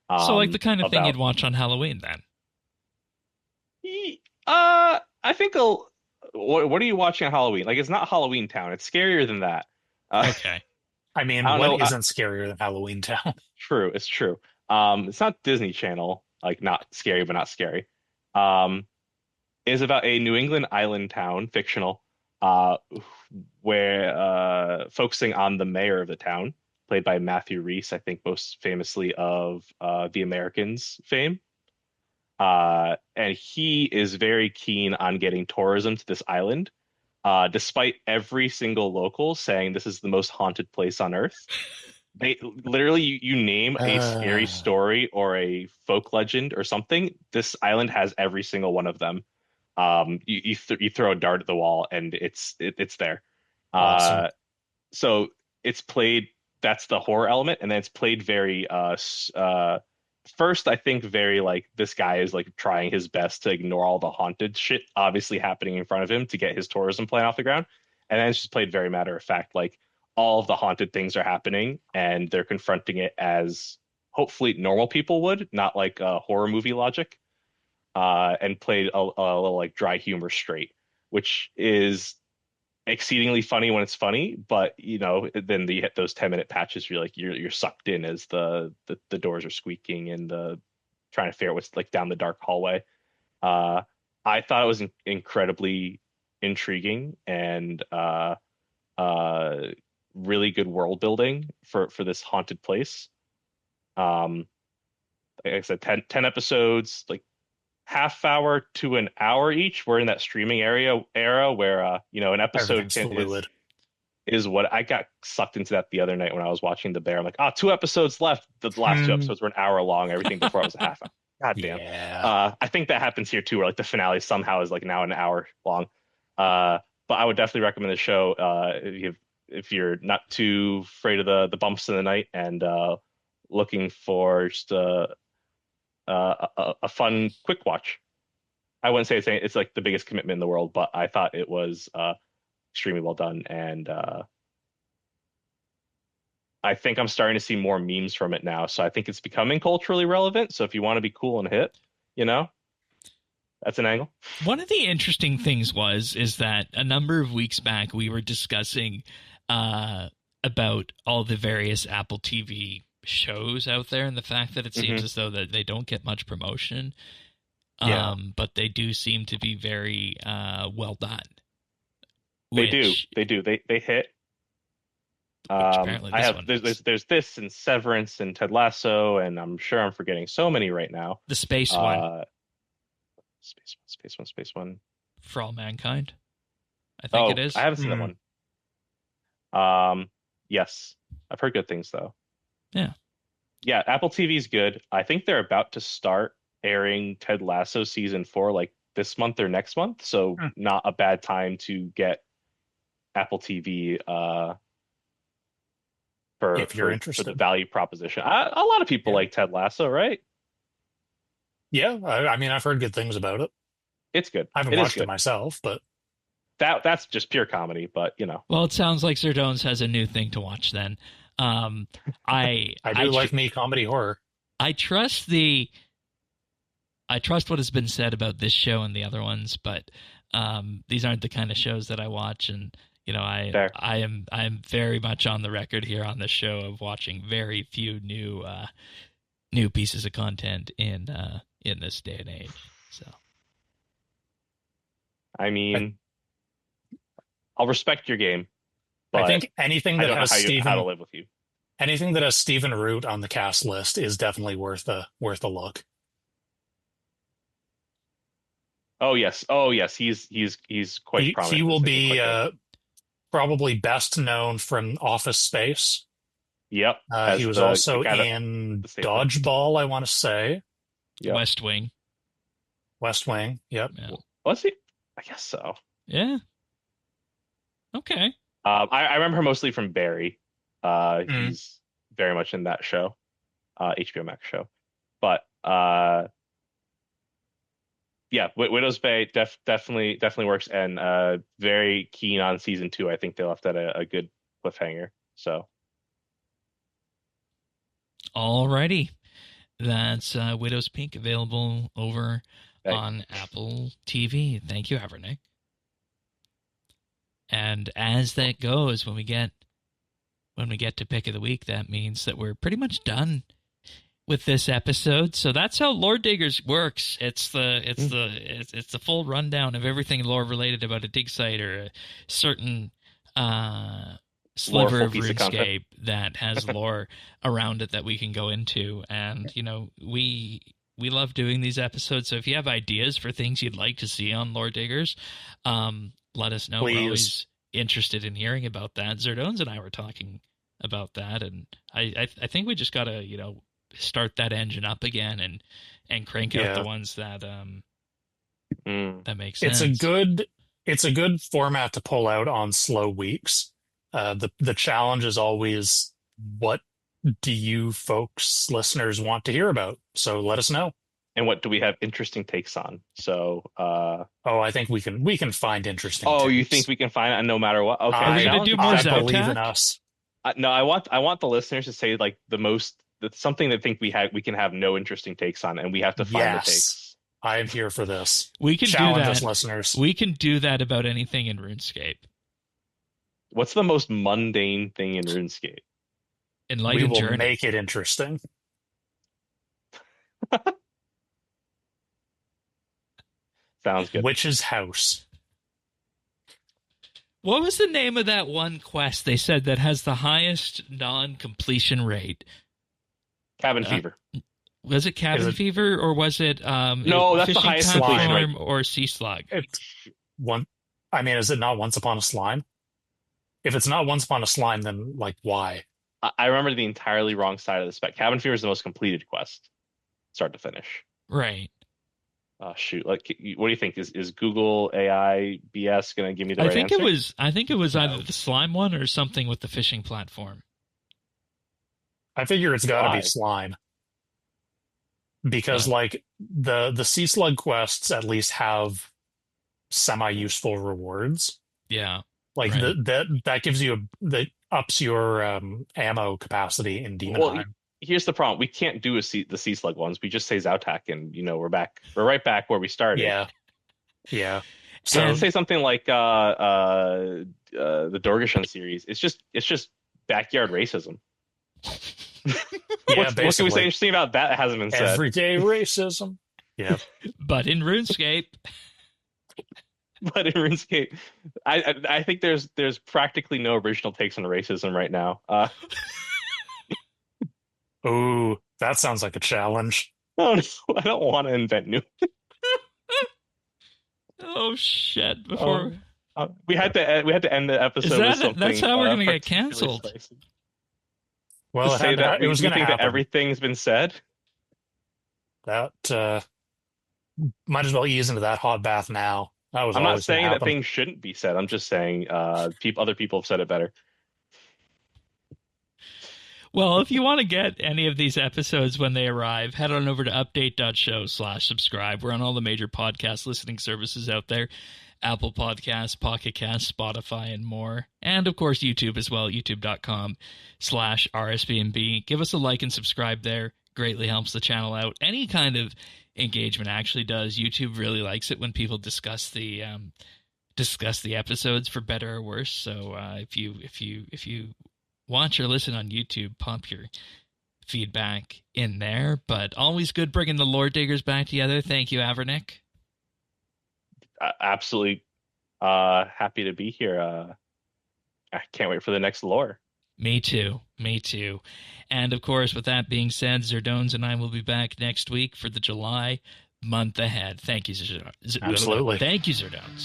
A: So like the kind of thing you'd watch on Halloween, then?
B: I think what are you watching on Halloween? Like, it's not Halloween Town. It's scarier than that.
A: Okay.
C: I mean, what isn't scarier than Halloween Town?
B: True, it's true. It's not Disney Channel, like not scary but not scary. Is about a New England island town, fictional, where focusing on the mayor of the town, played by Matthew Rhys, I think most famously of The Americans fame. And he is very keen on getting tourism to this island, despite every single local saying this is the most haunted place on Earth. They literally, you name a scary story or a folk legend or something, this island has every single one of them. You throw a dart at the wall and it's there.
C: Awesome.
B: So it's played, that's the horror element, and then it's played very first, I think, very like this guy is like trying his best to ignore all the haunted shit obviously happening in front of him to get his tourism plan off the ground. And then it's just played very matter of fact, like all of the haunted things are happening and they're confronting it as hopefully normal people would, not like horror movie logic. And played a little like dry humor straight, which is exceedingly funny when it's funny, but then you hit those 10-minute patches, you're sucked in as the doors are squeaking and trying to figure out what's like down the dark hallway. I thought it was incredibly intriguing and really good world building for this haunted place. Like I said, 10 episodes, like half hour to an hour each. We're in that streaming era where an episode is what I got sucked into that the other night when I was watching The Bear. I'm like, 2 episodes left. The last 2 episodes were an hour long. Everything before it was a half hour. God damn.
C: Yeah.
B: I think that happens here too, where like the finale somehow is like now an hour long. But I would definitely recommend the show if you're not too afraid of the bumps in the night and looking for just a fun quick watch. I wouldn't say it's like the biggest commitment in the world, but I thought it was extremely well done, and I think I'm starting to see more memes from it now. So I think it's becoming culturally relevant. So if you want to be cool and hip, you know, that's an angle.
A: One of the interesting things is that a number of weeks back we were discussing about all the various Apple TV shows out there and the fact that it seems as though that they don't get much promotion. But they do seem to be very well done.
B: They do. They hit. I have there's this and Severance and Ted Lasso, and I'm sure I'm forgetting so many right now.
A: The space one.
B: Space one.
A: For All Mankind, I think it is.
B: I haven't seen that one. Yes, I've heard good things though. Yeah. Apple TV is good. I think they're about to start airing Ted Lasso season 4 like this month or next month, so not a bad time to get Apple TV
C: if you're interested.
B: For the value proposition. A lot of people like Ted Lasso, right?
C: Yeah, I mean, I've heard good things about it.
B: It's good.
C: I haven't watched it myself, but
B: that's just pure comedy. But you know,
A: well, it sounds like Sir Dones has a new thing to watch. Then, I
C: like me comedy horror.
A: I trust what has been said about this show and the other ones, but these aren't the kind of shows that I watch, and you know, I am very much on the record here on this show of watching very few new pieces of content in this day and age. So,
B: I mean, I'll respect your game. But
C: I think anything that has
B: how to live with you.
C: Anything that has Stephen Root on the cast list is definitely worth a look.
B: Oh yes, he's quite prominent.
C: He will be probably best known from Office Space.
B: Yep.
C: He was also in Dodgeball, I want to say.
A: Yep. West Wing.
C: Yep.
A: Yeah.
B: Was he? I guess so.
A: Yeah. Okay.
B: I remember her mostly from Barry. He's very much in that show, HBO Max show. But yeah, Widow's Bay definitely works, and very keen on season 2. I think they left at a good cliffhanger. So,
A: alrighty, that's Widow's Peak, available over on Apple TV. Thank you, Havenhythe. And as that goes, when we get to pick of the week, that means that we're pretty much done with this episode. So that's how Lore Diggers works. It's the full rundown of everything lore related about a dig site or a certain sliver of RuneScape that has lore around it that we can go into. And you know, we love doing these episodes. So if you have ideas for things you'd like to see on Lore Diggers, let us know.
C: Please.
A: We're always interested in hearing about that. Zerdones and I were talking about that, and I think we just gotta, you know, start that engine up again and crank out the ones that that make sense.
C: It's a good format to pull out on slow weeks. The challenge is always, what do you folks, listeners, want to hear about? So let us know.
B: And what do we have interesting takes on? So,
C: I think we can find interesting.
B: Oh,
C: takes.
B: you think we can find it no matter what? Okay,
A: are we gonna do more
C: I believe in us.
B: No, I want the listeners to say like something that think we can have no interesting takes on, and we have to find the takes.
C: I am here for this.
A: We can
C: challenge
A: do that,
C: us, listeners.
A: We can do that about anything in RuneScape.
B: What's the most mundane thing in RuneScape?
A: Enlightened
C: we will
A: Journey.
C: Make it interesting.
B: Sounds good.
C: Witch's House.
A: What was the name of that one quest they said that has the highest non-completion rate?
B: Cabin Fever.
A: Was it Cabin Fever, or was it
B: no, that's the highest completion rate.
A: Or Sea Slug?
C: It's one. I mean, is it not Once Upon a Slime? If it's not Once Upon a Slime, then like why?
B: I remember the entirely wrong side of the spec. Cabin Fever is the most completed quest, start to finish.
A: Right.
B: Shoot, like, what do you think? Is Google AI BS going to give me the right answer?
A: I think it was either the slime one or something with the fishing platform.
C: I figure it's got to be slime, because like the Sea Slug quests at least have semi-useful rewards.
A: Yeah,
C: like
A: right.
C: that gives you ups your ammo capacity in Demonheim.
B: Well, here's the problem: we can't do the sea slug ones. We just say Zautak, and we're back. We're right back where we started.
C: Yeah.
B: So say something like the Dorgeshuun series. It's just backyard racism.
C: Yeah,
B: what can we say interesting about that? That hasn't been said.
C: Everyday racism. Yeah.
A: But in RuneScape.
B: I think there's practically no original takes on racism right now.
C: Ooh, that sounds like a challenge.
B: Oh no, I don't want to invent new.
A: Oh shit! Before
B: we had to end the episode with something.
A: That's how we're gonna get canceled.
C: Well, it was going to happen.
B: That everything's been said.
C: That might as well ease into that hot bath now.
B: I'm not saying that things shouldn't be said. I'm just saying other people have said it better.
A: Well, if you want to get any of these episodes when they arrive, head on over to update.show/subscribe. We're on all the major podcast listening services out there. Apple Podcasts, Pocket Casts, Spotify, and more. And, of course, YouTube as well, youtube.com/RSBANDB. Give us a like and subscribe there. Greatly helps the channel out. Any kind of engagement actually does. YouTube really likes it when people discuss the episodes for better or worse. So if you watch or listen on YouTube, pump your feedback in there. But always good bringing the lore diggers back together. Thank you, Avernick.
B: Absolutely happy to be here. I can't wait for the next lore.
A: Me too. And of course, with that being said, Zerdones and I will be back next week for the July month ahead. Thank you, Zerdones.
C: Absolutely.
A: Thank you, Zerdones.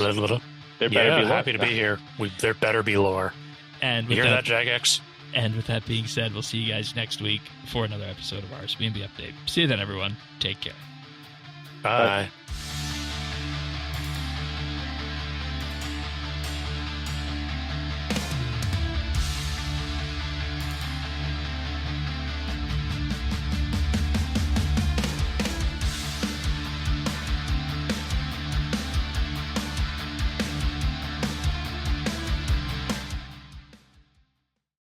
B: There better be lore.
C: Happy to be here. There better be lore.
A: And
C: you hear that, Jagex?
A: And with that being said, we'll see you guys next week for another episode of RSBANDB Update. See you then, everyone. Take care.
C: Bye.